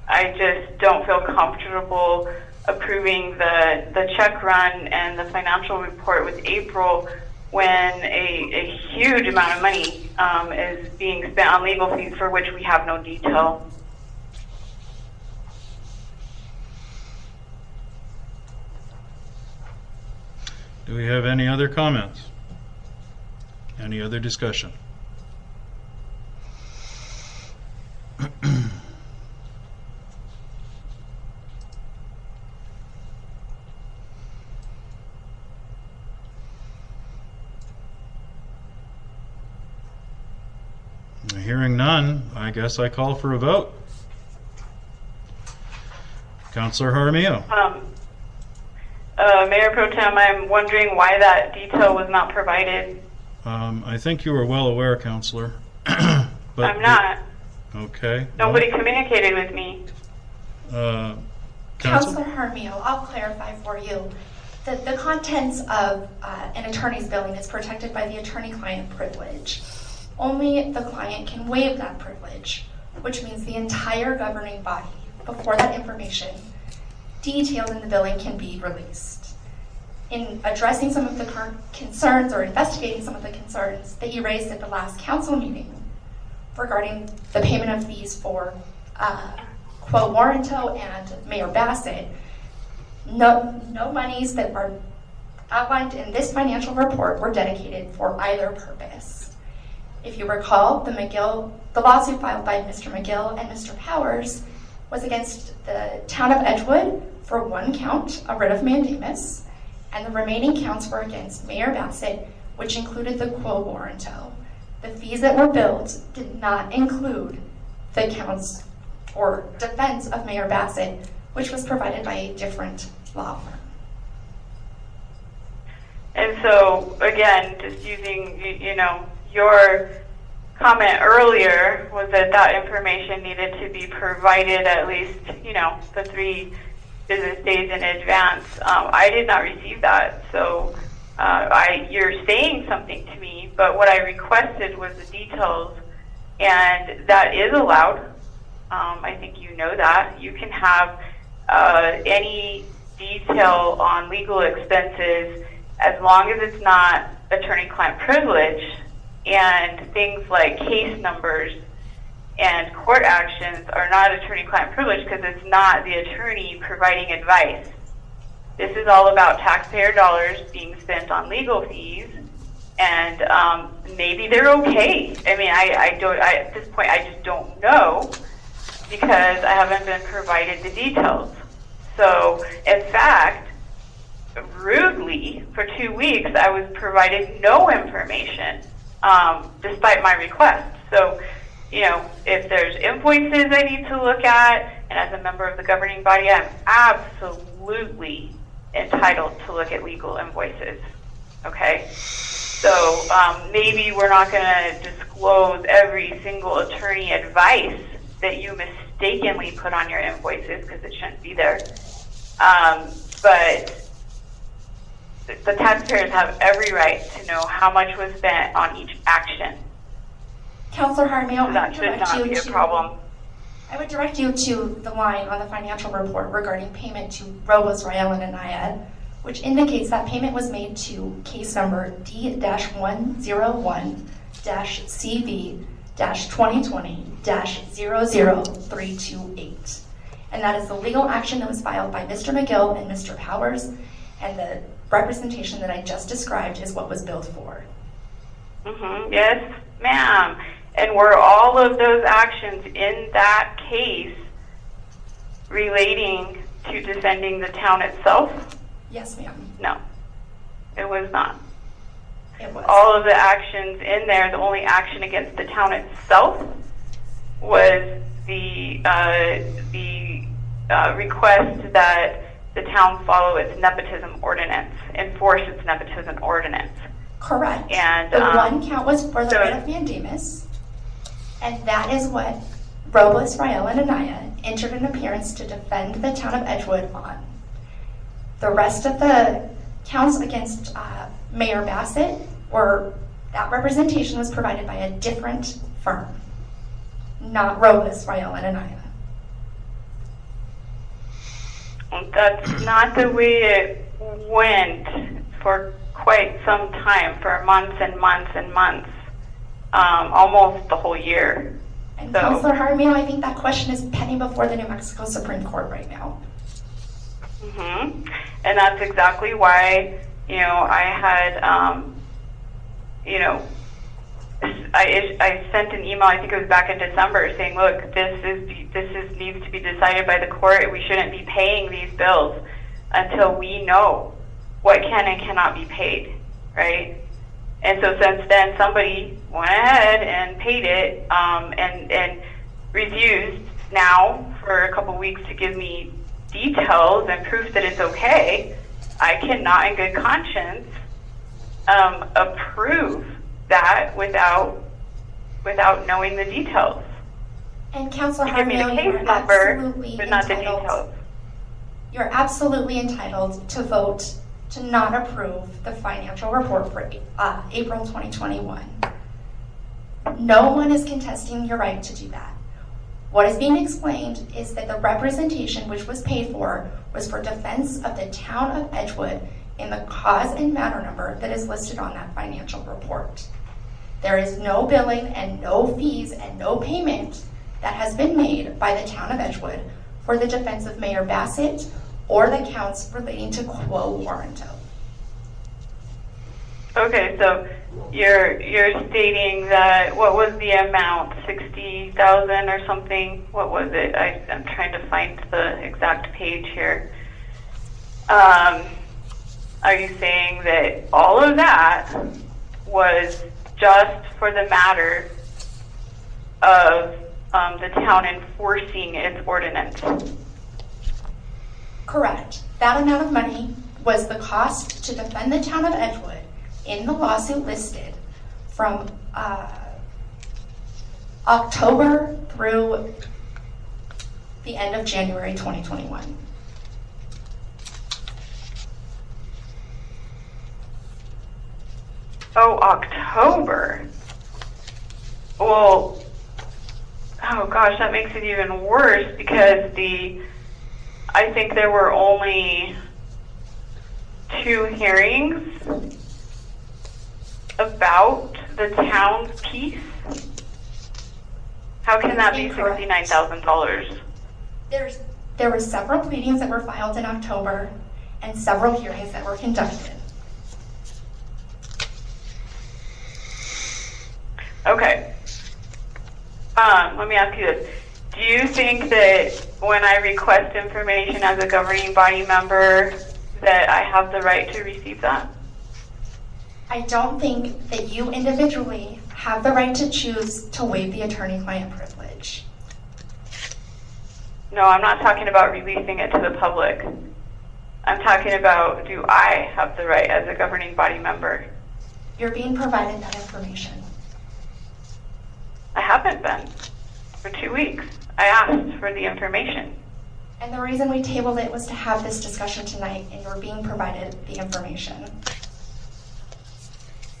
Speaker 3: I just don't feel comfortable approving the check run and the financial report with April when a huge amount of money is being spent on legal fees for which we have no detail.
Speaker 1: Do we have any other comments? Any other discussion? Hearing none, I guess I call for a vote. Councilor Jaramillo.
Speaker 3: Mayor Pro Tem, I'm wondering why that detail was not provided.
Speaker 1: I think you were well aware, Councilor.
Speaker 3: I'm not.
Speaker 1: Okay.
Speaker 3: Nobody communicated with me.
Speaker 4: Councilor Jaramillo, I'll clarify for you. The contents of an attorney's billing is protected by the attorney-client privilege. Only the client can waive that privilege, which means the entire governing body, before that information detailed in the billing can be released. In addressing some of the current concerns or investigating some of the concerns that you raised at the last council meeting regarding the payment of fees for Quo Warranto and Mayor Bassett, no monies that are outlined in this financial report were dedicated for either purpose. If you recall, the lawsuit filed by Mr. McGill and Mr. Powers was against the town of Edgewood for one count, a writ of mandamus, and the remaining counts were against Mayor Bassett, which included the Quo Warranto. The fees that were billed did not include the counts or defense of Mayor Bassett, which was provided by a different law firm.
Speaker 3: And so, again, just using, your comment earlier was that information needed to be provided at least, the 3 business days in advance. I did not receive that, so you're saying something to me, but what I requested was the details, and that is allowed. I think you know that. You can have any detail on legal expenses as long as it's not attorney-client privilege, and things like case numbers and court actions are not attorney-client privilege because it's not the attorney providing advice. This is all about taxpayer dollars being spent on legal fees, and maybe they're okay. I mean, at this point, I just don't know because I haven't been provided the details. So, in fact, rudely, for 2 weeks, I was provided no information, despite my request. So, if there's invoices I need to look at, and as a member of the governing body, I'm absolutely entitled to look at legal invoices. Okay? So, maybe we're not going to disclose every single attorney advice that you mistakenly put on your invoices because it shouldn't be there. But the taxpayers have every right to know how much was spent on each action.
Speaker 4: Counselor Jaramillo,
Speaker 3: So that should not be a problem.
Speaker 4: I would direct you to the line on the financial report regarding payment to Robles, Rael, and Anaya, which indicates that payment was made to case number D-101-CV-2020-00328. And that is the legal action that was filed by Mr. McGill and Mr. Powers, and the representation that I just described is what was billed for.
Speaker 3: Yes, ma'am. And were all of those actions in that case relating to defending the town itself?
Speaker 4: Yes, ma'am.
Speaker 3: No, it was not.
Speaker 4: It was.
Speaker 3: All of the actions in there, the only action against the town itself was the request that the town follow its nepotism ordinance, enforce its nepotism ordinance.
Speaker 4: Correct.
Speaker 3: And
Speaker 4: the one count was for the writ of mandamus, and that is what Robles, Rael, and Anaya entered an appearance to defend the town of Edgewood on. The rest of the counts against Mayor Bassett, or that representation was provided by a different firm, not Robles, Rael, and Anaya.
Speaker 3: That's not the way it went for quite some time, for months and months and months, almost the whole year.
Speaker 4: And
Speaker 3: So,
Speaker 4: Councilor Jaramillo, I think that question is pending before the New Mexico Supreme Court right now.
Speaker 3: and that's exactly why, I had, I sent an email, I think it was back in December, saying, look, this needs to be decided by the court. We shouldn't be paying these bills until we know what can and cannot be paid, right? And so since then, somebody went ahead and paid it, and refused now for a couple weeks to give me details and proof that it's okay. I cannot, in good conscience, approve that without knowing the details.
Speaker 4: And Councilor
Speaker 3: You give me the
Speaker 4: Jaramillo,
Speaker 3: case
Speaker 4: you're
Speaker 3: number,
Speaker 4: absolutely
Speaker 3: but not the
Speaker 4: entitled.
Speaker 3: details.
Speaker 4: You're absolutely entitled to vote to not approve the financial report for April 2021. No one is contesting your right to do that. What is being explained is that the representation which was paid for was for defense of the town of Edgewood in the cause and matter number that is listed on that financial report. There is no billing and no fees and no payment that has been made by the town of Edgewood for the defense of Mayor Bassett or the counts relating to quo warranto.
Speaker 3: Okay, so you're stating that, what was the amount, 60,000 or something? What was it? I'm trying to find the exact page here. Are you saying that all of that was just for the matter of the town enforcing its ordinance?
Speaker 4: Correct. That amount of money was the cost to defend the town of Edgewood in the lawsuit listed from October through the end of January 2021.
Speaker 3: Oh, October. Well, oh gosh, that makes it even worse because I think there were only 2 hearings about the town's piece. How can that be $69,000?
Speaker 4: There were several pleadings that were filed in October and several hearings that were conducted.
Speaker 3: Okay. Let me ask you this. Do you think that when I request information as a governing body member that I have the right to receive that?
Speaker 4: I don't think that you individually have the right to choose to waive the attorney-client privilege.
Speaker 3: No, I'm not talking about releasing it to the public. I'm talking about, do I have the right as a governing body member?
Speaker 4: You're being provided that information.
Speaker 3: I haven't been for 2 weeks. I asked for the information.
Speaker 4: And the reason we tabled it was to have this discussion tonight, and you're being provided the information.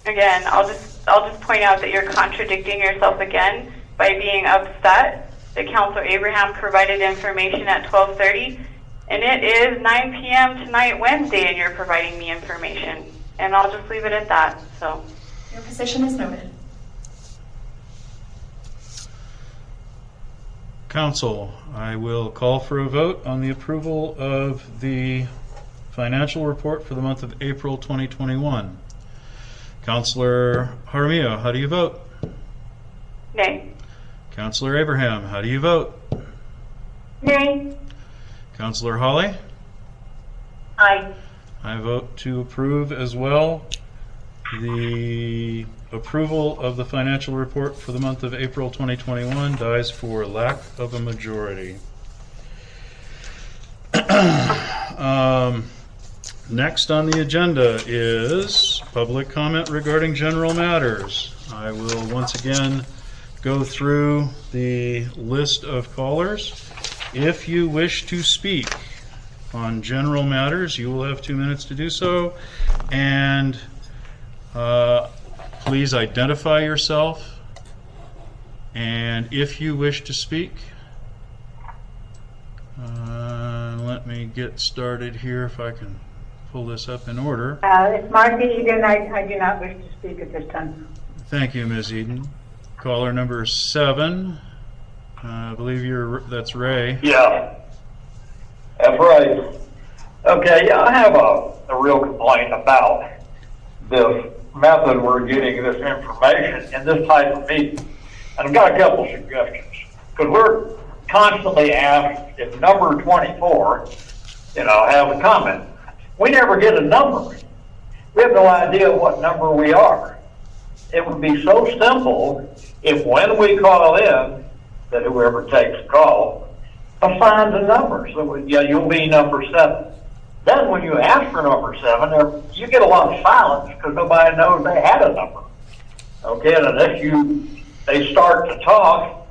Speaker 3: Again, I'll just point out that you're contradicting yourself again by being upset that Counselor Abraham provided information at 12:30, and it is 9 p.m. tonight, Wednesday, and you're providing me information. And I'll just leave it at that. So,
Speaker 4: Your position is noted.
Speaker 1: Council, I will call for a vote on the approval of the financial report for the month of April 2021. Councillor Jaramillo, how do you vote?
Speaker 3: nay.
Speaker 1: Councillor Abraham, how do you vote?
Speaker 2: Nay.
Speaker 1: Councillor Hawley?
Speaker 12: Aye.
Speaker 1: I vote to approve as well. The approval of the financial report for the month of April 2021 dies for lack of a majority. Next on the agenda is public comment regarding general matters. I will once again go through the list of callers. If you wish to speak on general matters, you will have 2 minutes to do so. And please identify yourself. And if you wish to speak, let me get started here if I can pull this up in order.
Speaker 12: It's Martha Eden. I do not wish to speak at this time.
Speaker 1: Thank you, Ms. Eden. Caller number 7. I believe that's Ray.
Speaker 7: Yeah, that's right. Okay, yeah, I have a real complaint about this method we're getting this information in this type of meeting. And I've got a couple suggestions. Because we're constantly asked if number 24, have a comment. We never get a number. We have no idea what number we are. It would be so simple if when we call in, that whoever takes the call assigns a number. So you'll be number 7. Then when you ask for number 7, you get a lot of silence because nobody knows they had a number. Okay, and unless they start to talk,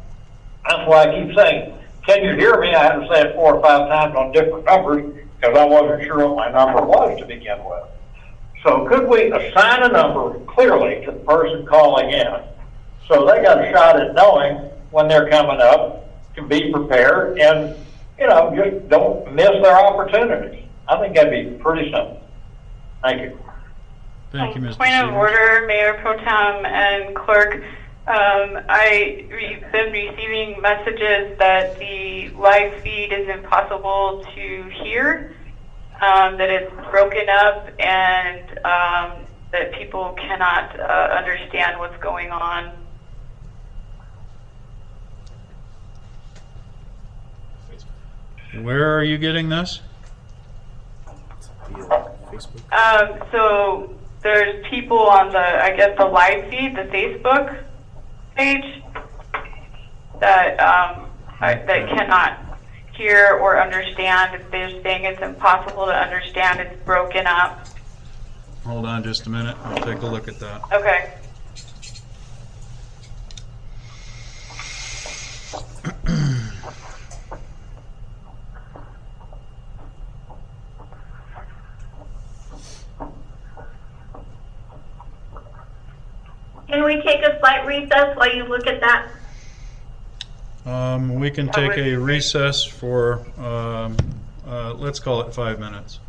Speaker 7: that's why I keep saying, can you hear me? I had to say it 4 or 5 times on different numbers because I wasn't sure what my number was to begin with. So could we assign a number clearly to the person calling in so they got a shot at knowing when they're coming up, to be prepared and, just don't miss their opportunity. I think that'd be pretty simple. Thank you.
Speaker 1: Thank you, Mr.
Speaker 3: Point of order, Mayor Pro Tem and Clerk. I've been receiving messages that the live feed is impossible to hear, that it's broken up, and that people cannot understand what's going on.
Speaker 1: Where are you getting this?
Speaker 8: Facebook.
Speaker 3: So there's people on the live feed, the Facebook page, that that cannot hear or understand. They're saying it's impossible to understand. It's broken up.
Speaker 1: Hold on just a minute. I'll take a look at that.
Speaker 3: Okay.
Speaker 2: Can we take a slight recess while you look at that?
Speaker 1: We can take a recess for, let's call it 5 minutes.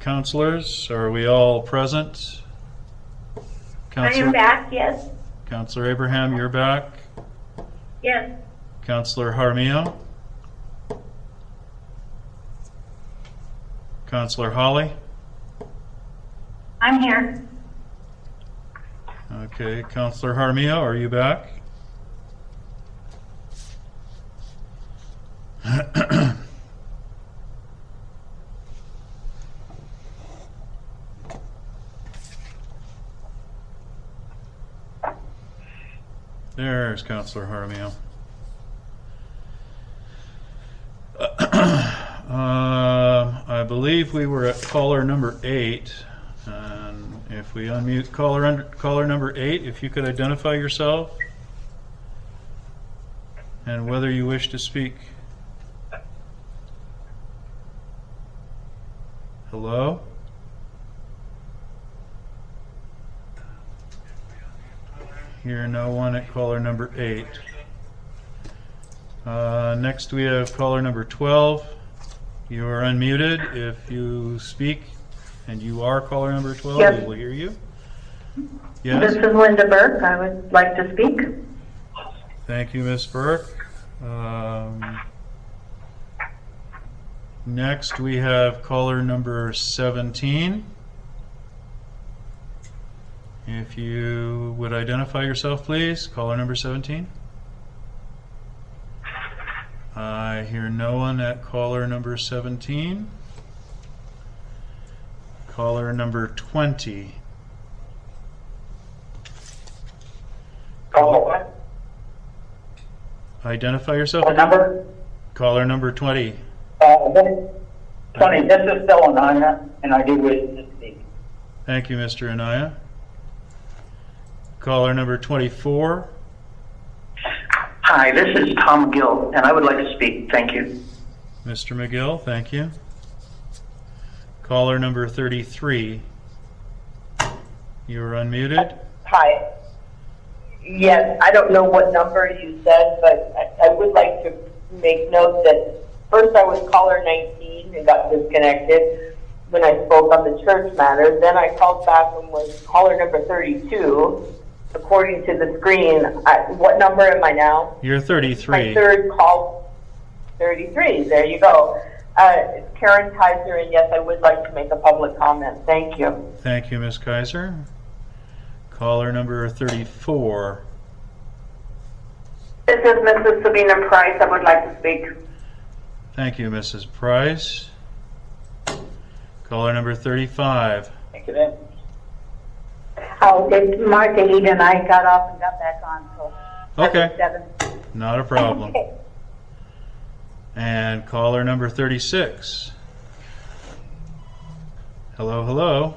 Speaker 1: Councilors, are we all present?
Speaker 2: I am back, yes.
Speaker 1: Councilor Abraham, you're back.
Speaker 2: Yes.
Speaker 1: Councilor Jaramillo. Councilor Hawley.
Speaker 2: I'm here.
Speaker 1: Okay, Counselor Jaramillo, are you back? There's Counselor Jaramillo. I believe we were at caller number 8, and if we unmute caller number 8, if you could identify yourself and whether you wish to speak. Hello? Hear no one at caller number 8. Next we have caller number 12. You are unmuted. If you speak and you are caller number 12,
Speaker 16: Yes.
Speaker 1: we will hear you.
Speaker 16: This
Speaker 1: Yes?
Speaker 16: is Linda Burke. I would like to speak.
Speaker 1: Thank you, Ms. Burke. Next we have caller number 17. If you would identify yourself, please. Caller number 17. I hear no one at caller number 17. Caller number 20.
Speaker 11: Call what?
Speaker 1: Identify yourself.
Speaker 11: What number?
Speaker 1: Caller number 20.
Speaker 11: 20. This is Phil Anaya, and I do wish to speak.
Speaker 1: Thank you, Mr. Anaya. Caller number 24.
Speaker 10: Hi, this is Tom Gill, and I would like to speak. Thank you.
Speaker 1: Mr. McGill, thank you. Caller number 33. You're unmuted.
Speaker 13: Hi. Yes, I don't know what number you said, but I would like to make note that first I was caller 19 and got disconnected when I spoke on the church matter. Then I called back and was caller number 32. According to the screen, what number am I now?
Speaker 1: You're 33.
Speaker 13: My third call, 33. There you go. It's Karen Kaiser, and yes, I would like to make a public comment. Thank you.
Speaker 1: Thank you, Ms. Kaiser. Caller number 34.
Speaker 17: This is Mrs. Sabina Price. I would like to speak.
Speaker 1: Thank you, Mrs. Price. Caller number 35.
Speaker 11: Thank you, then.
Speaker 12: Oh, it's Martha Eden. I got off and got back on. So
Speaker 1: Okay,
Speaker 12: 7.
Speaker 1: not a problem.
Speaker 12: Okay.
Speaker 1: And caller number 36. Hello, hello.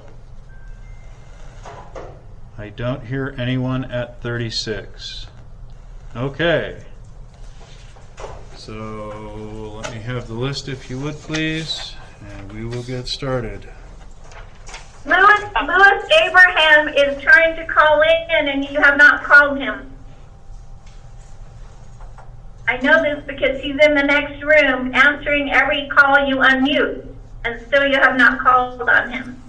Speaker 1: I don't hear anyone at 36. Okay. So let me have the list if you would please, and we will get started.
Speaker 2: Louis Abraham is trying to call in and you have not called him. I know this because he's in the next room answering every call you unmute, and still you have not called on him.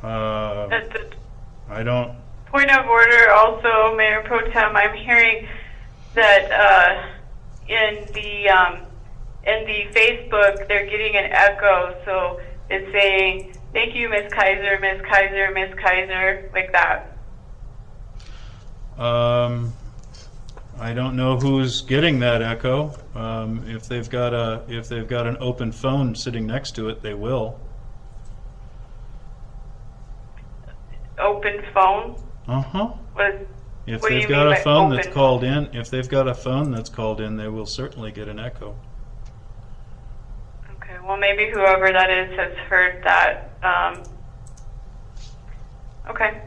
Speaker 1: I don't.
Speaker 3: Point of order also, Mayor Pro Tem, I'm hearing that in the Facebook they're getting an echo, so it's saying, thank you, Ms. Kaiser, Ms. Kaiser, Ms. Kaiser, like that.
Speaker 1: I don't know who's getting that echo. If they've got an open phone sitting next to it, they will.
Speaker 3: Open phone?
Speaker 1: Uh-huh. If
Speaker 3: What do
Speaker 1: they've
Speaker 3: you
Speaker 1: got
Speaker 3: mean
Speaker 1: a
Speaker 3: by
Speaker 1: phone
Speaker 3: open?
Speaker 1: that's called in, they will certainly get an echo.
Speaker 3: Okay, well maybe whoever that is has heard that. Okay.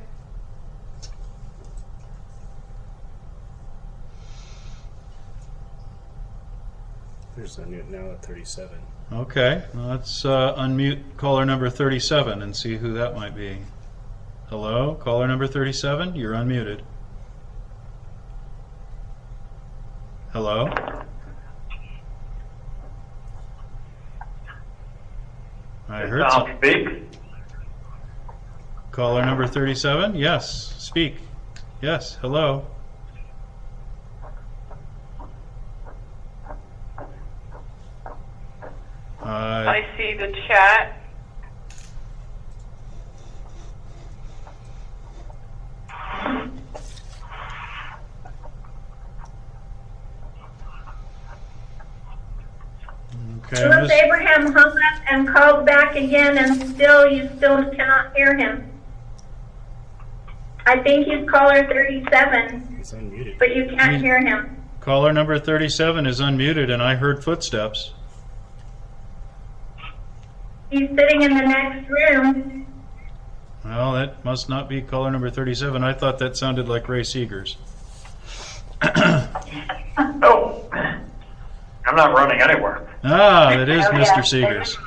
Speaker 8: There's a new now at 37.
Speaker 1: Okay, let's unmute caller number 37 and see who that might be. Hello, caller number 37, you're unmuted. Hello? I heard
Speaker 7: Tom, speak.
Speaker 1: Caller number 37, yes, speak. Yes, hello.
Speaker 3: I see the chat.
Speaker 1: Okay,
Speaker 2: Louis
Speaker 1: Miss,
Speaker 2: Abraham hung up and called back again, and you still cannot hear him. I think he's caller 37,
Speaker 8: He's unmuted.
Speaker 2: but you can't hear him.
Speaker 1: caller number 37 is unmuted, and I heard footsteps.
Speaker 2: He's sitting in the next room.
Speaker 1: Well, that must not be caller number 37. I thought that sounded like Ray Seegers.
Speaker 7: Oh, I'm not running anywhere.
Speaker 1: Ah, that is
Speaker 2: Oh, yeah.
Speaker 1: Mr. Seegers.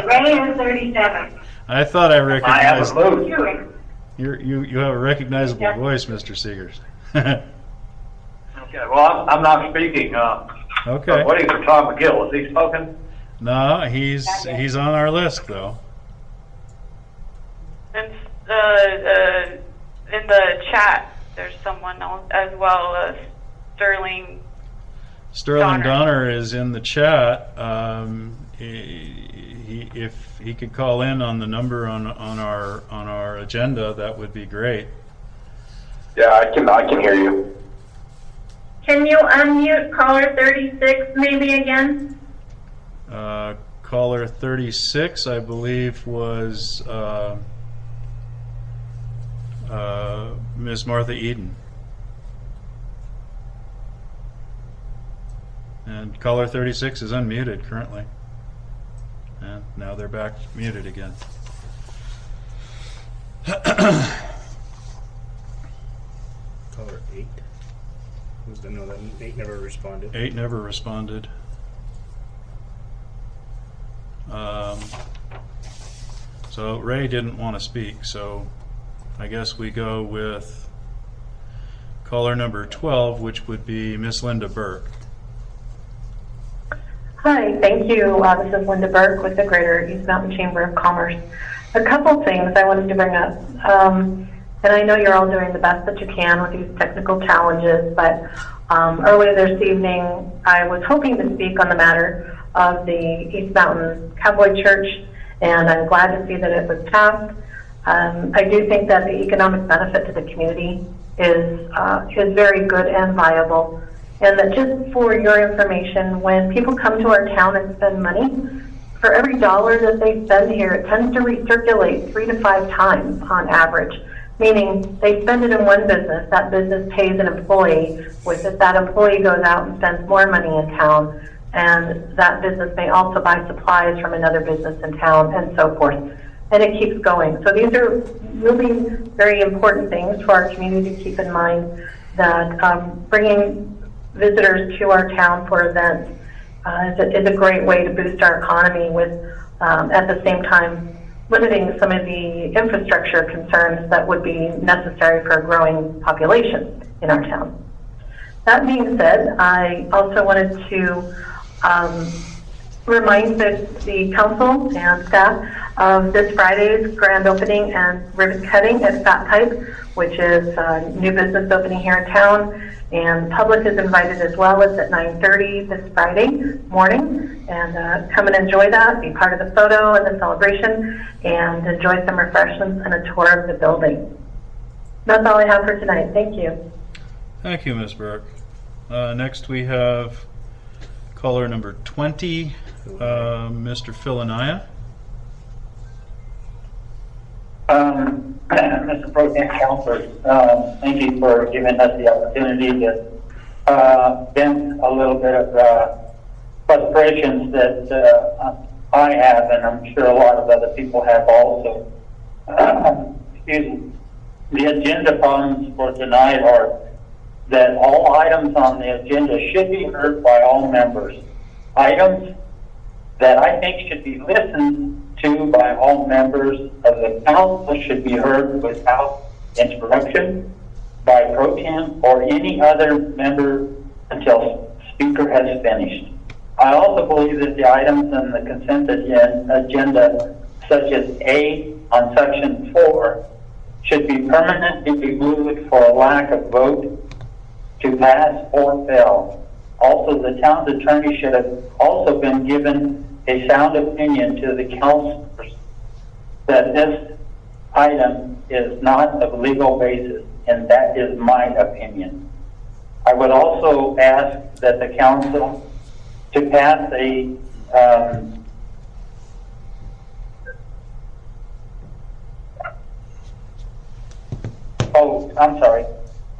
Speaker 2: Ray is 37.
Speaker 1: I thought I
Speaker 7: I
Speaker 1: recognized.
Speaker 7: haven't moved.
Speaker 1: You have a recognizable voice, Mr. Seegers.
Speaker 7: Okay, well, I'm not speaking.
Speaker 1: Okay.
Speaker 7: What is Tom McGill? Is he spoken?
Speaker 1: No, he's on our list though.
Speaker 3: And in the chat, there's someone else as well, Sterling.
Speaker 1: Sterling
Speaker 3: Donner.
Speaker 1: Donner is in the chat. If he could call in on the number on our agenda, that would be great.
Speaker 11: Yeah, I can hear you.
Speaker 2: Can you unmute caller 36 maybe again?
Speaker 1: Caller 36, I believe, was Ms. Martha Eden. And caller 36 is unmuted currently. And now they're back muted again.
Speaker 8: Caller 8. No, that 8 never responded.
Speaker 1: 8 never responded. So Ray didn't want to speak, so I guess we go with caller number 12, which would be Miss Linda Burke.
Speaker 16: Hi, thank you. This is Linda Burke with the Greater East Mountain Chamber of Commerce. A couple things I wanted to bring up. And I know you're all doing the best that you can with these technical challenges, but earlier this evening I was hoping to speak on the matter of the East Mountain Cowboy Church, and I'm glad to see that it was passed. I do think that the economic benefit to the community is very good and viable, and that just for your information, when people come to our town and spend money, for every dollar that they spend here, it tends to recirculate 3 to 5 times on average. Meaning they spend it in one business, that business pays an employee with it, that employee goes out and spends more money in town, and that business may also buy supplies from another business in town, and so forth. And it keeps going. So these are really very important things for our community to keep in mind, that bringing visitors to our town for events is a great way to boost our economy with, at the same time, limiting some of the infrastructure concerns that would be necessary for a growing population in our town. That being said, I also wanted to remind the council and staff of this Friday's grand opening and ribbon cutting at Fat Pipe, which is a new business opening here in town. And the public is invited as well. It's at 9:30 this Friday morning. And come and enjoy that, be part of the photo and the celebration, and enjoy some refreshments and a tour of the building. That's all I have for tonight. Thank you.
Speaker 1: Thank you, Ms. Burke. Next we have caller number 20, Mr. Philinaya.
Speaker 11: Mr. Pro Tem Councilor, thank you for giving us the opportunity to vent a little bit of frustrations that I have, and I'm sure a lot of other people have also. Excuse me. The agenda problems for tonight are that all items on the agenda should be heard by all members. Items that I think should be listened to by all members of the council should be heard without interruption by pro tem or any other member until speaker has finished. I also believe that the items on the consent agenda, such as A on section 4, should be permanently removed for a lack of vote to pass or fail. Also, the town's attorney should have also been given a sound opinion to the councilors that this item is not of legal basis, and that is my opinion. I would also ask that the council to pass a Oh, I'm sorry.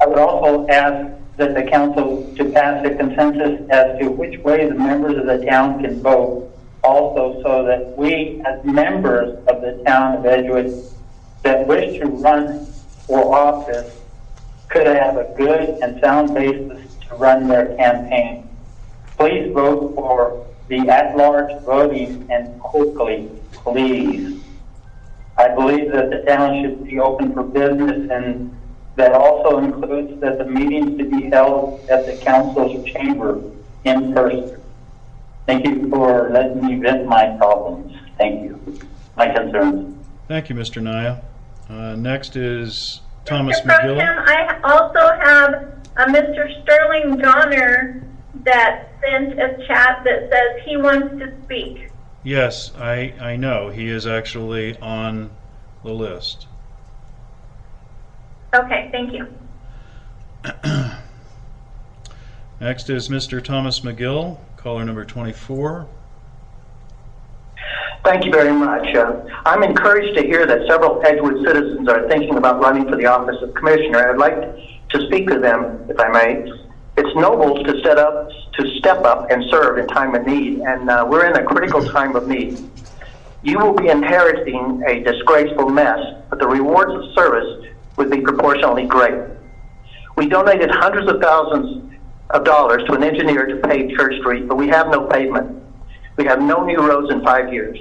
Speaker 11: I would also ask that the council to pass a consensus as to which way the members of the town can vote, also so that we, as members of the town of Edgewood that wish to run for office, could have a good and sound basis to run their campaign. Please vote for the at-large voting and quickly, please. I believe that the town should be open for business, and that also includes that the meetings to be held at the council's chamber in person. Thank you for letting me vent my problems. Thank you. My concerns.
Speaker 1: Thank you, Mr. Naya. Next is Thomas
Speaker 2: Mr. Pro
Speaker 1: McGill.
Speaker 2: Tem, I also have a Mr. Sterling Donner that sent a chat that says he wants to speak.
Speaker 1: Yes, I know. He is actually on the list.
Speaker 2: Okay, thank you.
Speaker 1: Next is Mr. Thomas McGill, caller number 24.
Speaker 18: Thank you very much. I'm encouraged to hear that several Edgewood citizens are thinking about running for the office of commissioner. I'd like to speak to them, if I may. It's noble to step up and serve in time of need, and we're in a critical time of need. You will be inheriting a disgraceful mess, but the rewards of service would be proportionally great. We donated hundreds of thousands of dollars to an engineer to pave Church Street, but we have no pavement. We have no new roads in 5 years.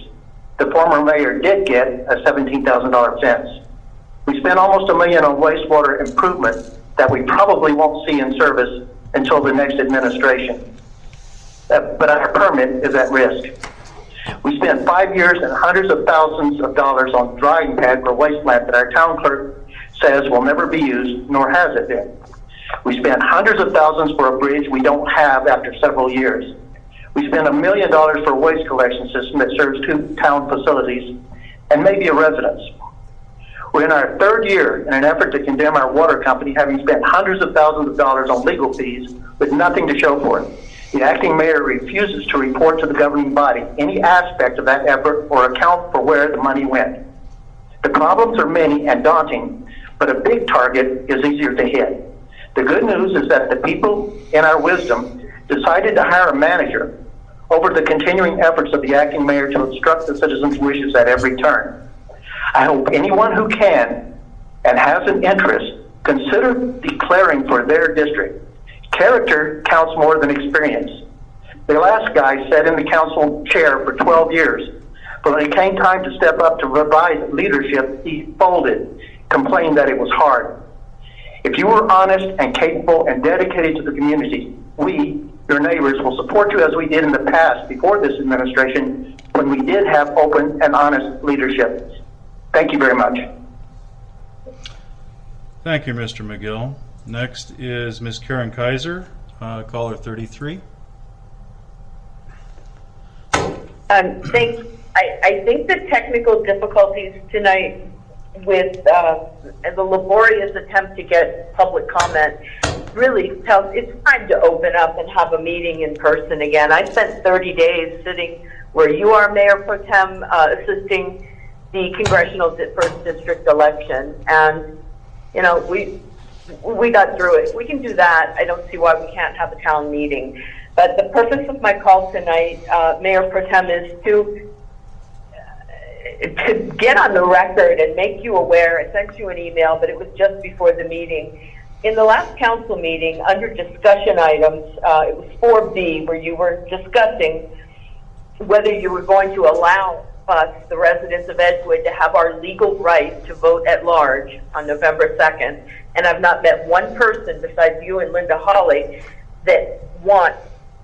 Speaker 18: The former mayor did get a $17,000 fence. We spent almost $1 million on wastewater improvement that we probably won't see in service until the next administration. But our permit is at risk. We spent 5 years and hundreds of thousands of dollars on drying pad for waste plant that our town clerk says will never be used, nor has it been. We spent hundreds of thousands for a bridge we don't have after several years. We spent $1 million for a waste collection system that serves 2 town facilities and maybe a residence. We're in our 3rd year in an effort to condemn our water company, having spent hundreds of thousands of dollars on legal fees with nothing to show for it. The acting mayor refuses to report to the governing body any aspect of that effort or account for where the money went. The problems are many and daunting, but a big target is easier to hit. The good news is that the people, in our wisdom, decided to hire a manager over the continuing efforts of the acting mayor to obstruct the citizens' wishes at every turn. I hope anyone who can and has an interest consider declaring for their district. Character counts more than experience. The last guy sat in the council chair for 12 years, but when it came time to step up to provide leadership, he folded, complained that it was hard. If you are honest and capable and dedicated to the community, we, your neighbors, will support you as we did in the past before this administration when we did have open and honest leadership. Thank you very much.
Speaker 1: Thank you, Mr. McGill. Next is Ms. Karen Kaiser, caller 33.
Speaker 13: I think the technical difficulties tonight with the laborious attempt to get public comment really tells it's time to open up and have a meeting in person again. I spent 30 days sitting where you are, Mayor Pro Tem, assisting the congressional first district election, and you know we got through it. If we can do that, I don't see why we can't have a town meeting. But the purpose of my call tonight, Mayor Pro Tem, is to get on the record and make you aware. I sent you an email, but it was just before the meeting. In the last council meeting, under discussion items, it was 4B, where you were discussing whether you were going to allow us, the residents of Edgewood, to have our legal right to vote at large on November 2nd. And I've not met one person besides you and Linda Hawley that want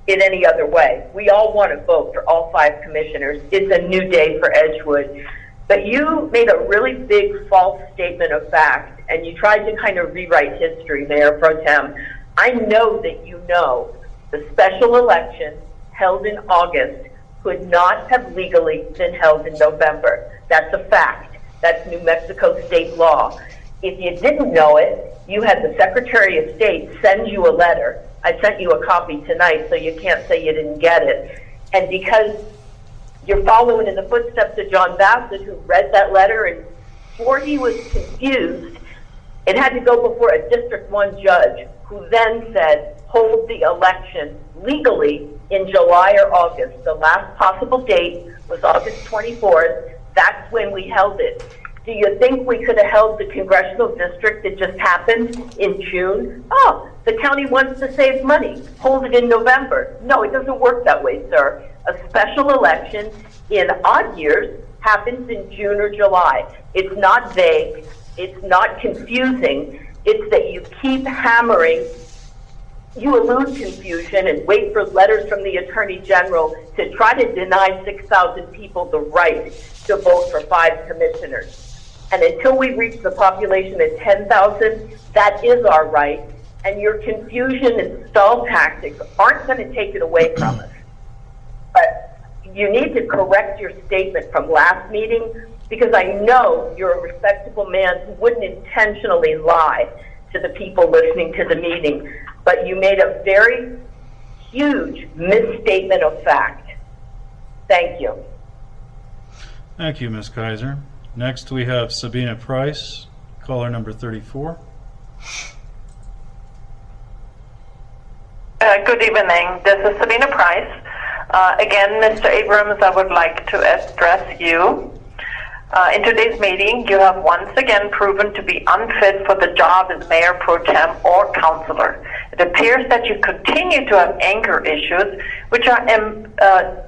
Speaker 13: it any other way. We all want to vote for all 5 commissioners. It's a new day for Edgewood. But you made a really big false statement of fact, and you tried to kind of rewrite history, Mayor Pro Tem. I know that you know the special election held in August could not have legally been held in November. That's a fact. That's New Mexico state law. If you didn't know it, you had the Secretary of State send you a letter. I sent you a copy tonight, so you can't say you didn't get it. And because you're following in the footsteps of John Bassett, who read that letter and swore he was confused, it had to go before a District 1 judge, who then said, hold the election legally in July or August. The last possible date was August 24th. That's when we held it. Do you think we could have held the congressional district that just happened in June? Oh, the county wants to save money. Hold it in November. No, it doesn't work that way, sir. A special election in odd years happens in June or July. It's not vague. It's not confusing. It's that you keep hammering. You elude confusion and wait for letters from the Attorney General to try to deny 6,000 people the right to vote for 5 commissioners. And until we reach the population of 10,000, that is our right. And your confusion and stall tactics aren't going to take it away from us. But you need to correct your statement from last meeting, because I know you're a respectable man who wouldn't intentionally lie to the people listening to the meeting. But you made a very huge misstatement of fact. Thank you.
Speaker 1: Thank you, Ms. Kaiser. Next, we have Sabina Price, caller number 34.
Speaker 19: Good evening. This is Sabina Price. Again, Mr. Abrams, I would like to address you. In today's meeting, you have once again proven to be unfit for the job as mayor pro tem or councilor. It appears that you continue to have anger issues, which are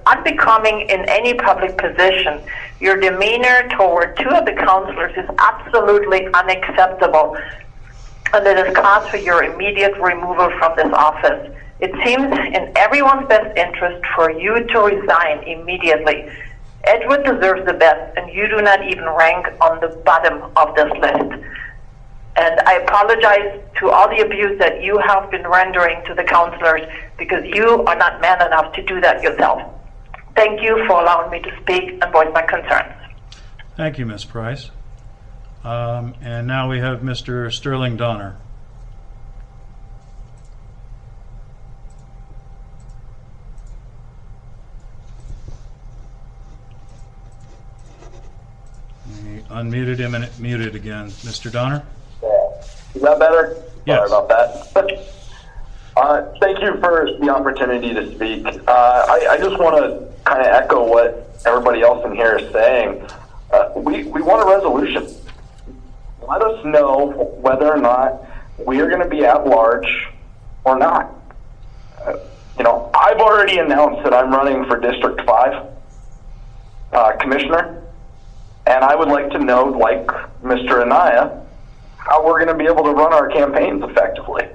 Speaker 19: unbecoming in any public position. Your demeanor toward 2 of the councilors is absolutely unacceptable, and it is cause for your immediate removal from this office. It seems in everyone's best interest for you to resign immediately. Edgewood deserves the best, and you do not even rank on the bottom of this list. And I apologize to all the abuse that you have been rendering to the councilors, because you are not man enough to do that yourself. Thank you for allowing me to speak and voice my concerns.
Speaker 1: Thank you, Ms. Price. And now we have Mr. Sterling Donner. We unmuted him and it muted again. Mr. Donner?
Speaker 20: Is that better?
Speaker 1: Yes.
Speaker 20: Sorry about that. Thank you for the opportunity to speak. I just want to kind of echo what everybody else in here is saying. We want a resolution. Let us know whether or not we are going to be at large or not. I've already announced that I'm running for District 5 Commissioner, and I would like to know, like Mr. Anaya, how we're going to be able to run our campaigns effectively.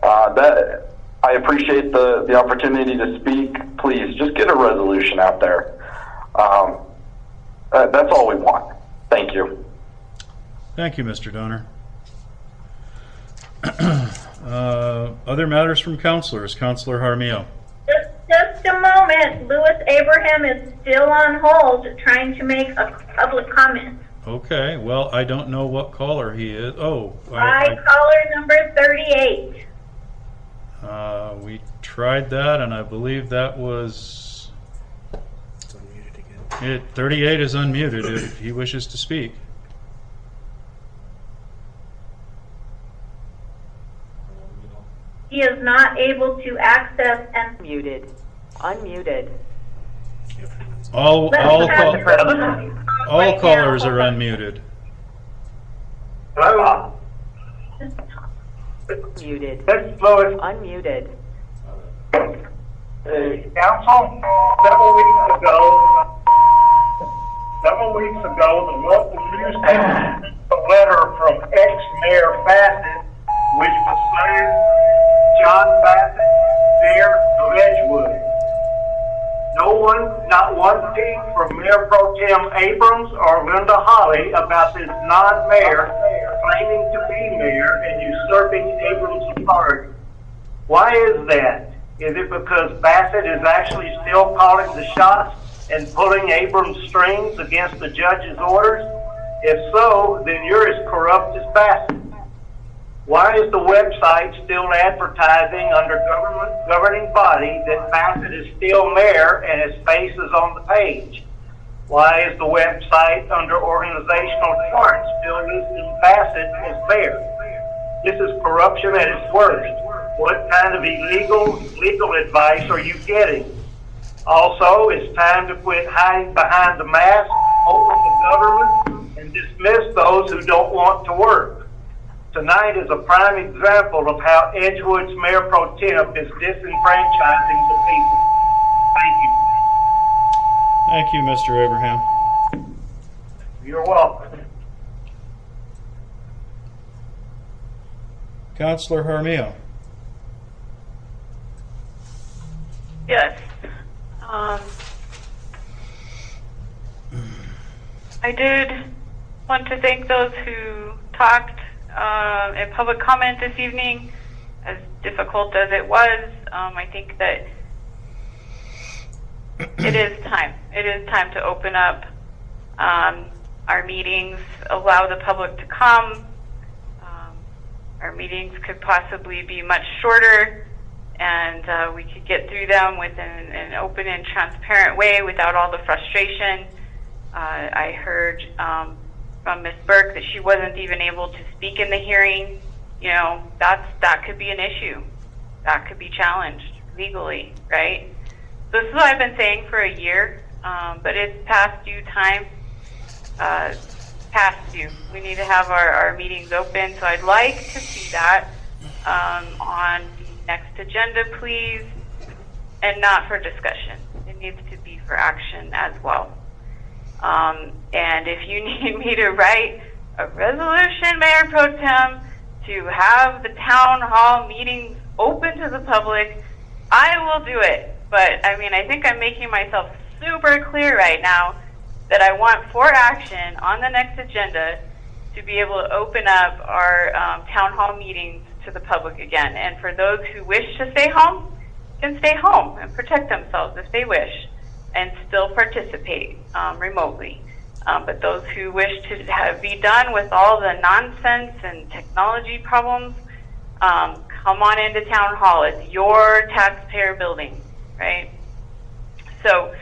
Speaker 20: I appreciate the opportunity to speak. Please, just get a resolution out there. That's all we want. Thank you.
Speaker 1: Thank you, Mr. Donner. Other matters from councilors. Councilor Jaramillo.
Speaker 2: Just a moment. Louis Abraham is still on hold trying to make a public comment.
Speaker 1: Okay, well, I don't know what caller he is. Oh.
Speaker 2: Caller number 38.
Speaker 1: We tried that, and I believe that was...
Speaker 8: It's unmuted again.
Speaker 1: 38 is unmuted if he wishes to speak.
Speaker 2: He is not able to access and...
Speaker 21: Unmuted.
Speaker 1: All callers are unmuted.
Speaker 21: Hello?
Speaker 22: Muted.
Speaker 7: This is Louis.
Speaker 22: Unmuted.
Speaker 7: Council, several weeks ago, the local newspaper sent a letter from ex-Mayor Bassett, which was saying John Bassett, Mayor of Edgewood. No one, not one peep from Mayor Pro Tem Abrams or Linda Holly about this non-mayor claiming to be mayor and usurping Abrams' authority. Why is that? Is it because Bassett is actually still calling the shots and pulling Abrams' strings against the judge's orders? If so, then you're as corrupt as Bassett.
Speaker 9: Why is the website still advertising under governing body that Bassett is still mayor and his face is on the page? Why is the website under organizational chart still listing Bassett as mayor? This is corruption at its worst. What kind of illegal legal advice are you getting? Also, it's time to quit hiding behind the mask over the government and dismiss those who don't want to work. Tonight is a prime example of how Edgewood's Mayor Pro Tem is disenfranchising the people. Thank you.
Speaker 1: Thank you, Mr. Abraham.
Speaker 9: You're welcome.
Speaker 1: Councilor Jaramillo.
Speaker 3: Yes. I did want to thank those who talked in public comment this evening, as difficult as it was. I think that it is time. It is time to open up our meetings, allow the public to come. Our meetings could possibly be much shorter, and we could get through them with an open and transparent way without all the frustration. I heard from Ms. Burke that she wasn't even able to speak in the hearing. You know, that could be an issue. That could be challenged legally, right? So this is what I've been saying for a year, but it's past due time. Past due. We need to have our meetings open, so I'd like to see that on the next agenda, please, and not for discussion. It needs to be for action as well. And if you need me to write a resolution, Mayor Pro Tem, to have the town hall meetings open to the public, I will do it. But, I mean, I think I'm making myself super clear right now that I want for action on the next agenda to be able to open up our town hall meetings to the public again. And for those who wish to stay home, can stay home and protect themselves if they wish and still participate remotely. But those who wish to be done with all the nonsense and technology problems, come on into town hall. It's your taxpayer building, right? So,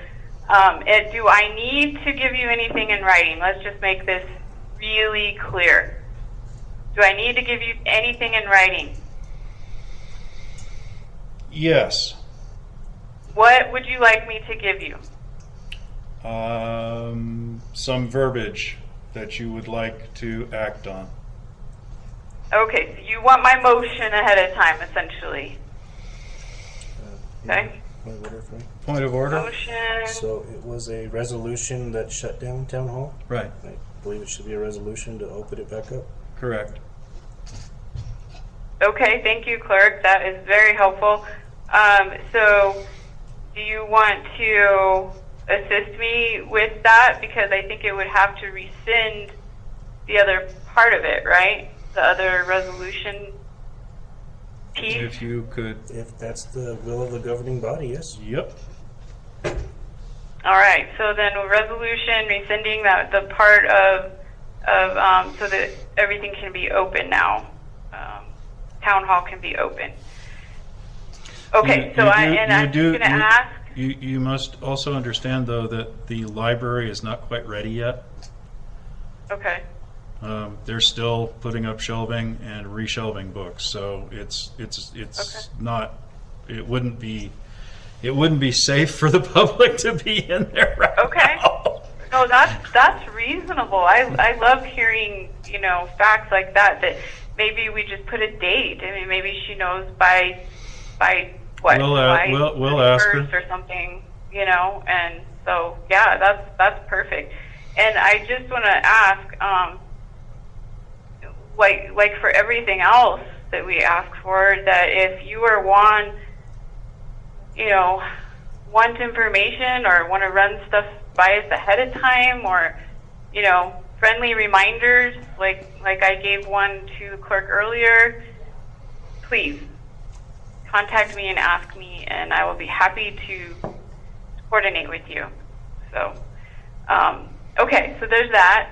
Speaker 3: do I need to give you anything in writing? Let's just make this really clear. Do I need to give you anything in writing?
Speaker 1: Yes.
Speaker 3: What would you like me to give you?
Speaker 1: Some verbiage that you would like to act on.
Speaker 3: Okay, so you want my motion ahead of time, essentially. Okay.
Speaker 22: Point of order for me.
Speaker 1: Point of order.
Speaker 3: Motion.
Speaker 22: So it was a resolution that shut down town hall?
Speaker 1: Right.
Speaker 22: I believe it should be a resolution to open it back up.
Speaker 1: Correct.
Speaker 3: Okay, thank you, clerk. That is very helpful. So, do you want to assist me with that? Because I think it would have to rescind the other part of it, right? The other resolution piece.
Speaker 1: If you could.
Speaker 22: If that's the will of the governing body, yes.
Speaker 1: Yep.
Speaker 3: All right. So then, a resolution rescinding the part of so that everything can be open now. Town hall can be open. Okay. I'm just going to ask.
Speaker 1: You must also understand, though, that the library is not quite ready yet.
Speaker 3: Okay.
Speaker 1: They're still putting up shelving and reshelving books, so it's okay. Not. It wouldn't be safe for the public to be in there right now.
Speaker 3: No, that's reasonable. I love hearing facts like that. That maybe we just put a date. I mean, maybe she knows by what?
Speaker 1: We'll ask her
Speaker 3: or something. And so yeah, that's perfect. And I just want to ask. Like for everything else that we ask for, that if you or Juan, want information or want to run stuff by us ahead of time, or, friendly reminders, like I gave one to the clerk earlier, please contact me and ask me, and I will be happy to coordinate with you. So, okay, so there's that.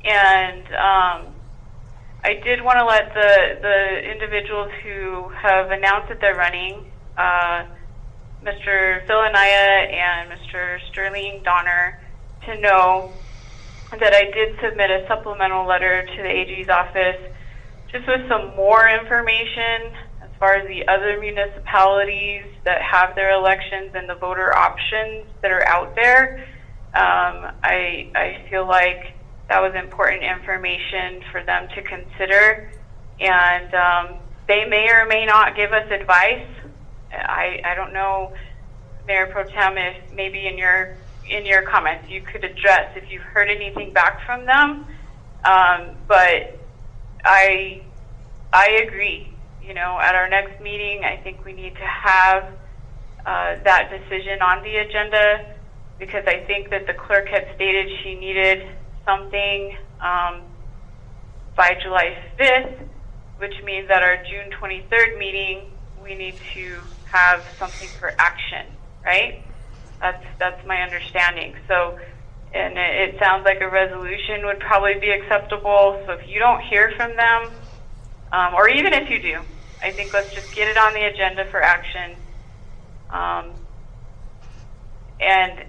Speaker 3: And, I did want to let the individuals who have announced that they're running, Mr. Phil Anaya and Mr. Sterling Donner, to know that I did submit a supplemental letter to the AG's office just with some more information as far as the other municipalities that have their elections and the voter options that are out there. I feel like that was important information for them to consider, and they may or may not give us advice. I don't know, Mayor Pro Tem, if maybe in your comments you could address if you've heard anything back from them. But I agree. You know, at our next meeting, I think we need to have that decision on the agenda, because I think that the clerk had stated she needed something by July 5th, which means at our June 23rd meeting, we need to have something for action, right? That's my understanding. So, and it sounds like a resolution would probably be acceptable. So if you don't hear from them, or even if you do, I think let's just get it on the agenda for action. And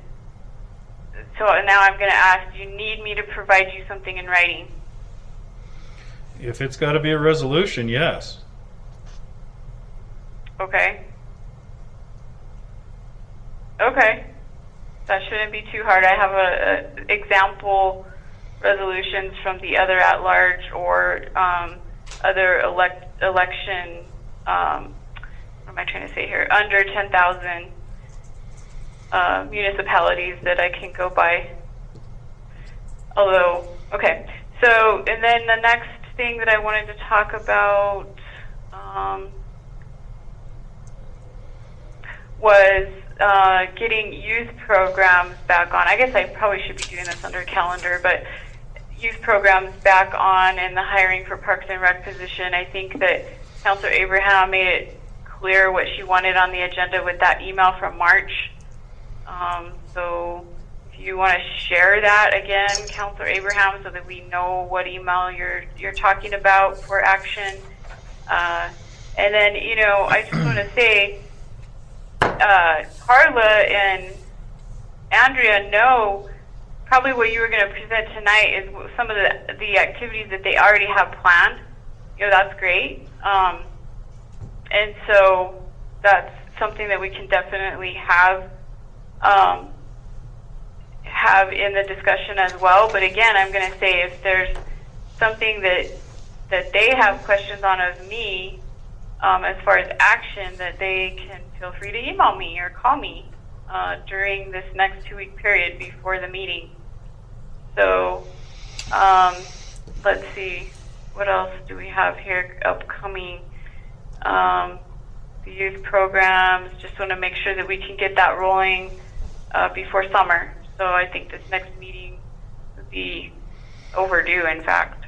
Speaker 3: so now I'm going to ask, do you need me to provide you something in writing?
Speaker 1: If it's got to be a resolution, yes.
Speaker 3: Okay. Okay. That shouldn't be too hard. I have a example resolutions from the other at-large or other election, what am I trying to say here, under 10,000 municipalities that I can go by. Although, okay. So, and then the next thing that I wanted to talk about was getting youth programs back on. I guess I probably should be doing this under calendar, but youth programs back on and the hiring for Parks and Rec position. I think that Councilor Abraham made it clear what she wanted on the agenda with that email from March. So if you want to share that again, Councilor Abraham, so that we know what email you're talking about for action. And then, you know, I just want to say, Carla and Andrea know probably what you were going to present tonight is some of the activities that they already have planned. You know, that's great. And so that's something that we can definitely have in the discussion as well. But again, I'm going to say if there's something that they have questions on of me, as far as action, that they can feel free to email me or call me during this next 2-week period before the meeting. So let's see, what else do we have here upcoming? The youth programs, just want to make sure that we can get that rolling before summer. So I think this next meeting would be overdue, in fact.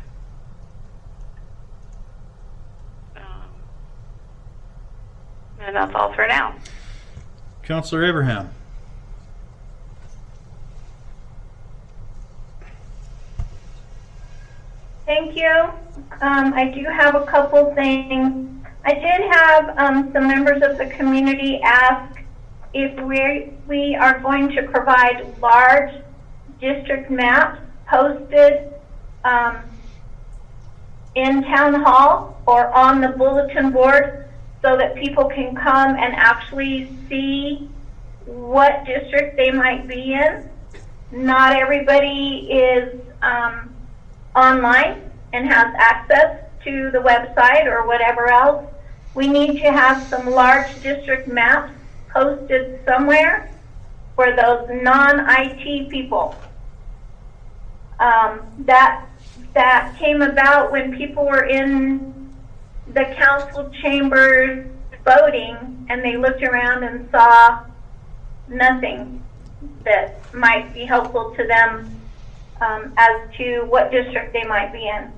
Speaker 3: And that's all for now.
Speaker 1: Councilor Abraham.
Speaker 2: Thank you. I do have a couple things. I did have some members of the community ask if we are going to provide large district maps posted in town hall or on the bulletin board, so that people can come and actually see what district they might be in. Not everybody is online and has access to the website or whatever else. We need to have some large district maps posted somewhere for those non-IT people. That came about when people were in the council chambers voting, and they looked around and saw nothing that might be helpful to them as to what district they might be in.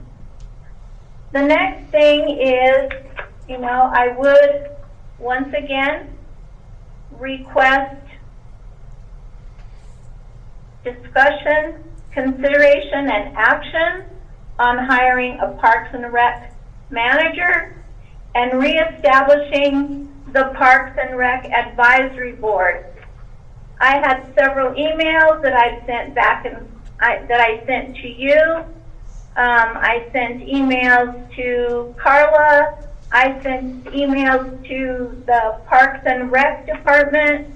Speaker 2: The next thing is, you know, I would once again request discussion, consideration, and action on hiring a Parks and Rec manager and reestablishing the Parks and Rec Advisory Board. I had several emails that I sent back that I sent to you. I sent emails to Carla. I sent emails to the Parks and Rec Department.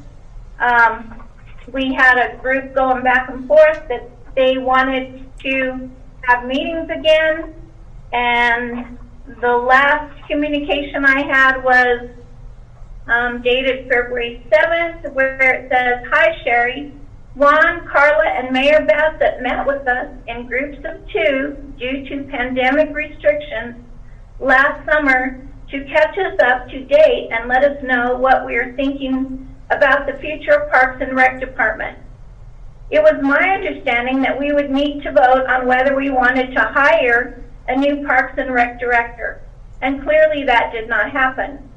Speaker 2: We had a group going back and forth that they wanted to have meetings again, and the last communication I had was dated February 7th, where it says, "Hi Sherry, Juan, Carla, and Mayor Bassett met with us in groups of 2 due to pandemic restrictions last summer to catch us up to date and let us know what we are thinking about the future of Parks and Rec Department. It was my understanding that we would need to vote on whether we wanted to hire a new Parks and Rec director, and clearly that did not happen.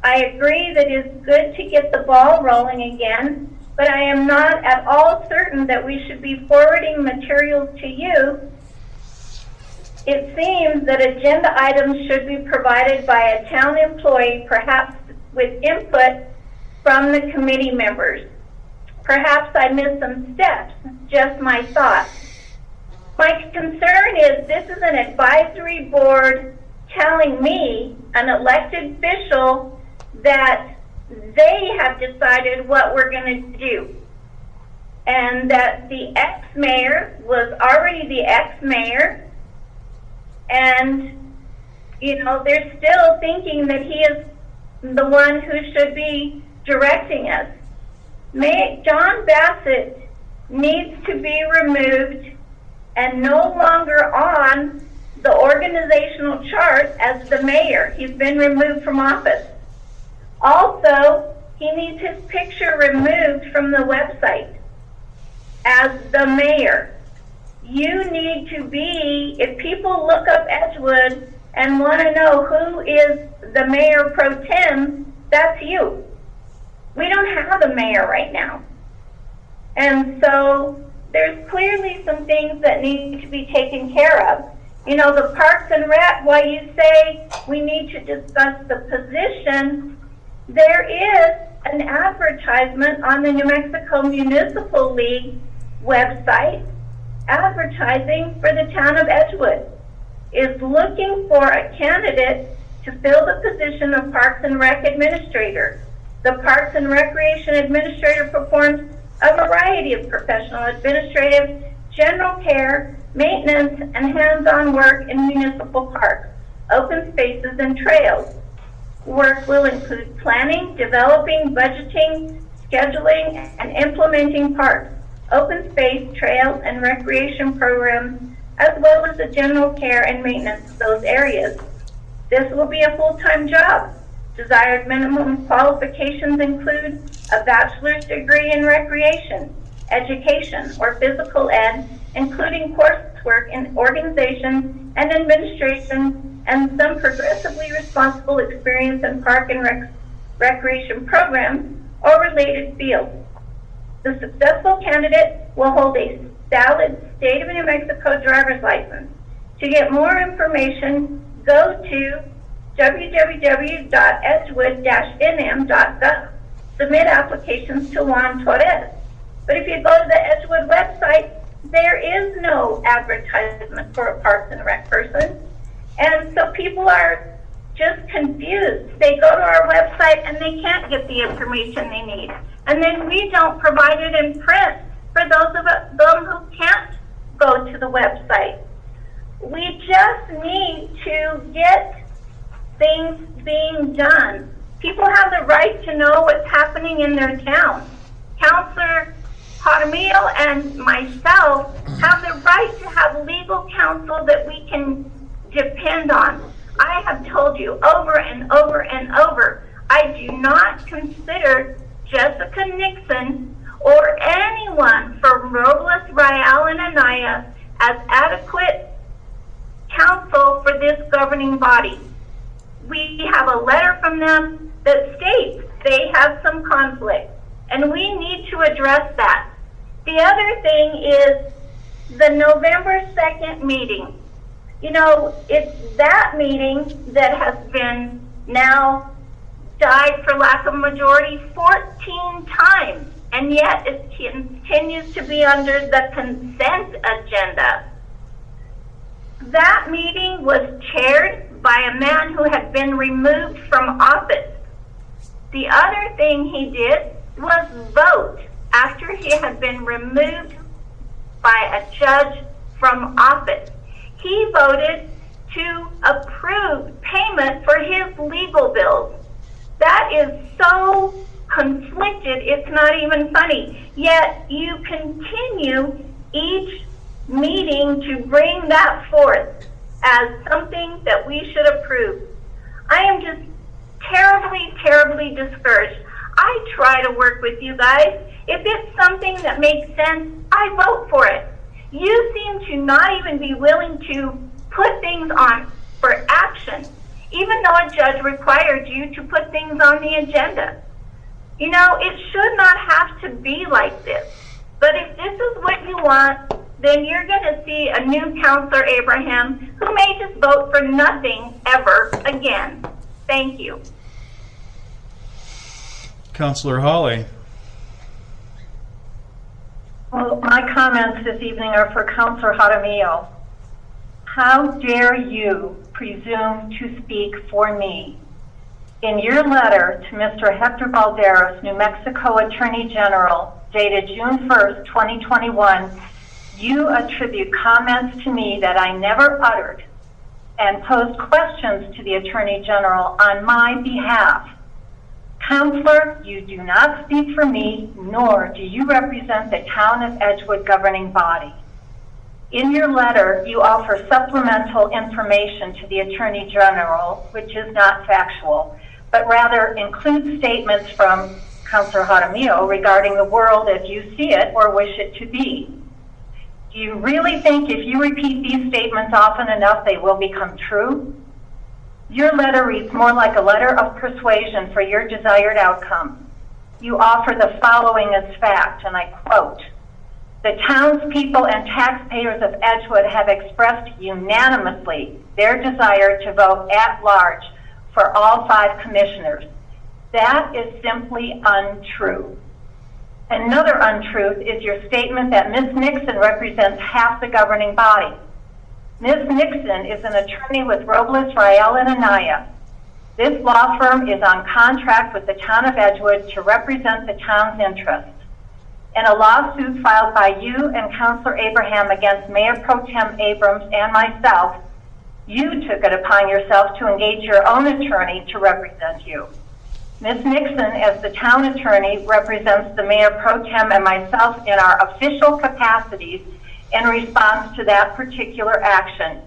Speaker 2: I agree that it is good to get the ball rolling again, but I am not at all certain that we should be forwarding materials to you. It seems that agenda items should be provided by a town employee, perhaps with input from the committee members. Perhaps I missed some steps, just my thoughts. My concern is this is an advisory board telling me, an elected official, that they have decided what we're going to do. And that the ex-mayor was already the ex-mayor, and, you know, they're still thinking that he is the one who should be directing us. John Bassett needs to be removed and no longer on the organizational chart as the mayor. He's been removed from office. Also, he needs his picture removed from the website as the mayor. You need to be, if people look up Edgewood and want to know who is the mayor pro tem, that's you. We don't have a mayor right now. And so there's clearly some things that need to be taken care of. You know, the Parks and Rec, while you say we need to discuss the position, there is an advertisement on the New Mexico Municipal League website advertising for the town of Edgewood. Is looking for a candidate to fill the position of Parks and Rec Administrator. The Parks and Recreation Administrator performs a variety of professional, administrative, general care, maintenance, and hands-on work in municipal parks, open spaces, and trails. Work will include planning, developing, budgeting, scheduling, and implementing parks, open space, trails, and recreation programs, as well as the general care and maintenance of those areas. This will be a full-time job. Desired minimum qualifications include a bachelor's degree in recreation, education, or physical ed, including coursework in organization and administration, and some progressively responsible experience in park and recreation programs or related fields. The successful candidate will hold a valid State of New Mexico driver's license. To get more information, go to www.edgewood-nm.gov. Submit applications to Juan Torres. But if you go to the Edgewood website, there is no advertisement for a Parks and Rec person. And so people are just confused. They go to our website and they can't get the information they need. And then we don't provide it in print for those of them who can't go to the website. We just need to get things being done. People have the right to know what's happening in their town. Counselor Jaramillo and myself have the right to have legal counsel that we can depend on. I have told you over and over and over, I do not consider Jessica Nixon or anyone from Robles, Rayal, and Anaya as adequate counsel for this governing body. We have a letter from them that states they have some conflict, and we need to address that. The other thing is the November 2nd meeting. You know, it's that meeting that has been now died, for lack of majority, 14 times, and yet it continues to be under the consent agenda. That meeting was chaired by a man who had been removed from office. The other thing he did was vote after he had been removed by a judge from office. He voted to approve payment for his legal bills. That is so conflicted, it's not even funny. Yet you continue each meeting to bring that forth as something that we should approve. I am just terribly, terribly discouraged. I try to work with you guys. If it's something that makes sense, I vote for it. You seem to not even be willing to put things on for action, even though a judge required you to put things on the agenda. You know, it should not have to be like this. But if this is what you want, then you're going to see a new Counselor Abraham who may just vote for nothing ever again. Thank you.
Speaker 1: Counselor Hawley.
Speaker 12: Well, my comments this evening are for Counselor Jaramillo. How dare you presume to speak for me? In your letter to Mr. Hector Balderas, New Mexico Attorney General, dated June 1st, 2021, you attribute comments to me that I never uttered and posed questions to the Attorney General on my behalf. Counselor, you do not speak for me, nor do you represent the Town of Edgewood governing body. In your letter, you offer supplemental information to the Attorney General, which is not factual, but rather includes statements from Counselor Jaramillo regarding the world as you see it or wish it to be. Do you really think if you repeat these statements often enough, they will become true? Your letter reads more like a letter of persuasion for your desired outcome. You offer the following as fact, and I quote, "The townspeople and taxpayers of Edgewood have expressed unanimously their desire to vote at large for all 5 commissioners." That is simply untrue. Another untruth is your statement that Ms. Nixon represents half the governing body. Ms. Nixon is an attorney with Robles, Rael, and Anaya. This law firm is on contract with the Town of Edgewood to represent the town's interests. In a lawsuit filed by you and Counselor Abraham against Mayor Pro Tem Abrams and myself, you took it upon yourself to engage your own attorney to represent you. Ms. Nixon, as the town attorney, represents the Mayor Pro Tem and myself in our official capacities in response to that particular action,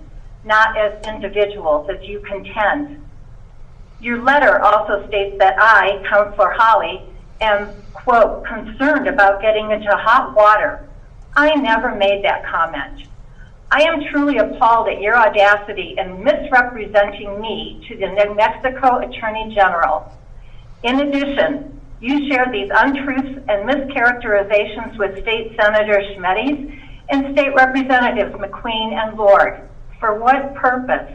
Speaker 12: not as individuals, as you contend. Your letter also states that I, Counselor Hawley, am, quote, concerned about getting into hot water. I never made that comment. I am truly appalled at your audacity in misrepresenting me to the New Mexico Attorney General. In addition, you shared these untruths and mischaracterizations with State Senator Schmedes and State Representatives McQueen and Lord. For what purpose?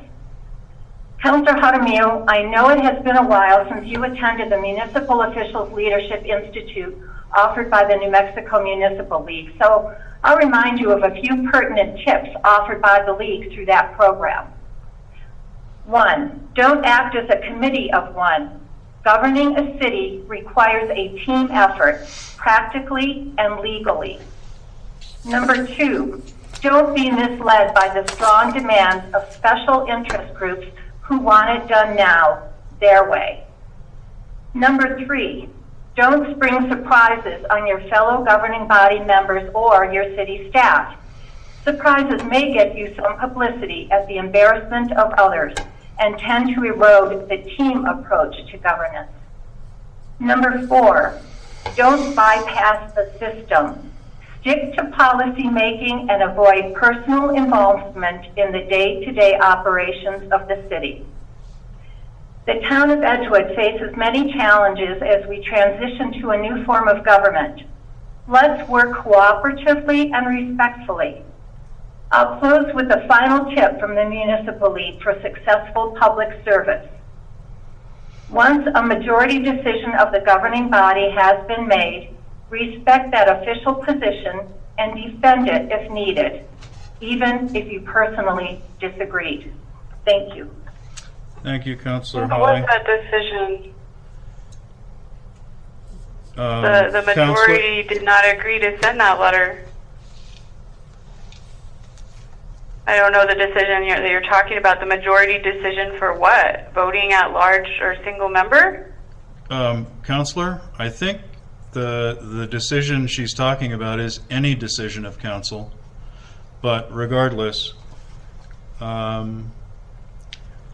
Speaker 12: Counselor Jaramillo, I know it has been a while since you attended the Municipal Officials Leadership Institute offered by the New Mexico Municipal League, so I'll remind you of a few pertinent tips offered by the League through that program. 1, don't act as a committee of one. Governing a city requires a team effort, practically and legally. Number 2, don't be misled by the strong demands of special interest groups who want it done now, their way. Number 3, don't spring surprises on your fellow governing body members or your city staff. Surprises may get you some publicity at the embarrassment of others and tend to erode the team approach to governance. Number 4, don't bypass the system. Stick to policy making and avoid personal involvement in the day-to-day operations of the city. The town of Edgewood faces many challenges as we transition to a new form of government. Let's work cooperatively and respectfully. I'll close with a final tip from the Municipal League for successful public service. Once a majority decision of the governing body has been made, respect that official position and defend it if needed, even if you personally disagreed. Thank you.
Speaker 1: Thank you, Councillor
Speaker 3: What
Speaker 1: Holly.
Speaker 3: was that decision? The majority did not agree to send that letter. I don't know the decision that you're talking about. The majority decision for what? Voting at large or single member?
Speaker 1: Councillor, I think the decision she's talking about is any decision of council. But regardless, I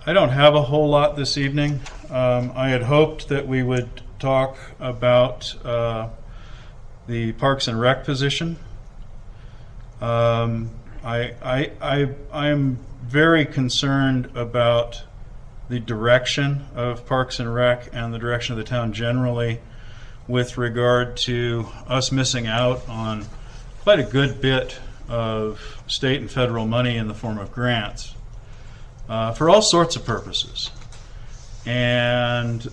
Speaker 1: don't have a whole lot this evening. I had hoped that we would talk about the Parks and Rec position. I'm very concerned about the direction of Parks and Rec and the direction of the town generally with regard to us missing out on quite a good bit of state and federal money in the form of grants for all sorts of purposes. And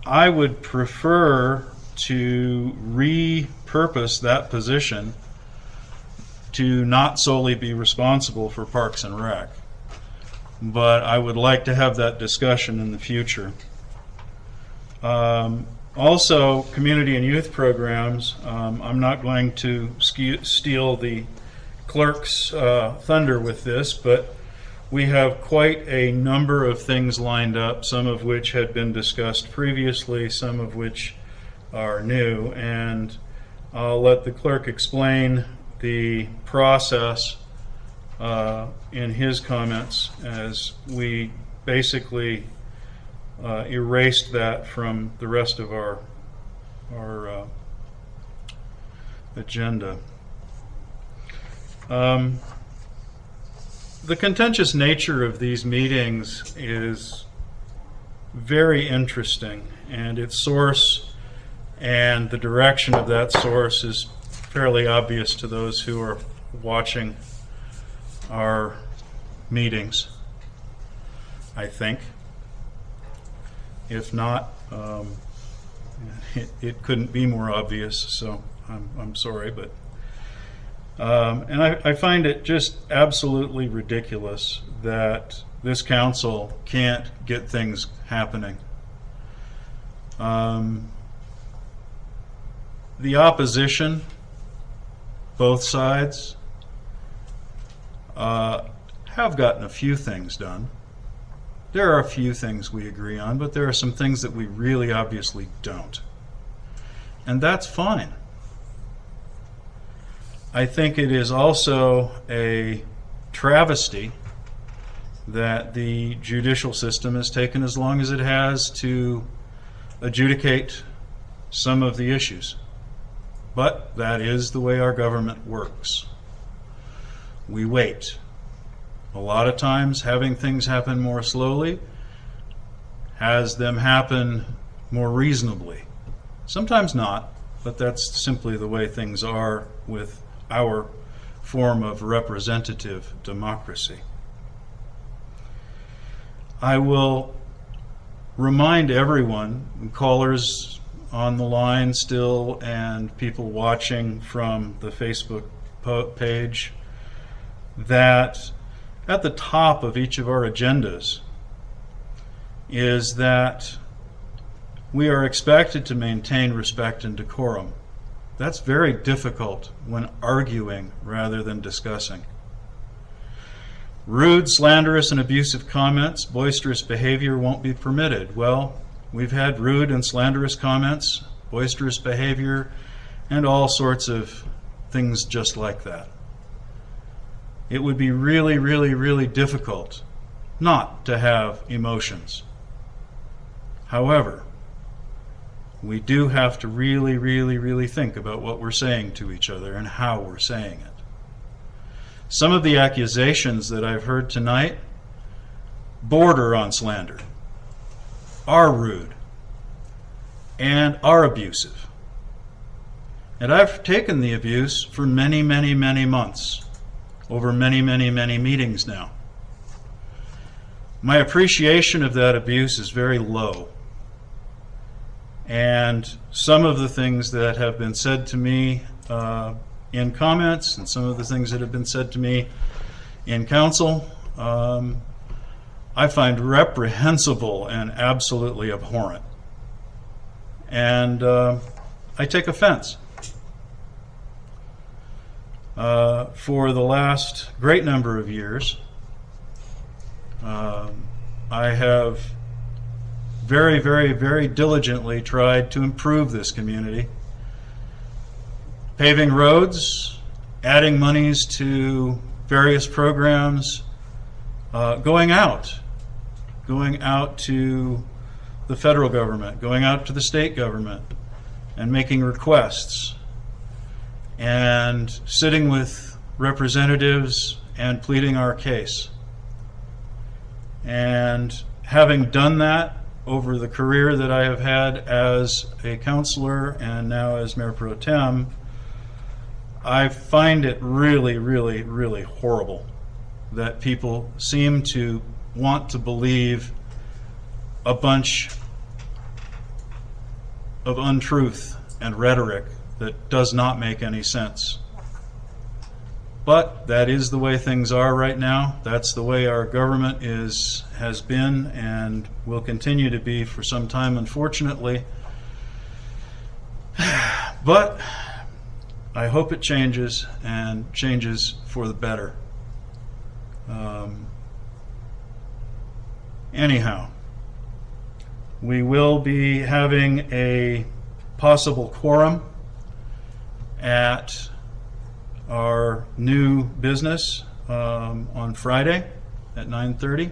Speaker 1: I would prefer to repurpose that position to not solely be responsible for Parks and Rec. But I would like to have that discussion in the future. Also, community and youth programs, I'm not going to steal the clerk's thunder with this, but we have quite a number of things lined up, some of which had been discussed previously, some of which are new, and I'll let the clerk explain the process in his comments as we basically erased that from the rest of our agenda. The contentious nature of these meetings is very interesting, and its source and the direction of that source is fairly obvious to those who are watching our meetings, I think. If not, it couldn't be more obvious, so I'm sorry, but and I find it just absolutely ridiculous that this council can't get things happening. The opposition, both sides, have gotten a few things done. There are a few things we agree on, but there are some things that we really obviously don't. And that's fine. I think it is also a travesty that the judicial system has taken as long as it has to adjudicate some of the issues. But that is the way our government works. We wait. A lot of times having things happen more slowly has them happen more reasonably. Sometimes not, but that's simply the way things are with our form of representative democracy. I will remind everyone, callers on the line still and people watching from the Facebook page, that at the top of each of our agendas is that we are expected to maintain respect and decorum. That's very difficult when arguing rather than discussing. Rude, slanderous, and abusive comments, boisterous behavior won't be permitted. Well, we've had rude and slanderous comments, boisterous behavior, and all sorts of things just like that. It would be really, really, really difficult not to have emotions. However, we do have to really, really, really think about what we're saying to each other and how we're saying it. Some of the accusations that I've heard tonight border on slander, are rude, and are abusive. And I've taken the abuse for many, many, many months. over many, many, many meetings now. My appreciation of that abuse is very low. And some of the things that have been said to me in comments and some of the things that have been said to me in council, I find reprehensible and absolutely abhorrent. And I take offense. For the last great number of years, I have very, very, very diligently tried to improve this community. Paving roads, adding monies to various programs, going out to the federal government, going out to the state government, and making requests, and sitting with representatives and pleading our case. And having done that over the career that I have had as a counselor and now as Mayor Pro Tem, I find it really, really, really horrible that people seem to want to believe a bunch of untruth and rhetoric that does not make any sense. But that is the way things are right now. That's the way our government has been and will continue to be for some time, unfortunately. But I hope it changes, and changes for the better. Anyhow, we will be having a possible quorum at our new business on Friday at 9:30.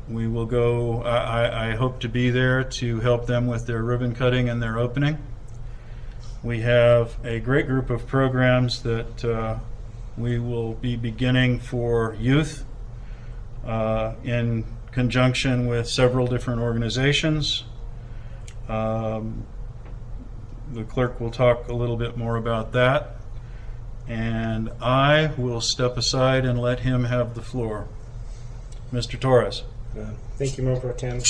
Speaker 1: We will go, I hope to be there to help them with their ribbon cutting and their opening. We have a great group of programs that we will be beginning for youth in conjunction with several different organizations. The clerk will talk a little bit more about that, and I will step aside and let him have the floor. Mr. Torres.
Speaker 22: Thank you, Mayor Pro Tem.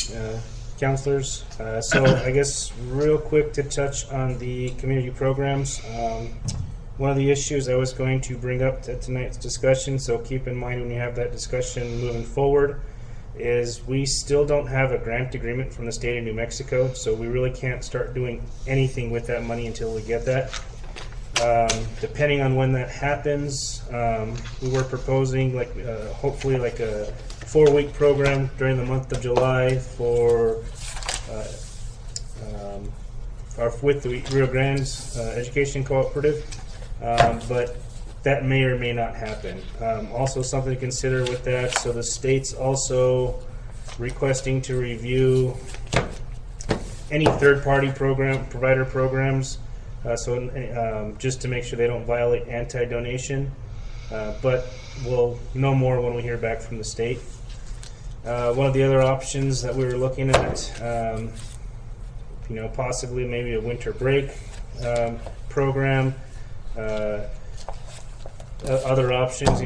Speaker 22: Councilors, so I guess real quick to touch on the community programs. One of the issues I was going to bring up to tonight's discussion, so keep in mind when you have that discussion moving forward, is we still don't have a grant agreement from the state of New Mexico, so we really can't start doing anything with that money until we get that. Depending on when that happens, we were proposing hopefully like a 4-week program during the month of July with the Rio Grande Education Cooperative, but that may or may not happen. Also something to consider with that, so the state's also requesting to review any third-party provider programs, just to make sure they don't violate anti-donation, but we'll know more when we hear back from the state. One of the other options that we were looking at, possibly maybe a winter break program. Other options,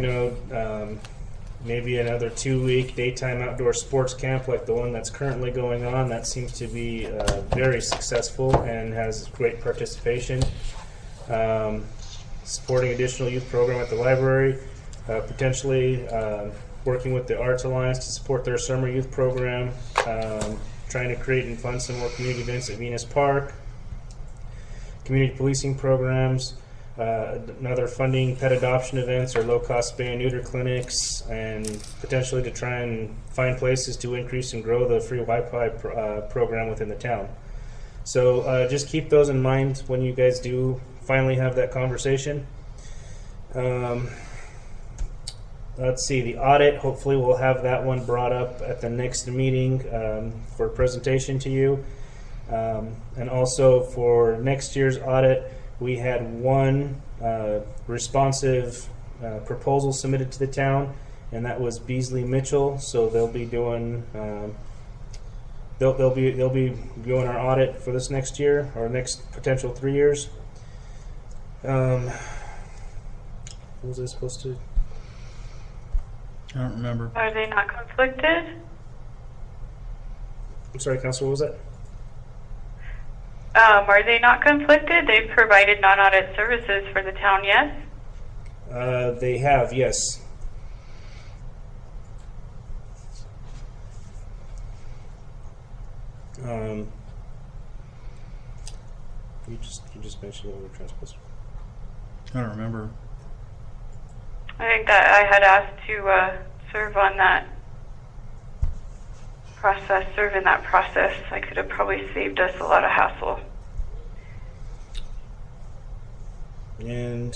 Speaker 22: maybe another 2-week daytime outdoor sports camp like the one that's currently going on. That seems to be very successful and has great participation. Supporting additional youth program at the library, potentially working with the Arts Alliance to support their summer youth program, trying to create and fund some more community events at Venus Park, community policing programs, another funding pet adoption events or low-cost spay and neuter clinics, and potentially to try and find places to increase and grow the free Wi-Fi program within the town. So just keep those in mind when you guys do finally have that conversation. Let's see, the audit, hopefully we'll have that one brought up at the next meeting for presentation to you. And also for next year's audit, we had one responsive proposal submitted to the town, and that was Beasley Mitchell. So they'll be doing they'll be doing our audit for this next year or next potential 3 years. What was I supposed to?
Speaker 1: I don't remember.
Speaker 3: Are they not conflicted?
Speaker 22: I'm sorry, Counselor, what was that?
Speaker 3: Are they not conflicted? They've provided non-audit services for the town, yes?
Speaker 22: They have, yes. You just mentioned over transport.
Speaker 1: I don't remember.
Speaker 3: I think that I had asked to serve on that process, serve in that process. I could have probably saved us a lot of hassle.
Speaker 22: And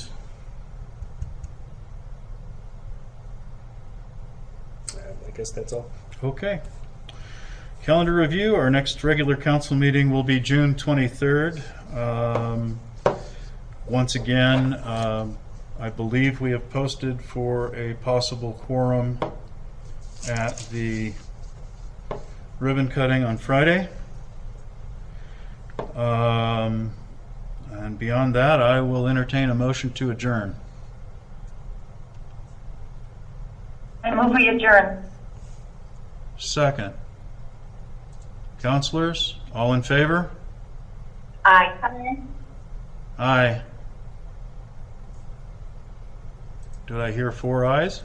Speaker 22: I guess that's all.
Speaker 1: Okay. Calendar review. Our next regular council meeting will be June 23rd. Once again, I believe we have posted for a possible quorum at the ribbon cutting on Friday. And beyond that, I will entertain a motion to adjourn.
Speaker 6: I move we adjourn.
Speaker 1: Second. Counselors, all in favor?
Speaker 6: Aye.
Speaker 1: Aye. Did I hear 4 ayes?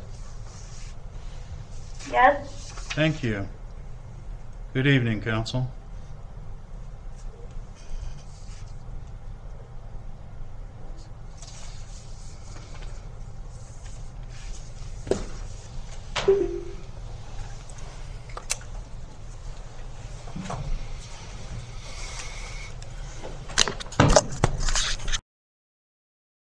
Speaker 2: Yes?
Speaker 1: Thank you. Good evening, Council.
Speaker 2: Thank you.